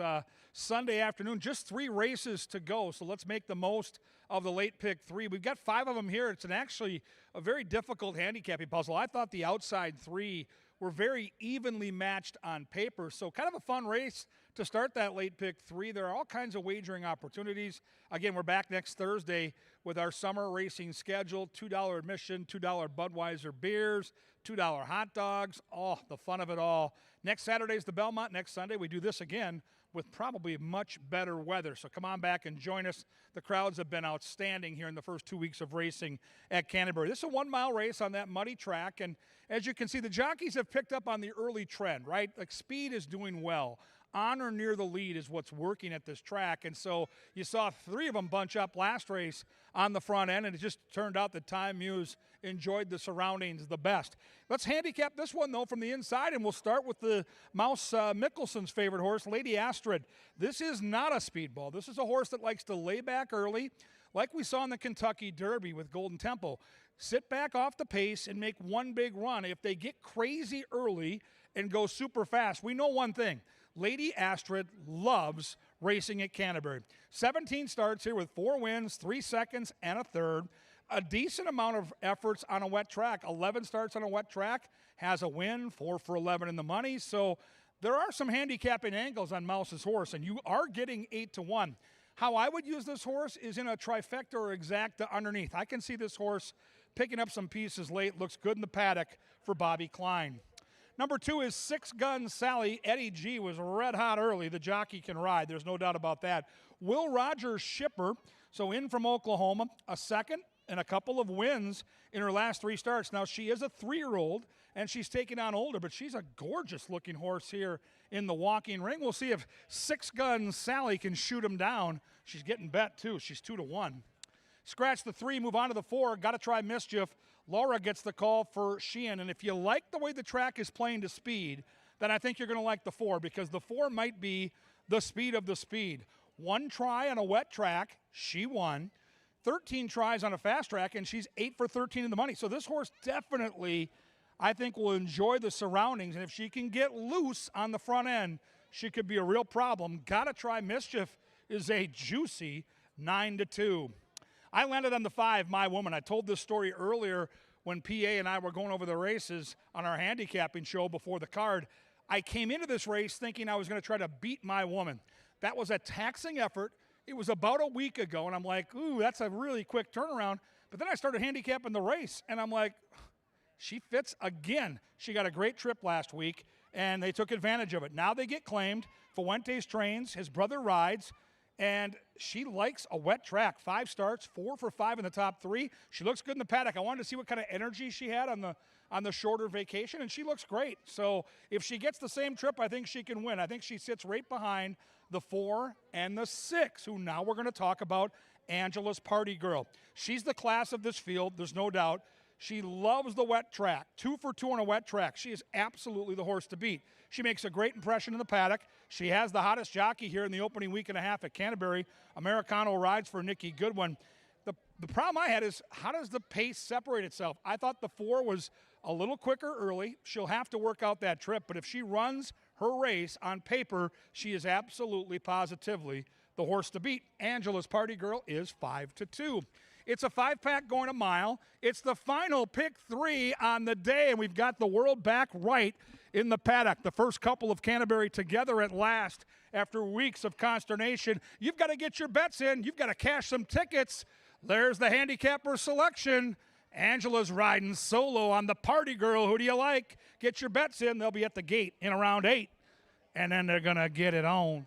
Sunday afternoon. Just 3 races to go, so let's make the most of the late pick 3. We've got 5 of them here. It's actually a very difficult handicapping puzzle. I thought the outside 3 were very evenly matched on paper, so kind of a fun race to start that late pick 3. There are all kinds of wagering opportunities. Again, we're back next Thursday with our summer racing schedule. $2 admission, $2 Budweiser beers, $2 hot dogs. Oh, the fun of it all. Next Saturday is the Belmont. Next Sunday we do this again with probably much better weather. So come on back and join us. The crowds have been outstanding here in the first 2 weeks of racing at Canterbury. This is a 1-mile race on that muddy track, and as you can see, the jockeys have picked up on the early trend, right? Like, speed is doing well. On or near the lead is what's working at this track, and so you saw 3 of them bunch up last race on the front end, and it just turned out that Time Muse enjoyed the surroundings the best. Let's handicap this one, though, from the inside, and we'll start with the Mouse Mickelson's favorite horse, Lady Astrid. This is not a speedball. This is a horse that likes to lay back early, like we saw in the Kentucky Derby with Golden Temple. Sit back off the pace and make one big run. If they get crazy early and go super fast, we know one thing. Lady Astrid loves racing at Canterbury. 17 starts here with 4 wins, 3 seconds, and a third. A decent amount of efforts on a wet track. 11 starts on a wet track, has a win, 4 for 11 in the money. So there are some handicapping angles on Mouse's horse, and you are getting 8-1. How I would use this horse is in a trifecta or exacta underneath. I can see this horse picking up some pieces late. Looks good in the paddock for Bobby Klein. Number 2 is 6 Gun Sally. Eddie G was red hot early. The jockey can ride. There's no doubt about that. Will Rogers Shipper, so in from Oklahoma, a second and a couple of wins in her last 3 starts. Now, she is a 3-year-old, and she's taking on older, but she's a gorgeous-looking horse here in the walking ring. We'll see if 6 Gun Sally can shoot him down. She's getting bet, too. She's 2-1. Scratch the 3, move on to the 4. Got to try Mischief. Laura gets the call for Sheehan, and if you like the way the track is playing to speed, then I think you're going to like the 4, because the 4 might be the speed of the speed. 1 try on a wet track, she won. 13 tries on a fast track, and she's 8 for 13 in the money. So this horse definitely, I think, will enjoy the surroundings, and if she can get loose on the front end, she could be a real problem. Got to try Mischief is a juicy 9-2. I landed on the 5, My Woman. I told this story earlier when PA and I were going over the races on our handicapping show before the card. I came into this race thinking I was going to try to beat My Woman. That was a taxing effort. It was about a week ago, and I'm like, ooh, that's a really quick turnaround. But then I started handicapping the race, and I'm like, she fits again. She got a great trip last week, and they took advantage of it. Now they get claimed. Fuentes trains. His brother rides. And she likes a wet track. 5 starts, 4 for 5 in the top 3. She looks good in the paddock. I wanted to see what kind of energy she had on the shorter vacation, and she looks great. So if she gets the same trip, I think she can win. I think she sits right behind the 4 and the 6, who now we're going to talk about, Angela's Party Girl. She's the class of this field, there's no doubt. She loves the wet track. 2 for 2 on a wet track. She is absolutely the horse to beat. She makes a great impression in the paddock. She has the hottest jockey here in the opening week and a half at Canterbury. Americano rides for Nikki Goodwin. The problem I had is, how does the pace separate itself? I thought the 4 was a little quicker early. She'll have to work out that trip, but if she runs her race on paper, she is absolutely positively the horse to beat. Angela's Party Girl is 5-2. It's a 5-pack going a mile. It's the final pick 3 on the day, and we've got the world back right in the paddock. The first couple of Canterbury together at last after weeks of consternation. You've got to get your bets in. You've got to cash some tickets. There's the handicapper selection. Angela's riding solo on the Party Girl. Who do you like? Get your bets in. They'll be at the gate in around 8, and then they're going to get it on.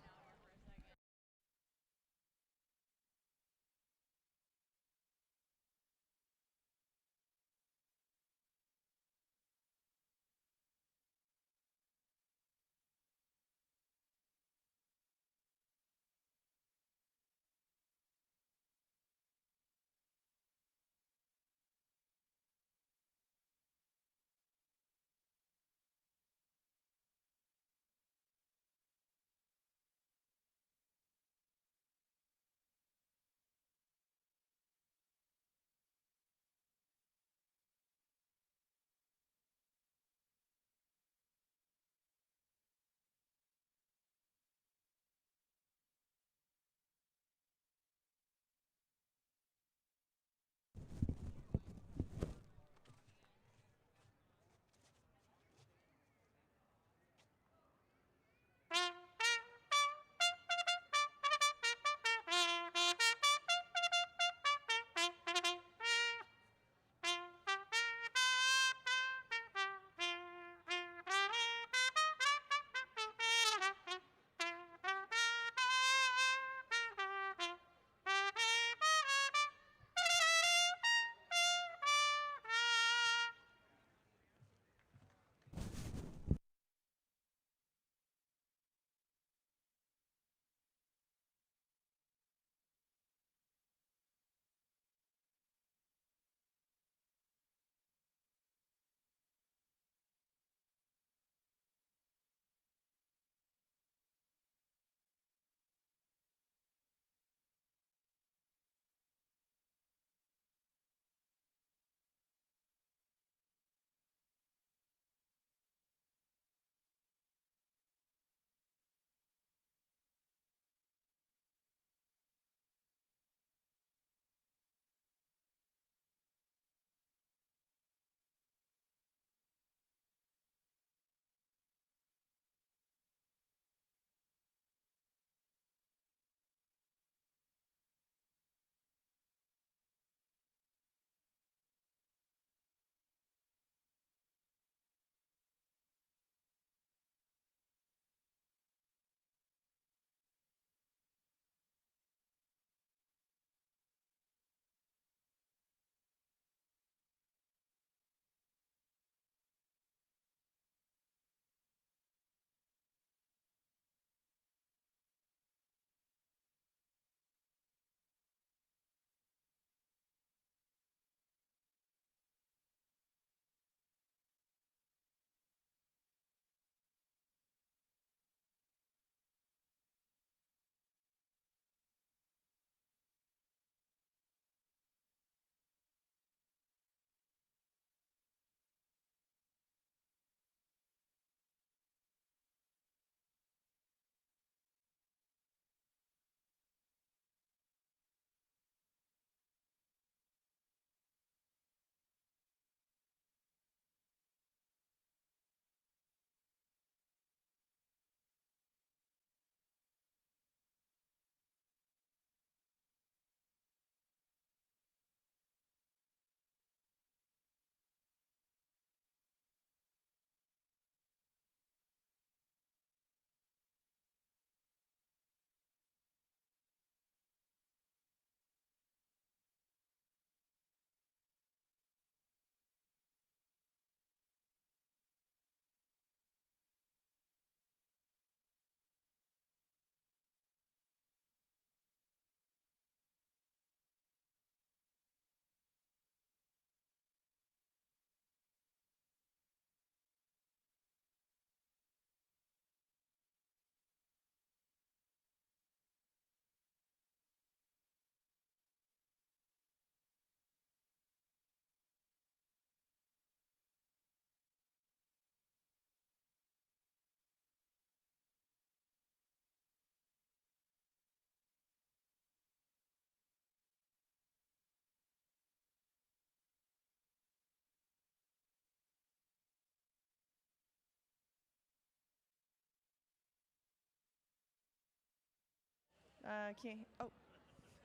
Can't. Oh,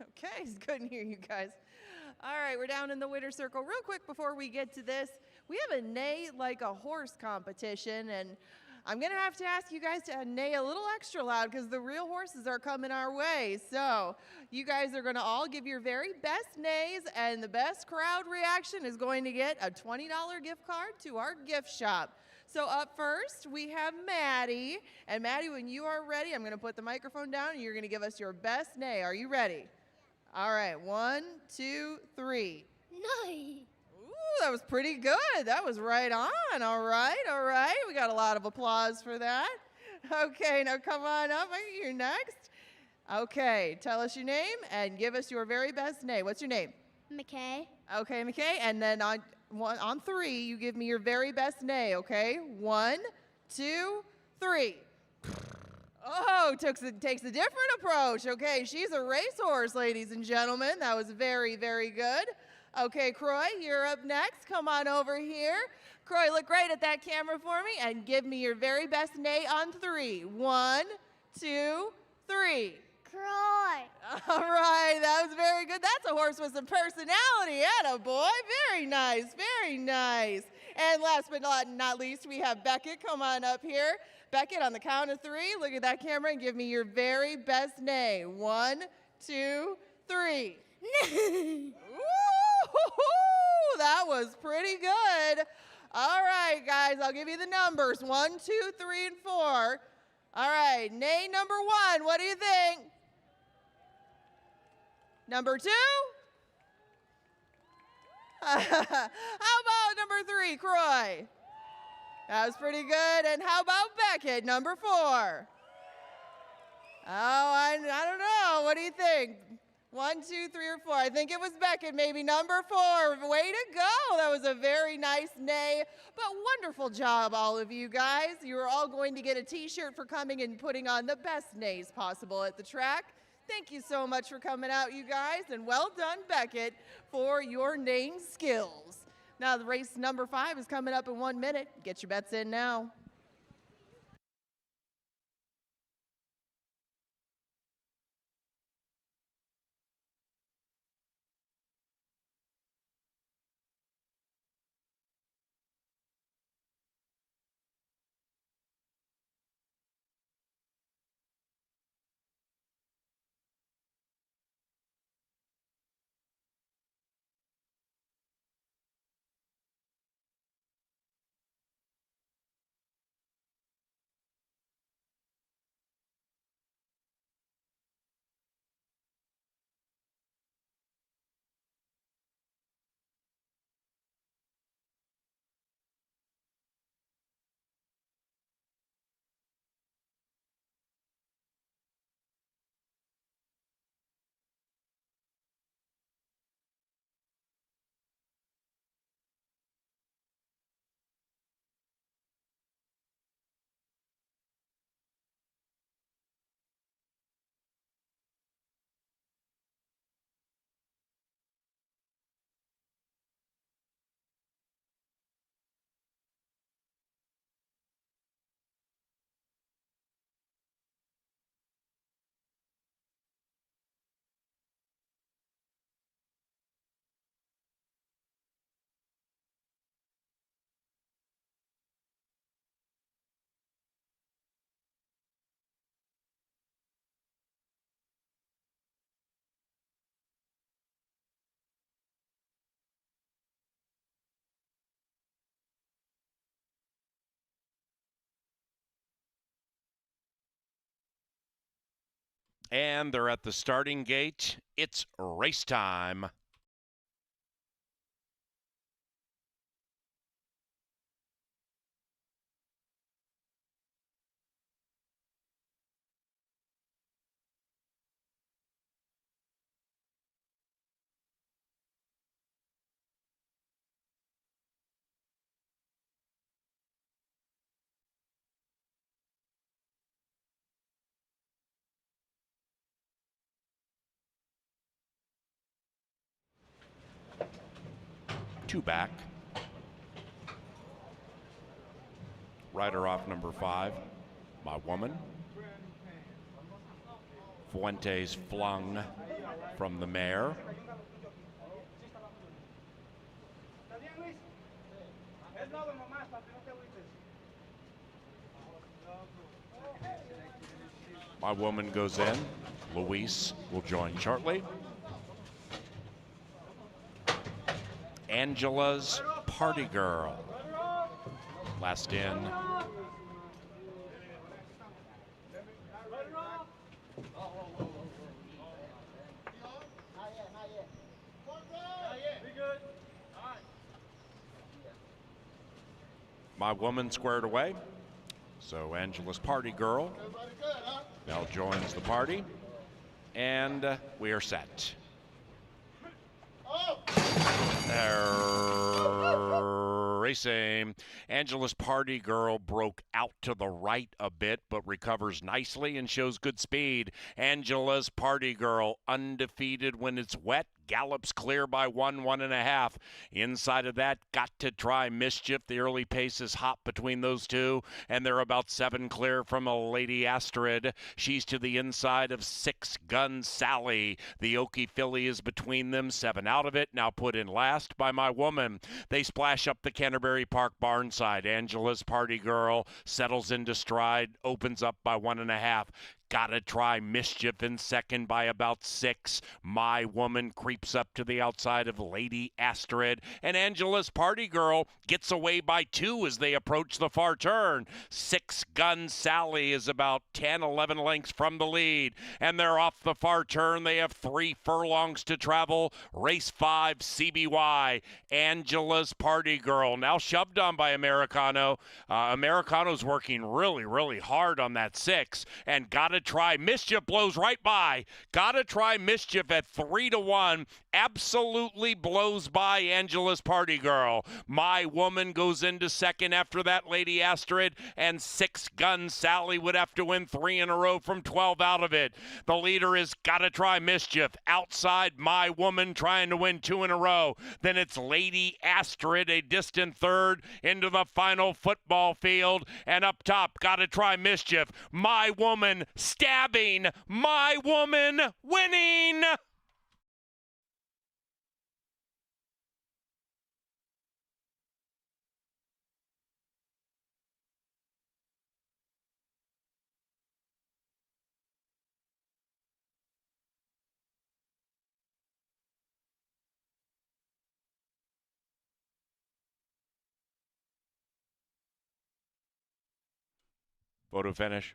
okay. Couldn't hear you guys. All right, we're down in the winner's circle. Real quick before we get to this, we have a neigh like a horse competition, and I'm going to have to ask you guys to neigh a little extra loud because the real horses are coming our way. So you guys are going to all give your very best neighs, and the best crowd reaction is going to get a $20 gift card to our gift shop. So up first, we have Maddie. And Maddie, when you are ready, I'm going to put the microphone down, and you're going to give us your best neigh. Are you ready? All right, 1, 2, 3. No. Ooh, that was pretty good. That was right on. All right. We got a lot of applause for that. Okay, now come on up. You're next. Okay, tell us your name and give us your very best neigh. What's your name? McKay. Okay, McKay. And then on 3, you give me your very best neigh, okay? 1, 2, 3. Oh, takes a different approach. Okay, she's a racehorse, ladies and gentlemen. That was very, very good. Okay, Croy, you're up next. Come on over here. Croy, look great at that camera for me and give me your very best neigh on 3. 1, 2, 3. Croy. All right, that was very good. That's a horse with some personality. Atta boy. Very nice, very nice. And last but not least, we have Beckett. Come on up here. Beckett, on the count of 3, look at that camera and give me your very best neigh. 1, 2, 3. Ooh, that was pretty good. All right, guys, I'll give you the numbers. 1, 2, 3, and 4. All right, neigh number 1, what do you think? Number 2? How about number 3, Croy? That was pretty good. And how about Beckett, number 4? Oh, I don't know. What do you think? 1, 2, 3, or 4. I think it was Beckett, maybe number 4. Way to go. That was a very nice neigh. But wonderful job, all of you guys. You are all going to get a t-shirt for coming and putting on the best neighs possible at the track. Thank you so much for coming out, you guys. And well done, Beckett, for your neighing skills. Now, the race number 5 is coming up in 1 minute. Get your bets in now. And they're at the starting gate. It's race time. Two back. Rider off number 5, my woman. Fuentes flung from the mare. My woman goes in. Luis will join shortly. Angela's Party Girl. Last in. My woman squared away. So Angela's Party Girl now joins the party. And we are set. Racing. Angela's Party Girl broke out to the right a bit, but recovers nicely and shows good speed. Angela's Party Girl, undefeated when it's wet, gallops clear by 1.5. Inside of that, Got to Try Mischief. The early pace is hot between those two, and they're about 7 clear from a Lady Astrid. She's to the inside of 6 Gun Sally. The Okie filly is between them, 7 out of it, now put in last by My Woman. They splash up the Canterbury Park barnside. Angela's Party Girl settles into stride, opens up by 1.5. Gotta Try Mischief in second by about 6. My Woman creeps up to the outside of Lady Astrid. And Angela's Party Girl gets away by 2 as they approach the far turn. 6 Gun Sally is about 10, 11 lengths from the lead. And they're off the far turn. They have 3 furlongs to travel. Race 5, CBY. Angela's Party Girl now shoved on by Americano. Americano's working really, really hard on that 6. And Gotta Try Mischief blows right by. Gotta Try Mischief at 3-1. Absolutely blows by Angela's Party Girl. My Woman goes into second after that, Lady Astrid, and 6 Gun Sally would have to win 3 in a row from 12 out of it. The leader is Gotta Try Mischief. Outside, My Woman trying to win 2 in a row. Then it's Lady Astrid, a distant third, into the final football field. And up top, Gotta Try Mischief. My Woman stabbing. My Woman winning. Photo finish.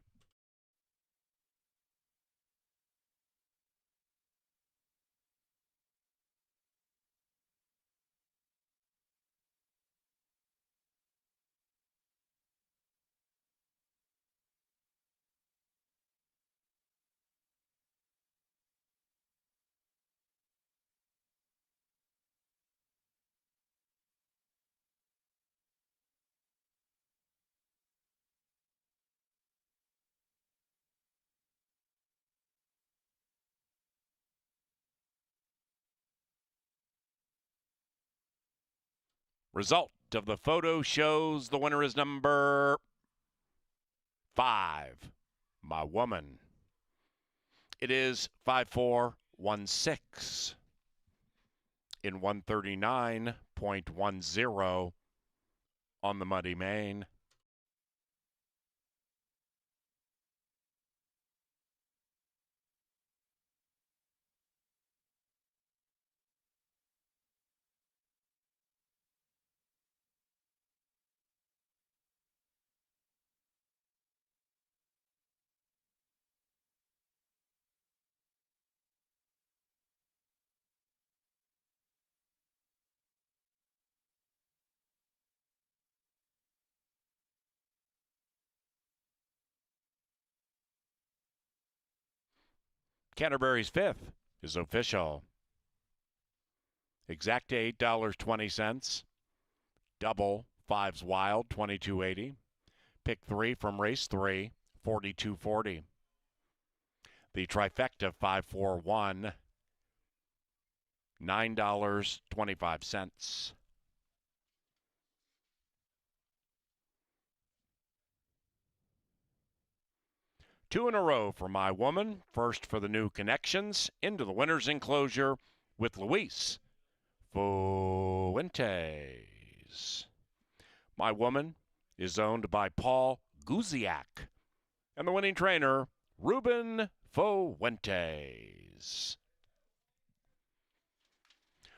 Result of the photo shows the winner is number 5, My Woman. It is 5-4-1-6 in 139.10 on the Muddy Main. Canterbury's 5th is official. Exact $8.20. Double 5's Wild, $22.80. Pick 3 from race 3, $42.40. The trifecta 5-4-1, $9.25. 2 in a row for my woman. First for the new connections into the winner's enclosure with Luis Fuentes. My woman is owned by Paul Guziak. And the winning trainer, Ruben Fuentes.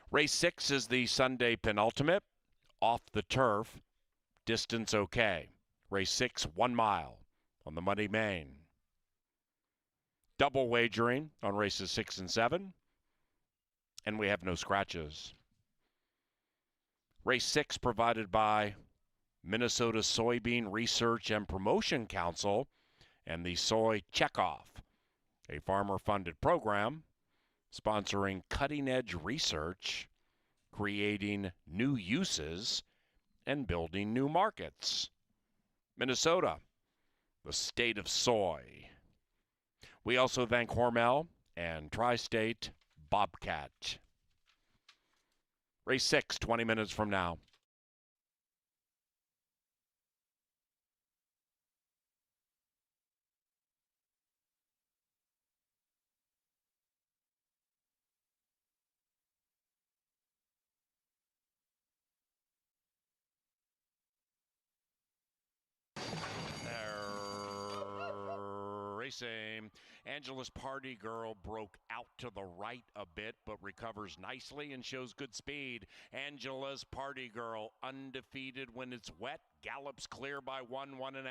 Race 6 is the Sunday penultimate. Off the turf, distance okay. Race 6, 1 mile on the Muddy Main. Double wagering on races 6 and 7. And we have no scratches. Race 6 provided by Minnesota Soybean Research and Promotion Council and the Soy Checkoff, a farmer-funded program sponsoring cutting-edge research, creating new uses, and building new markets. Minnesota, the state of soy. We also thank Hormel and Tri-State Bobcat. Race 6, 20 minutes from now. Racing. Angela's Party Girl broke out to the right a bit, but recovers nicely and shows good speed. Angela's Party Girl, undefeated when it's wet, gallops clear by 1.5.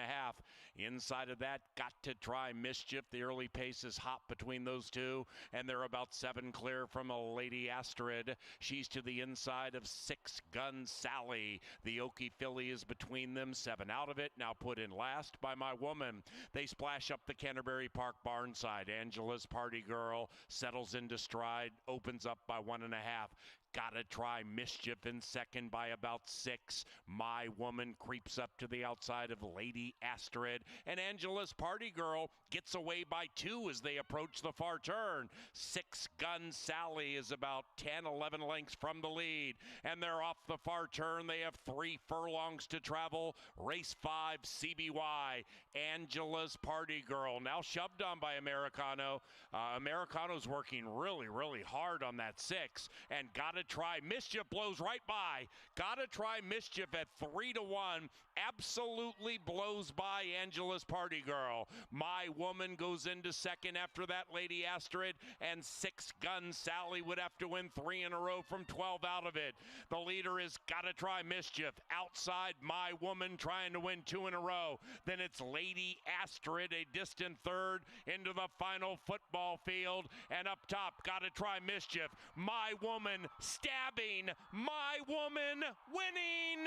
Inside of that, Got to Try Mischief. The early pace is hot between those two, and they're about 7 clear from a Lady Astrid. She's to the inside of 6 Gun Sally. The Okie filly is between them, 7 out of it, now put in last by My Woman. They splash up the Canterbury Park barn side. Angela's Party Girl settles into stride, opens up by 1.5. Gotta Try Mischief in second by about 6. My Woman creeps up to the outside of Lady Astrid. And Angela's Party Girl gets away by 2 as they approach the far turn. 6 Gun Sally is about 10, 11 lengths from the lead. And they're off the far turn. They have 3 furlongs to travel. Race 5, CBY. Angela's Party Girl now shoved on by Americano. Americano's working really, really hard on that 6. And Gotta Try Mischief blows right by. Gotta Try Mischief at 3-1. Absolutely blows by Angela's Party Girl. My Woman goes into second after that, Lady Astrid, and 6 Gun Sally would have to win 3 in a row from 12 out of it. The leader is Gotta Try Mischief. Outside, My Woman trying to win 2 in a row. Then it's Lady Astrid, a distant third, into the final football field. And up top, Gotta Try Mischief. My Woman stabbing. My Woman winning.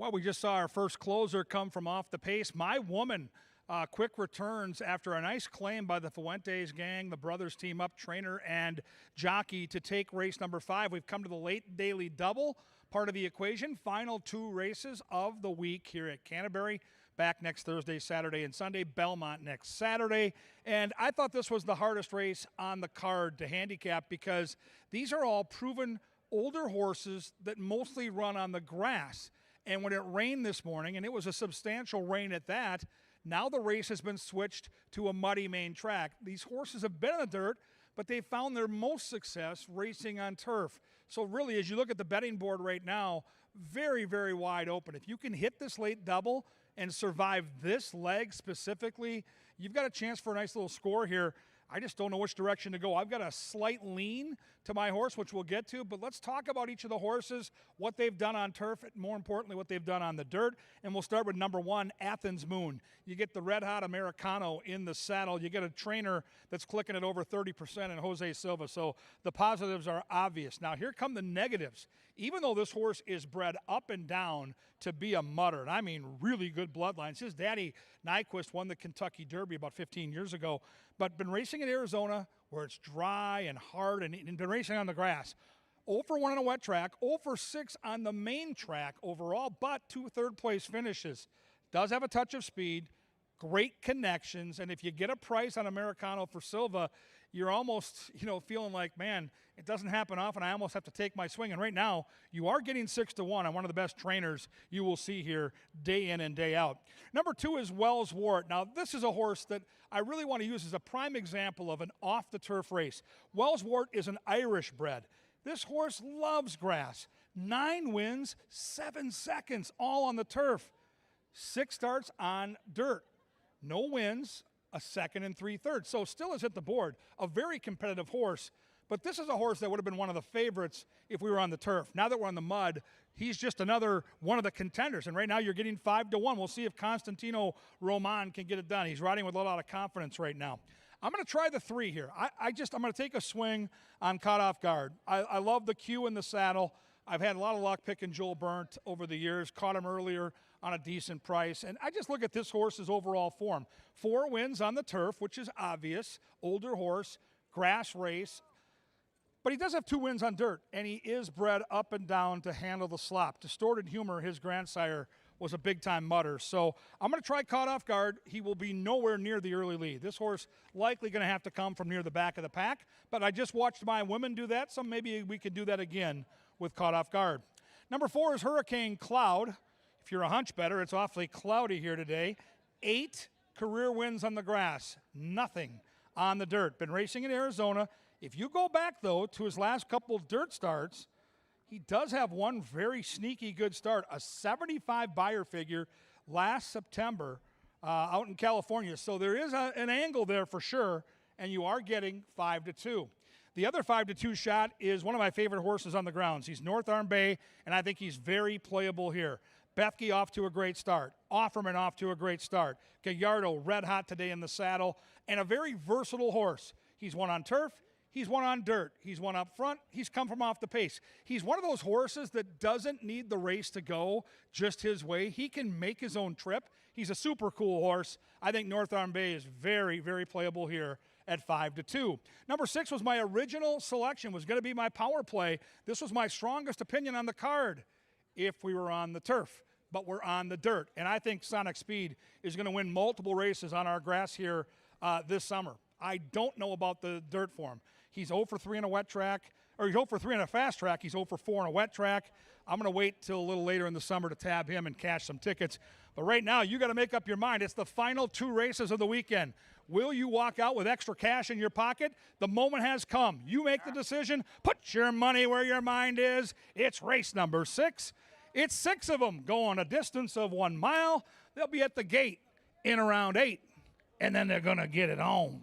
Well, we just saw our first closer come from off the pace. My Woman, quick returns after a nice claim by the Fuentes gang. The brothers team up, trainer and jockey, to take race number 5. We've come to the late daily double part of the equation. Final 2 races of the week here at Canterbury. Back next Thursday, Saturday, and Sunday. Belmont next Saturday. And I thought this was the hardest race on the card to handicap because these are all proven older horses that mostly run on the grass. And when it rained this morning, and it was a substantial rain at that, now the race has been switched to a muddy main track. These horses have been in the dirt, but they've found their most success racing on turf. So really, as you look at the betting board right now, very, very wide open. If you can hit this late double and survive this leg specifically, you've got a chance for a nice little score here. I just don't know which direction to go. I've got a slight lean to my horse, which we'll get to, but let's talk about each of the horses, what they've done on turf, and more importantly, what they've done on the dirt. And we'll start with number 1, Athens Moon. You get the red-hot Americano in the saddle. You get a trainer that's clicking at over 30% in Jose Silva, so the positives are obvious. Now, here come the negatives. Even though this horse is bred up and down to be a mutter, and I mean really good bloodlines. His daddy, Nyquist, won the Kentucky Derby about 15 years ago, but been racing in Arizona where it's dry and hard and been racing on the grass. 0 for 1 on a wet track, 0 for 6 on the main track overall, but 2 third-place finishes. Does have a touch of speed, great connections, and if you get a price on Americano for Silva, you're almost, feeling like, man, it doesn't happen often. I almost have to take my swing. And right now, you are getting 6 to 1 on one of the best trainers you will see here day in and day out. Number 2 is Wells Wart. Now, this is a horse that I really want to use as a prime example of an off-the-turf race. Wells Wart is an Irish bred. This horse loves grass. 9 wins, 7 seconds, all on the turf. 6 starts on dirt. No wins, a second and 3/3. So still has hit the board. A very competitive horse. But this is a horse that would have been one of the favorites if we were on the turf. Now that we're on the mud, he's just another one of the contenders. And right now you're getting 5 to 1. We'll see if Constantino Roman can get it done. He's riding with a lot of confidence right now. I'm going to try the 3 here. I'm going to take a swing on Caught Off Guard. I love the cue in the saddle. I've had a lot of luck picking Joel Burnt over the years. Caught him earlier on a decent price. And I just look at this horse's overall form. 4 wins on the turf, which is obvious. Older horse, grass race. But he does have 2 wins on dirt, and he is bred up and down to handle the slop. Distorted Humor, his grandsire, was a big-time mutter. So I'm going to try Caught Off Guard. He will be nowhere near the early lead. This horse likely going to have to come from near the back of the pack. But I just watched My Women do that, so maybe we could do that again with Caught Off Guard. Number 4 is Hurricane Cloud. If you're a hunch better, it's awfully cloudy here today. 8 career wins on the grass, nothing on the dirt. Been racing in Arizona. If you go back, though, to his last couple dirt starts, he does have one very sneaky good start, a 75 buyer figure last September out in California. So there is an angle there for sure, and you are getting 5 to 2. The other 5 to 2 shot is one of my favorite horses on the grounds. He's North Arm Bay, and I think he's very playable here. Bethke off to a great start. Offerman off to a great start. Gallardo red hot today in the saddle, and a very versatile horse. He's won on turf. He's won on dirt. He's won up front. He's come from off the pace. He's one of those horses that doesn't need the race to go just his way. He can make his own trip. He's a super cool horse. I think North Arm Bay is very, very playable here at 5 to 2. Number 6 was my original selection, was going to be my power play. This was my strongest opinion on the card if we were on the turf, but we're on the dirt. And I think Sonic Speed is going to win multiple races on our grass here this summer. I don't know about the dirt form. He's 0 for 3 on a wet track, or he's 0 for 3 on a fast track. He's 0 for 4 on a wet track. I'm going to wait till a little later in the summer to tab him and cash some tickets. But right now, you got to make up your mind. It's the final 2 races of the weekend. Will you walk out with extra cash in your pocket? The moment has come. You make the decision. Put your money where your mind is. It's race number 6. It's 6 of them going a distance of 1 mile. They'll be at the gate in around 8, and then they're going to get it on.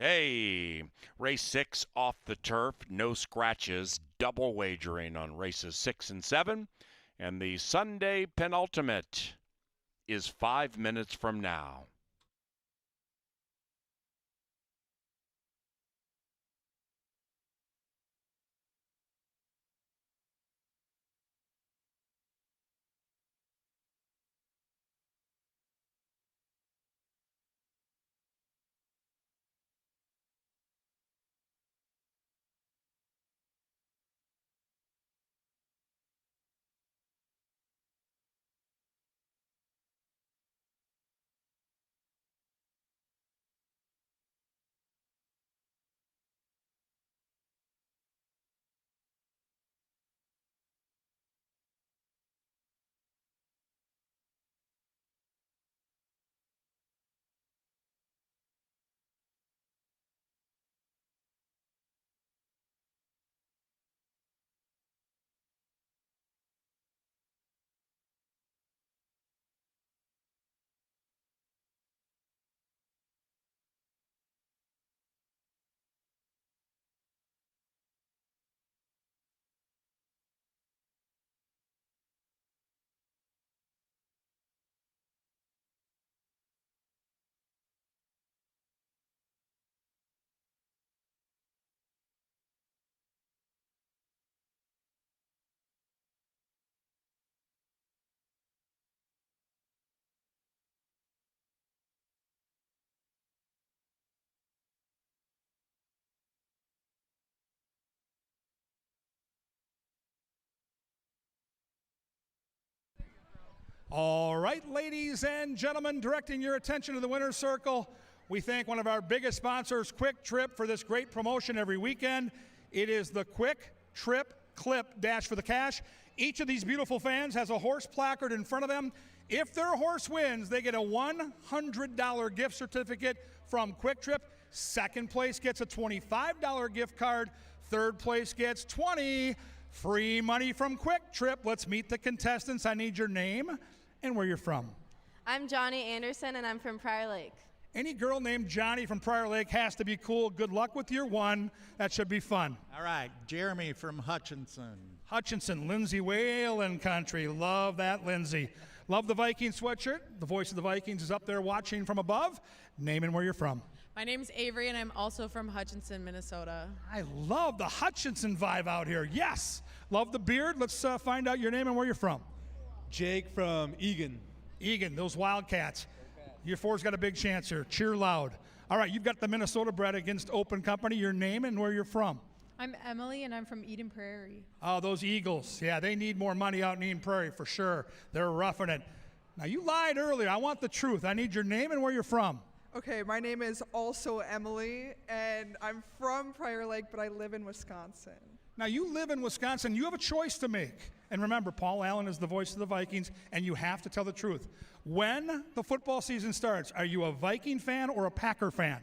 Hey, race 6 off the turf, no scratches, double wagering on races 6 and 7. And the Sunday penultimate is 5 minutes from now. All right, ladies and gentlemen, directing your attention to the winner's circle, we thank one of our biggest sponsors, Quick Trip, for this great promotion every weekend. It is the Quick Trip Clip Dash for the Cash. Each of these beautiful fans has a horse placard in front of them. If their horse wins, they get a $100 gift certificate from Quick Trip. Second place gets a $25 gift card. Third place gets $20. Free money from Quick Trip. Let's meet the contestants. I need your name and where you're from. I'm Johnny Anderson, and I'm from Prior Lake. Any girl named Johnny from Prior Lake has to be cool. Good luck with your one. That should be fun. All right, Jeremy from Hutchinson. Hutchinson, Lindsay Whalen Country. Love that, Lindsay. Love the Viking sweatshirt. The voice of the Vikings is up there watching from above. Name and where you're from. My name's Avery, and I'm also from Hutchinson, Minnesota. I love the Hutchinson vibe out here. Yes. Love the beard. Let's find out your name and where you're from. Jake from Egan. Egan, those Wildcats. Your four's got a big chance here. Cheer loud. All right, you've got the Minnesota bred against Open Company. Your name and where you're from. I'm Emily, and I'm from Eden Prairie. Oh, those Eagles. Yeah, they need more money out in Eden Prairie for sure. They're roughing it. Now, you lied earlier. I want the truth. I need your name and where you're from. Okay, my name is also Emily, and I'm from Prior Lake, but I live in Wisconsin. Now, you live in Wisconsin. You have a choice to make. And remember, Paul Allen is the voice of the Vikings, and you have to tell the truth. When the football season starts, are you a Viking fan or a Packer fan?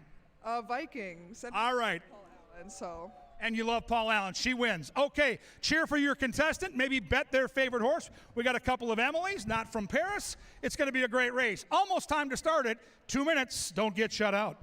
Vikings. All right. Paul Allen, so. And you love Paul Allen. She wins. Okay, cheer for your contestant. Maybe bet their favorite horse. We got a couple of Emilys, not from Paris. It's going to be a great race. Almost time to start it. 2 minutes. Don't get shut out.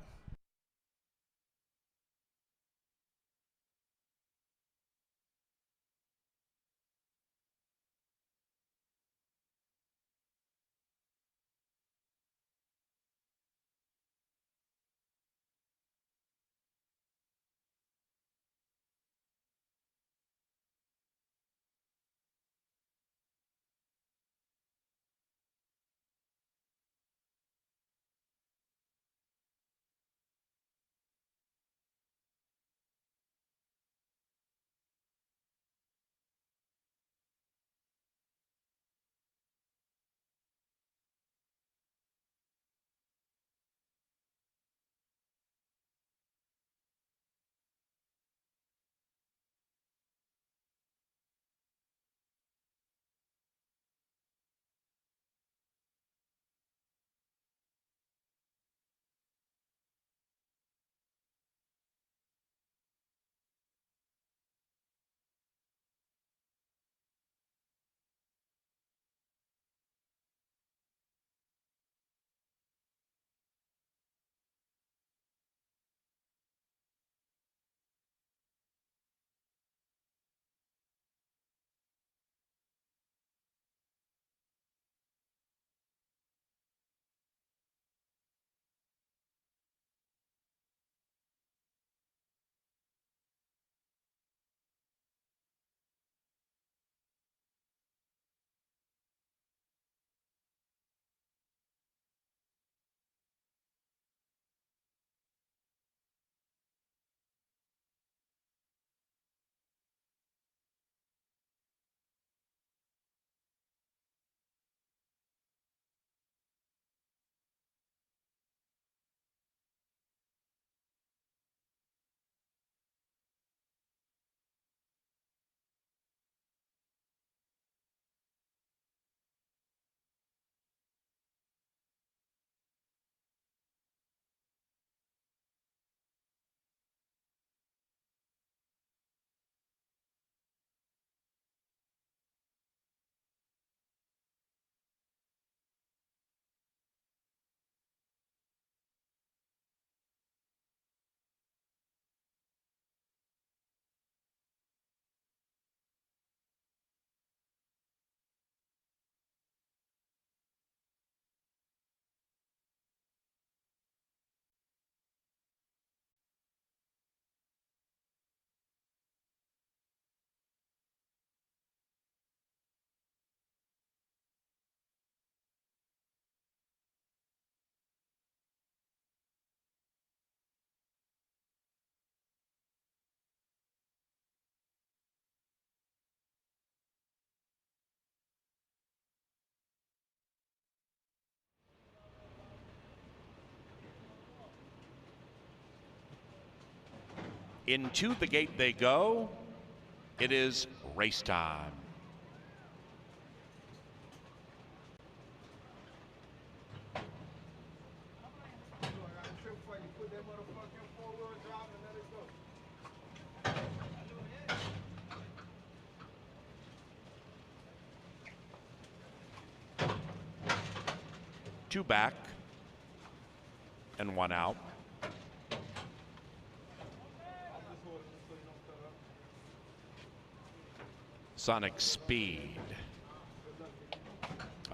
Into the gate they go. It is race time. Two back and one out. Sonic Speed.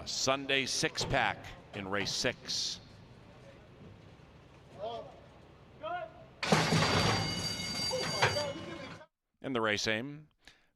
A Sunday six-pack in race 6. And the race aim.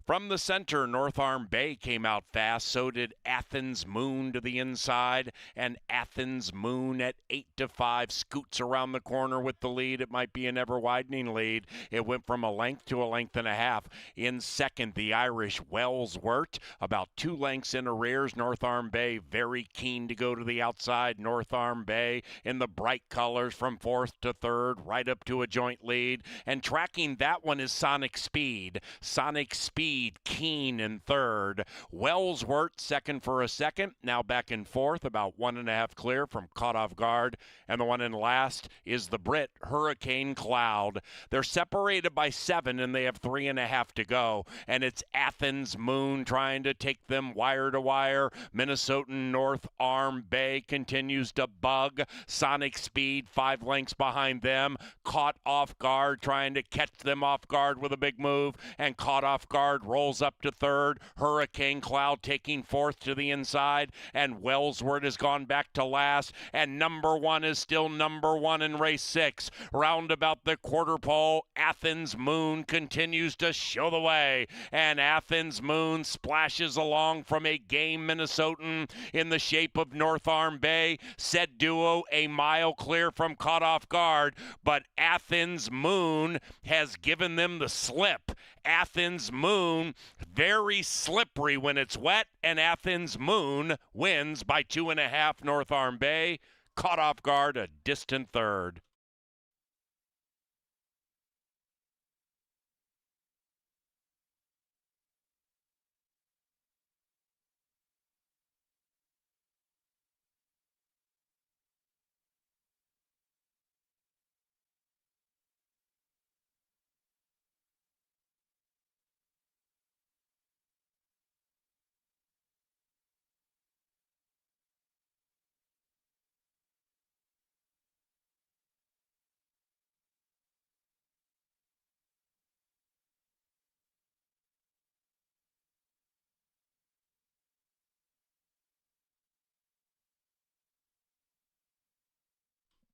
From the center, North Arm Bay came out fast. So did Athens Moon to the inside. And Athens Moon at 8-5 scoots around the corner with the lead. It might be an ever-widening lead. It went from a length to a length and a half. In second, the Irish Wellsworth, about 2 lengths in arrears. North Arm Bay very keen to go to the outside. North Arm Bay in the bright colors from fourth to third, right up to a joint lead. And tracking that one is Sonic Speed. Sonic Speed keen in third. Wellsworth second for a second, now back in fourth, about 1.5 clear from Caught Off Guard. And the one in last is the Brit, Hurricane Cloud. They're separated by 7 and they have 3.5 to go. And it's Athens Moon trying to take them wire to wire. Minnesotan North Arm Bay continues to bug. Sonic Speed 5 lengths behind them. Caught Off Guard trying to catch them off guard with a big move. And Caught Off Guard rolls up to third. Hurricane Cloud taking fourth to the inside. And Wellsworth has gone back to last. And number 1 is still number 1 in race 6. Round about the quarter pole, Athens Moon continues to show the way. And Athens Moon splashes along from a game Minnesotan in the shape of North Arm Bay. Said duo a mile clear from Caught Off Guard. But Athens Moon has given them the slip. Athens Moon, very slippery when it's wet, and Athens Moon wins by 2.5 North Arm Bay. Caught Off Guard, a distant third.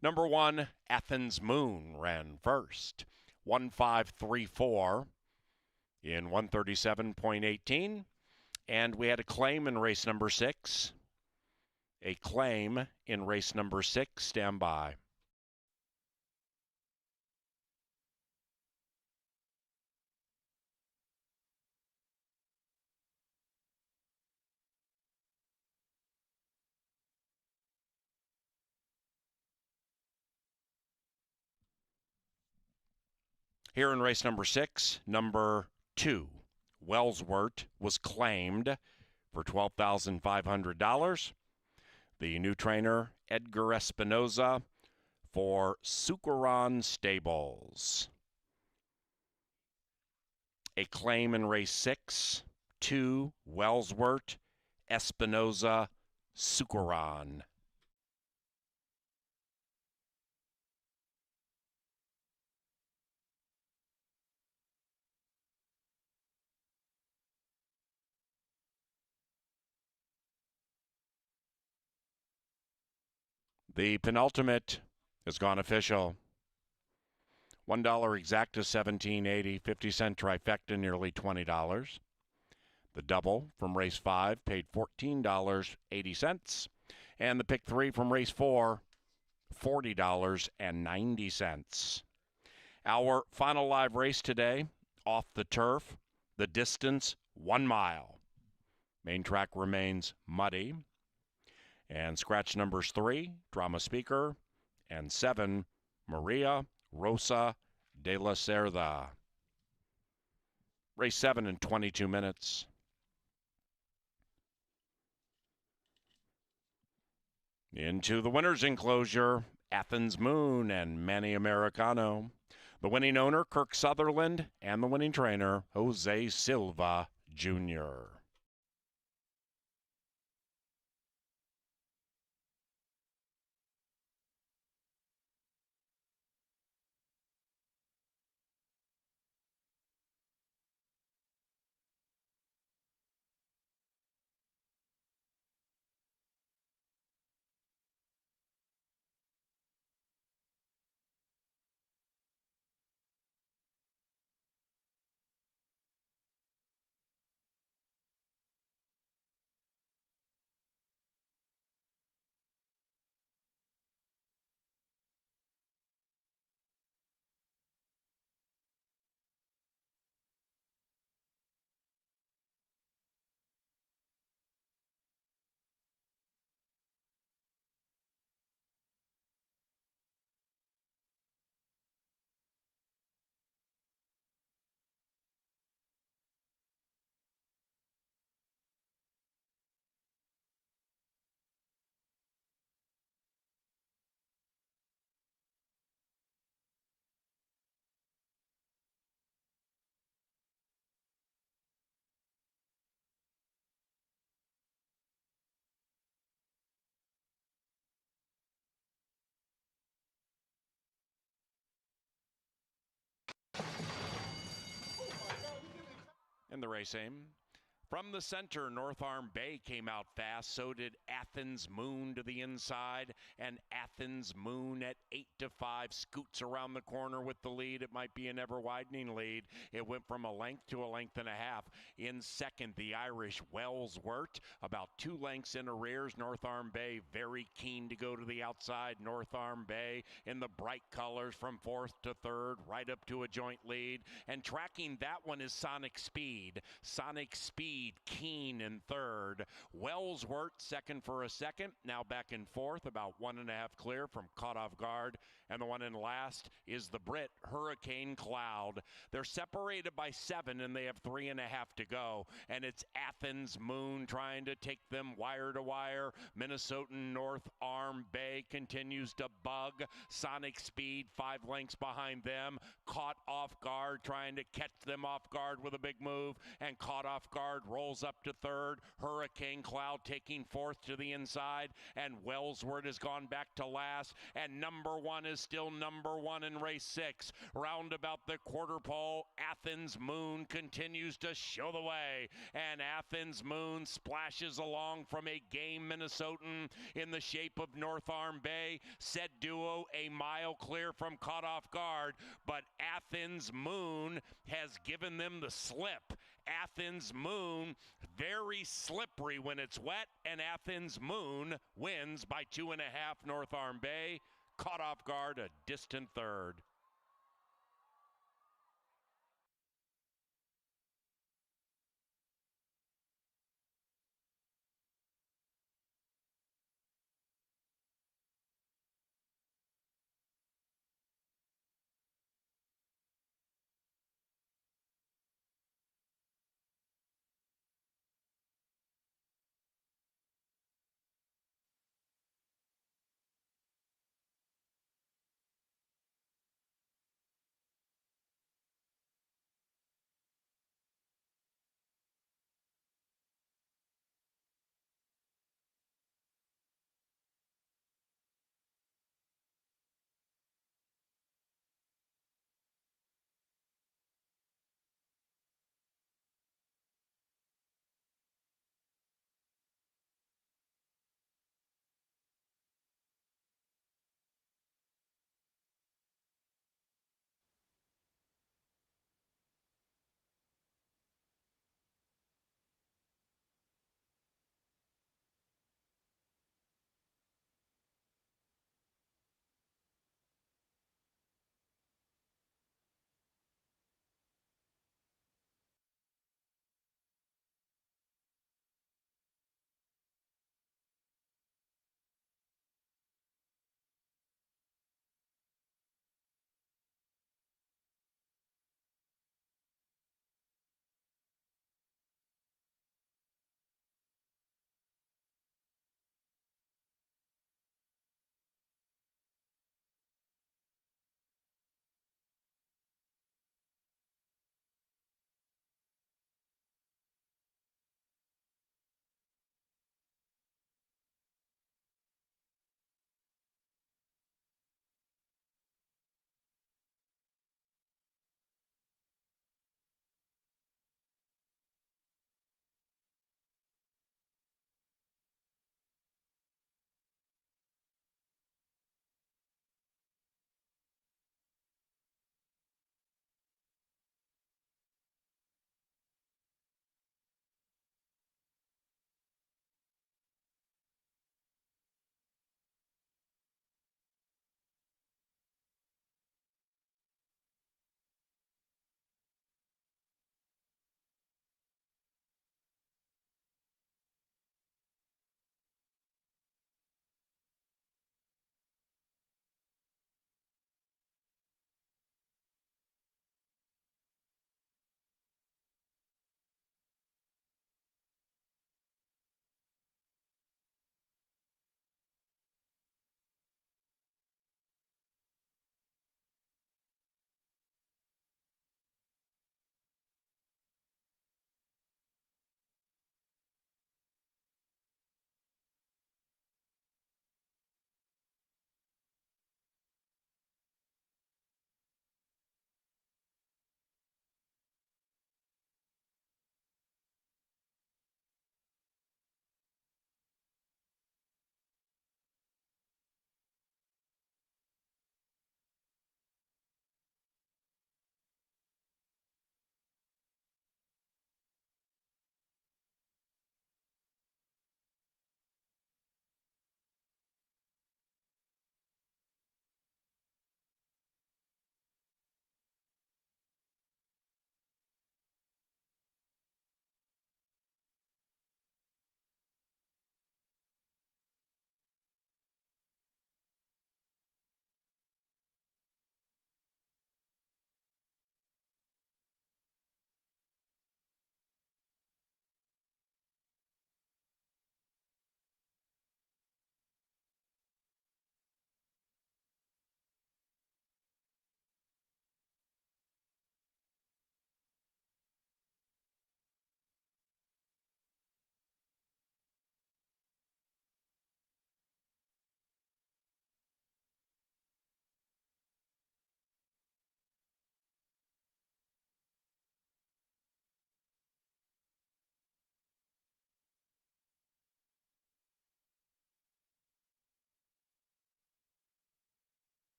Number 1, Athens Moon ran first. 1:5:34 in 1:37.18. And we had a claim in race number 6. A claim in race number 6. Stand by. Here in race number 6, number 2, Wellsworth was claimed for $12,500. The new trainer, Edgar Espinoza, for Sucaron Stables. A claim in race 6, 2, Wellsworth, Espinoza, Sucaron. The penultimate has gone official. $1 exacta, $17.80, 50-cent trifecta, nearly $20. The double from race 5 paid $14.80. And the pick 3 from race 4, $40.90. Our final live race today, off the turf, the distance 1 mile. Main track remains muddy. And scratch numbers 3, Drama Speaker, and 7, Maria Rosa de la Cerda. Race 7 in 22 minutes. Into the winner's enclosure, Athens Moon and Manny Americano. The winning owner, Kirk Sutherland, and the winning trainer, Jose Silva Jr. In the race aim. From the center, North Arm Bay came out fast. So did Athens Moon to the inside. And Athens Moon at 8-5 scoots around the corner with the lead. It might be an ever-widening lead. It went from a length to a length and a half. In second, the Irish Wellsworth, about 2 lengths in arrears. North Arm Bay very keen to go to the outside. North Arm Bay in the bright colors from fourth to third, right up to a joint lead. And tracking that one is Sonic Speed. Sonic Speed keen in third. Wellsworth second for a second, now back in fourth, about 1.5 clear from Caught Off Guard. And the one in last is the Brit, Hurricane Cloud. They're separated by 7 and they have 3.5 to go. And it's Athens Moon trying to take them wire to wire. Minnesotan North Arm Bay continues to bug. Sonic Speed 5 lengths behind them. Caught Off Guard trying to catch them off guard with a big move. And Caught Off Guard rolls up to third. Hurricane Cloud taking fourth to the inside. And Wellsworth has gone back to last. And number 1 is still number 1 in race 6. Round about the quarter pole, Athens Moon continues to show the way. And Athens Moon splashes along from a game Minnesotan in the shape of North Arm Bay. Said duo a mile clear from Caught Off Guard. But Athens Moon has given them the slip. Athens Moon, very slippery when it's wet, and Athens Moon wins by 2.5 North Arm Bay. Caught Off Guard, a distant third.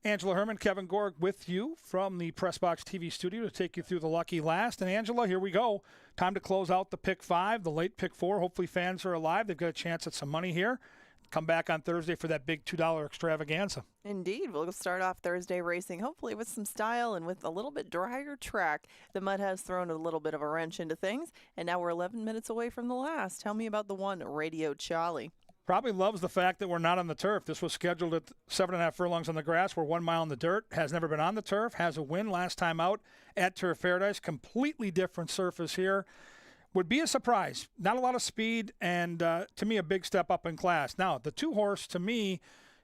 Angela Herman, Kevin Gorg with you from the Pressbox TV studio to take you through the lucky last. And Angela, here we go. Time to close out the pick 5, the late pick 4. Hopefully fans are alive. They've got a chance at some money here. Come back on Thursday for that big $2 extravaganza. Indeed. We'll start off Thursday racing, hopefully with some style and with a little bit drier track. The mud has thrown a little bit of a wrench into things, and now we're 11 minutes away from the last. Tell me about the one, Radio Charlie. Probably loves the fact that we're not on the turf. This was scheduled at 7.5 furlongs on the grass. We're 1 mile in the dirt. Has never been on the turf. Has a win last time out at Turf Paradise. Completely different surface here. Would be a surprise. Not a lot of speed, and to me, a big step up in class. Now, the 2-horse, to me,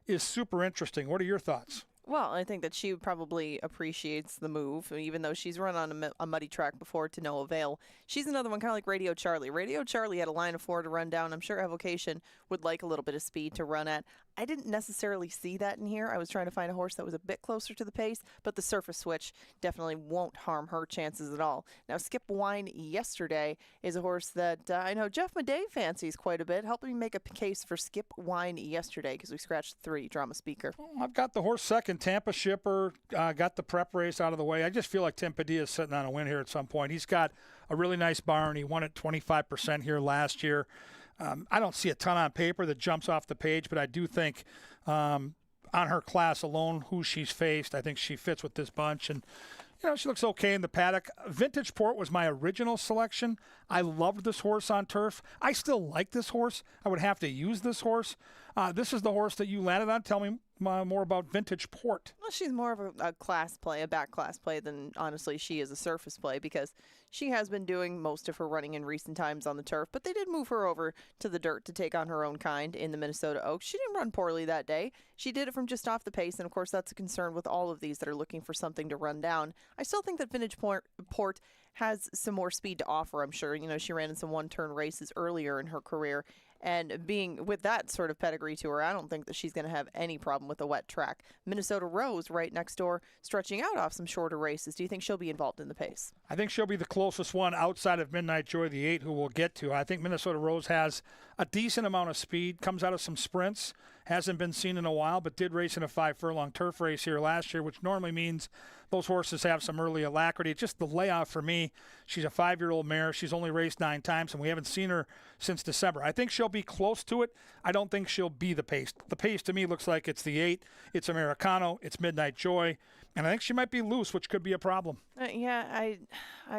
is super interesting. What are your thoughts? Well, I think that she probably appreciates the move, even though she's run on a muddy track before to no avail. She's another one kind of like Radio Charlie. Radio Charlie had a line of 4 to run down. I'm sure Evocation would like a little bit of speed to run at. I didn't necessarily see that in here. I was trying to find a horse that was a bit closer to the pace, but the surface switch definitely won't harm her chances at all. Now, Skip Wine yesterday is a horse that I know Jeff Madej fancies quite a bit. Help me make a case for Skip Wine yesterday because we scratched 3, drama speaker. I've got the horse second. Tampa Shipper got the prep race out of the way. I just feel like Tempadilla is sitting on a win here at some point. He's got a really nice barn. He won at 25% here last year. I don't see a ton on paper that jumps off the page, but I do think on her class alone, who she's faced, I think she fits with this bunch. And, you know, she looks okay in the paddock. Vintage Port was my original selection. I loved this horse on turf. I still like this horse. I would have to use this horse. This is the horse that you landed on. Tell me more about Vintage Port. Well, she's more of a class play, a back class play than honestly she is a surface play because she has been doing most of her running in recent times on the turf, but they did move her over to the dirt to take on her own kind in the Minnesota Oaks. She didn't run poorly that day. She did it from just off the pace, and of course that's a concern with all of these that are looking for something to run down. I still think that Vintage Port has some more speed to offer, I'm sure. You know, she ran in some one-turn races earlier in her career. And being with that sort of pedigree to her, I don't think that she's going to have any problem with a wet track. Minnesota Rose right next door, stretching out off some shorter races. Do you think she'll be involved in the pace? I think she'll be the closest one outside of Midnight Joy, the 8, who we'll get to. I think Minnesota Rose has a decent amount of speed, comes out of some sprints, hasn't been seen in a while, but did race in a 5-furlong turf race here last year, which normally means those horses have some early alacrity. It's just the layout for me. She's a 5-year-old mare. She's only raced 9 times, and we haven't seen her since December. I think she'll be close to it. I don't think she'll be the pace. The pace to me looks like it's the 8, it's Americano, it's Midnight Joy, and I think she might be loose, which could be a problem. I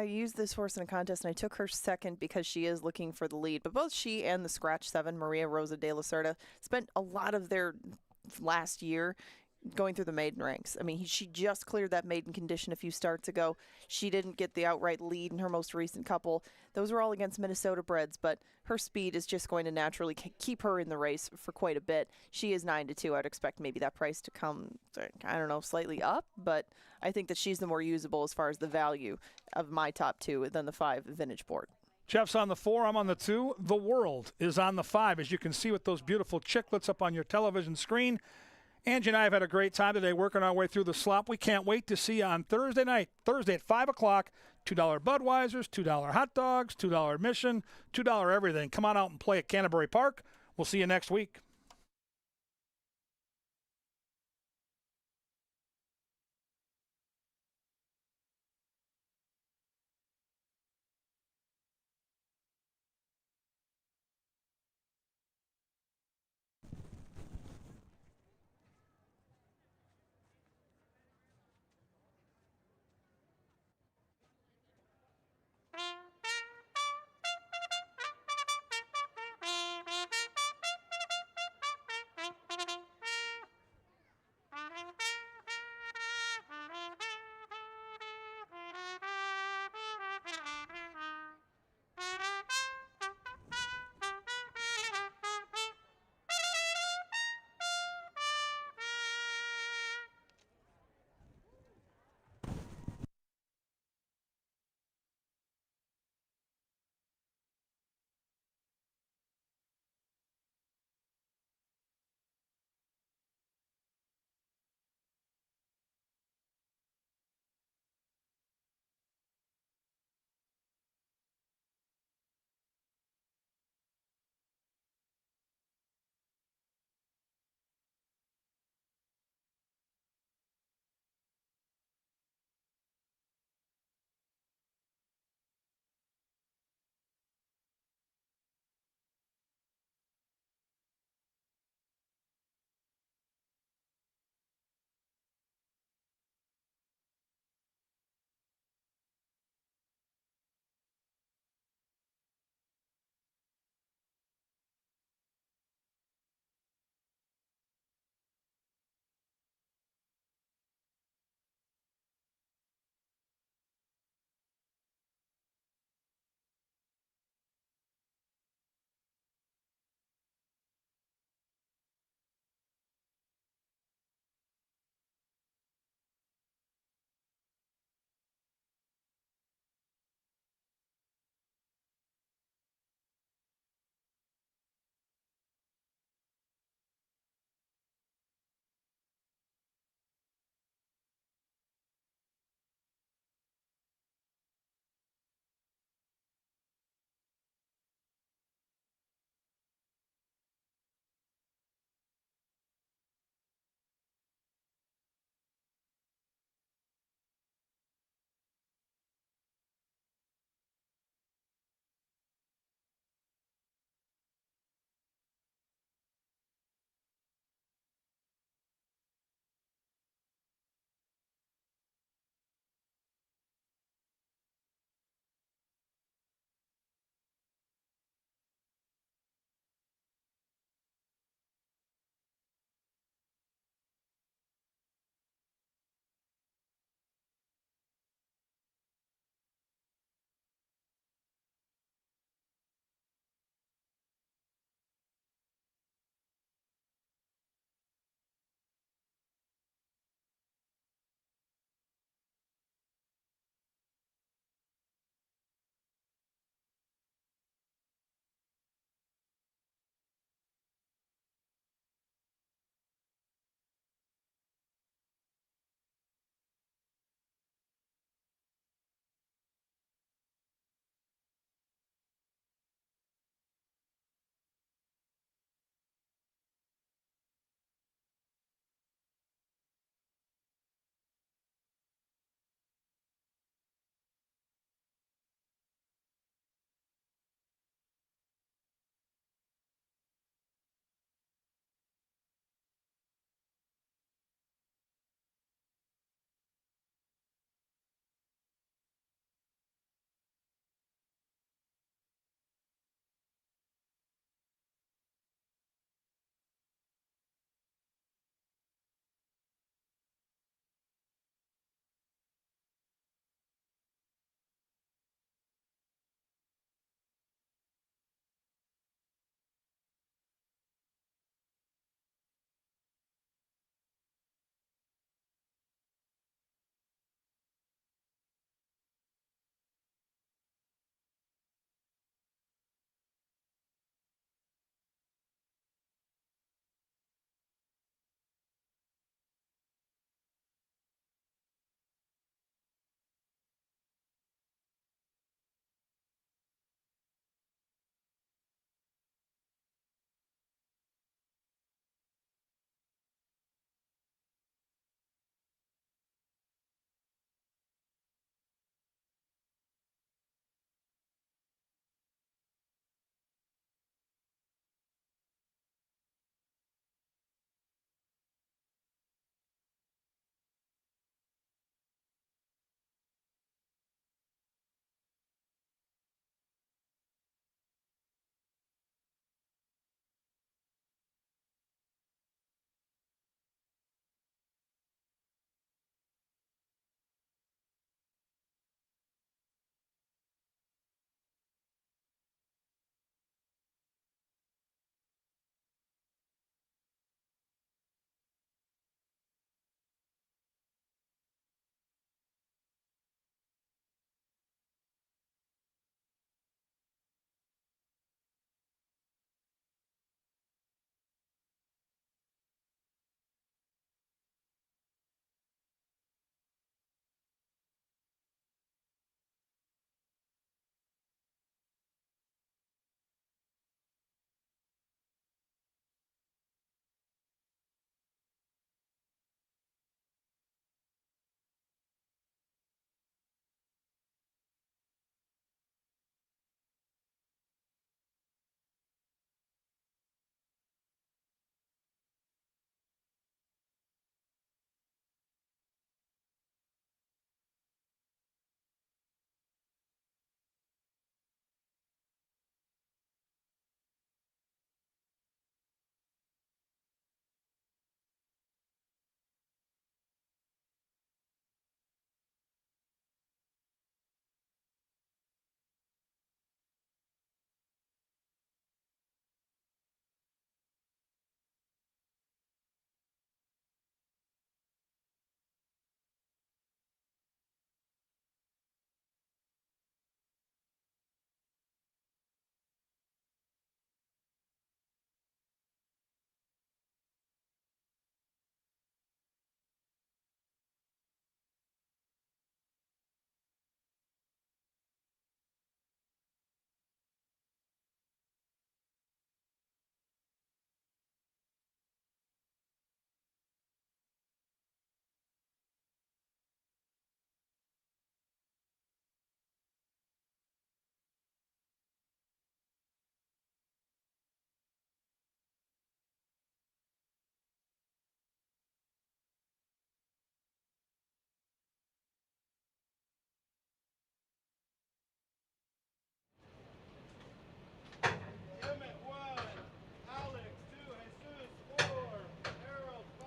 used this horse in a contest, and I took her second because she is looking for the lead. But both she and the Scratch 7, Maria Rosa de la Cerda, spent a lot of their last year going through the maiden ranks. I mean, she just cleared that maiden condition a few starts ago. She didn't get the outright lead in her most recent couple. Those were all against Minnesota breds, but her speed is just going to naturally keep her in the race for quite a bit. She is 9-2. I'd expect maybe that price to come, I don't know, slightly up, but I think that she's the more usable as far as the value of my top 2 than the 5 Vintage Port. Jeff's on the 4, I'm on the 2. The World is on the 5, as you can see with those beautiful chiclets up on your television screen. Angie and I have had a great time today working our way through the slop. We can't wait to see you on Thursday night, Thursday at 5 o'clock, $2 Budweisers, $2 hot dogs, $2 admission, $2 everything. Come on out and play at Canterbury Park. We'll see you next week.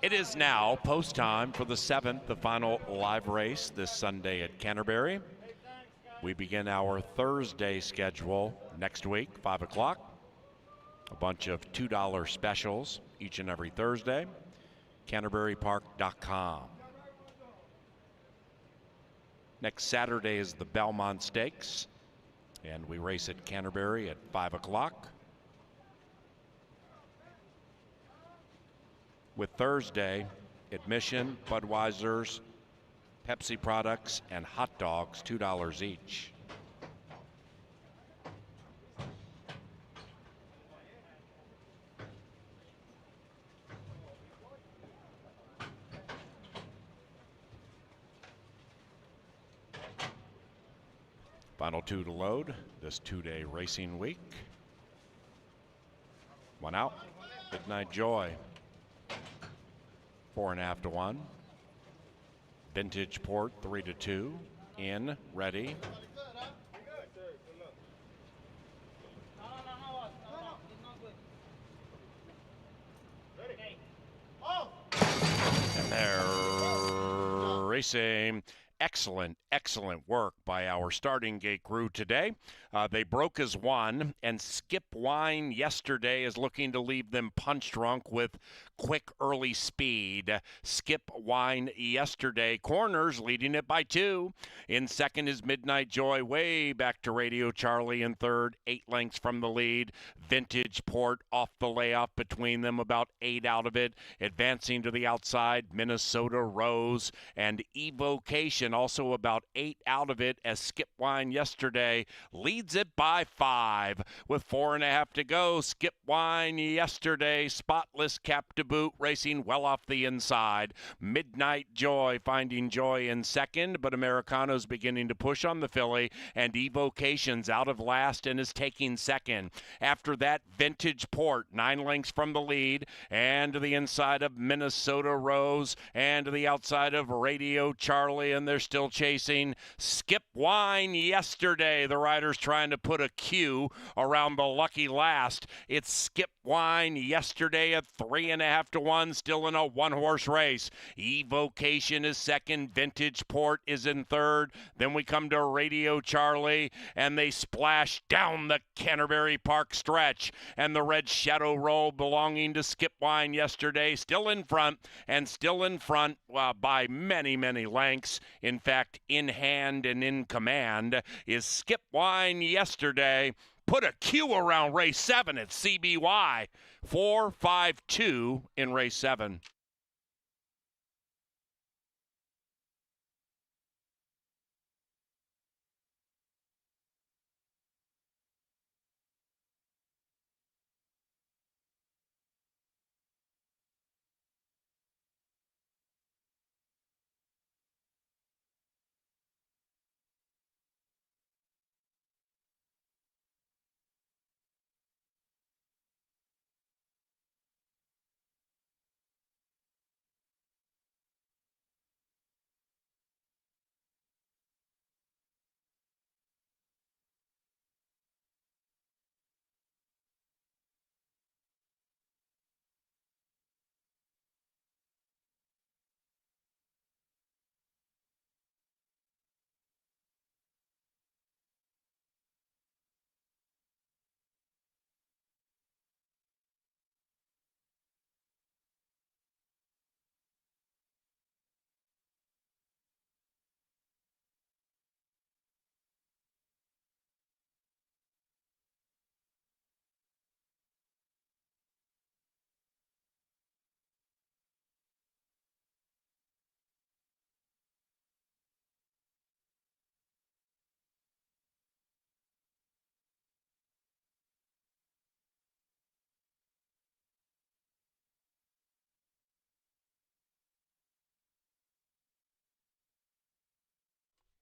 It is now post time for the 7th, the final live race this Sunday at Canterbury. We begin our Thursday schedule next week, 5 o'clock. A bunch of $2 specials each and every Thursday. CanterburyPark.com. Next Saturday is the Belmont Stakes, and we race at Canterbury at 5 o'clock. With Thursday, admission, Budweiser's, Pepsi products, and hot dogs, $2 each. Final two to load this two-day racing week. One out, Midnight Joy. 4.5 to 1. Vintage Port 3 to 2. In, ready. And they're racing. Excellent, excellent work by our starting gate crew today. They broke as one, and Skip Wine yesterday is looking to leave them punch drunk with quick early speed. Skip Wine yesterday, corners leading it by 2. In second is Midnight Joy, way back to Radio Charlie in third, 8 lengths from the lead. Vintage Port off the layoff between them, about 8 out of it. Advancing to the outside, Minnesota Rose and Evocation also about 8 out of it as Skip Wine yesterday leads it by 5 with 4.5 to go. Skip Wine yesterday, spotless cap to boot, racing well off the inside. Midnight Joy finding joy in second, but Americano's beginning to push on the filly, and Evocation's out of last and is taking second. After that, Vintage Port, 9 lengths from the lead, and to the inside of Minnesota Rose, and to the outside of Radio Charlie, and they're still chasing Skip Wine yesterday. The riders trying to put a Q around the lucky last. It's Skip Wine yesterday at 3.5 to 1, still in a one-horse race. Evocation is second. Vintage Port is in third. Then we come to Radio Charlie, and they splash down the Canterbury Park stretch. And the Red Shadow Roll belonging to Skip Wine yesterday, still in front, and still in front by many, many lengths. In fact, in hand and in command is Skip Wine yesterday. Put a Q around race 7 at CBY. 4-5-2 in race 7.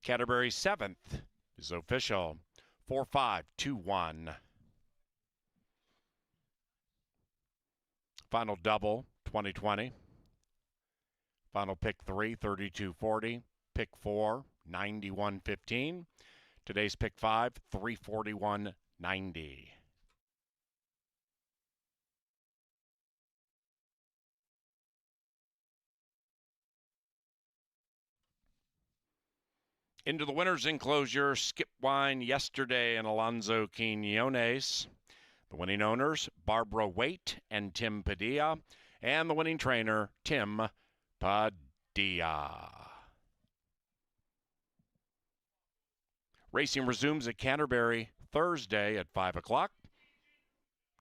Canterbury 7th is official. 4-5-2-1. Final double, 2020. Final pick 3, 32.40. Pick 4, 91.15. Today's pick 5, 341.90. Into the winner's enclosure, Skip Wine yesterday and Alonzo Quinones. The winning owners, Barbara Waite and Tim Padilla, and the winning trainer, Tim Padilla. Racing resumes at Canterbury Thursday at 5 o'clock.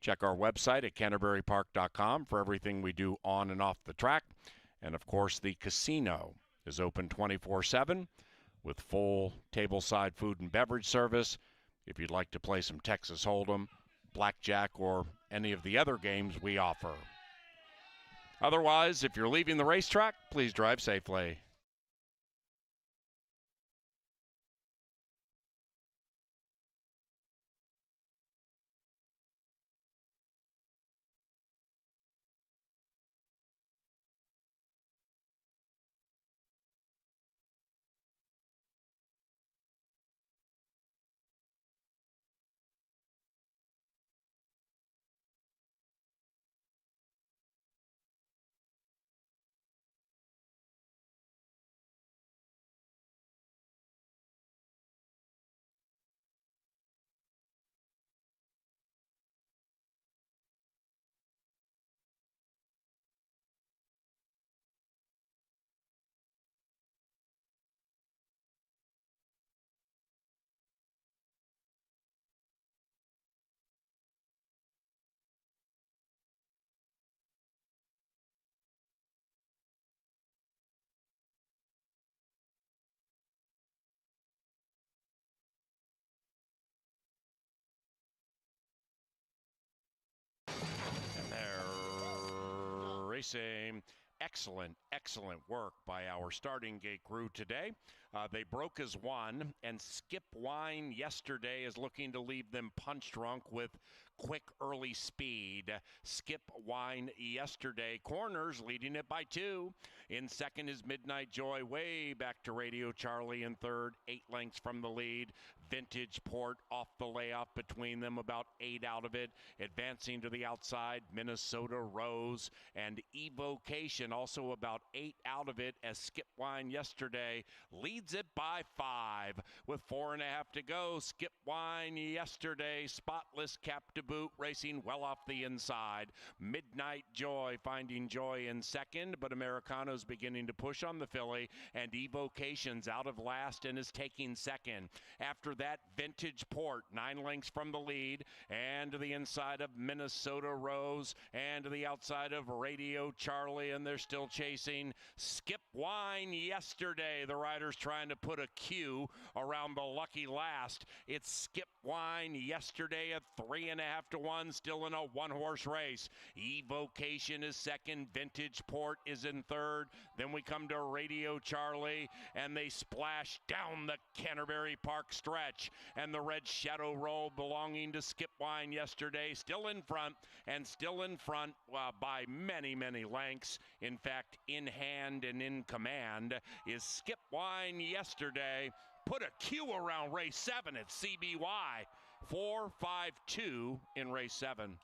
Check our website at canterburypark.com for everything we do on and off the track. And, of course, the casino is open 24/7 with full tableside food and beverage service. If you'd like to play some Texas Hold'em, blackjack, or any of the other games we offer. Otherwise, if you're leaving the racetrack, please drive safely. And they're racing. Excellent work by our starting gate crew today. They broke as one, and Skip Wine yesterday is looking to leave them punch drunk with quick early speed. Skip Wine yesterday, corners leading it by 2. In second is Midnight Joy, way back to Radio Charlie in third, 8 lengths from the lead. Vintage Port off the layoff between them, about 8 out of it. Advancing to the outside, Minnesota Rose and Evocation also about 8 out of it as Skip Wine yesterday leads it by 5 with 4.5 to go. Skip Wine yesterday, spotless cap to boot, racing well off the inside. Midnight Joy finding joy in second, but Americano's beginning to push on the filly, and Evocation's out of last and is taking second. After that, Vintage Port, 9 lengths from the lead, and to the inside of Minnesota Rose, and to the outside of Radio Charlie, and they're still chasing Skip Wine yesterday. The riders trying to put a Q around the lucky last. It's Skip Wine yesterday at 3.5 to 1, still in a 1-horse race. Evocation is second, Vintage Port is in third. Then we come to Radio Charlie, and they splash down the Canterbury Park stretch, and the Red Shadow Roll belonging to Skip Wine yesterday still in front, and still in front by many lengths. In fact, in hand and in command is Skip Wine yesterday. Put a Q around race 7 at CBY. 4-5-2 in race 7.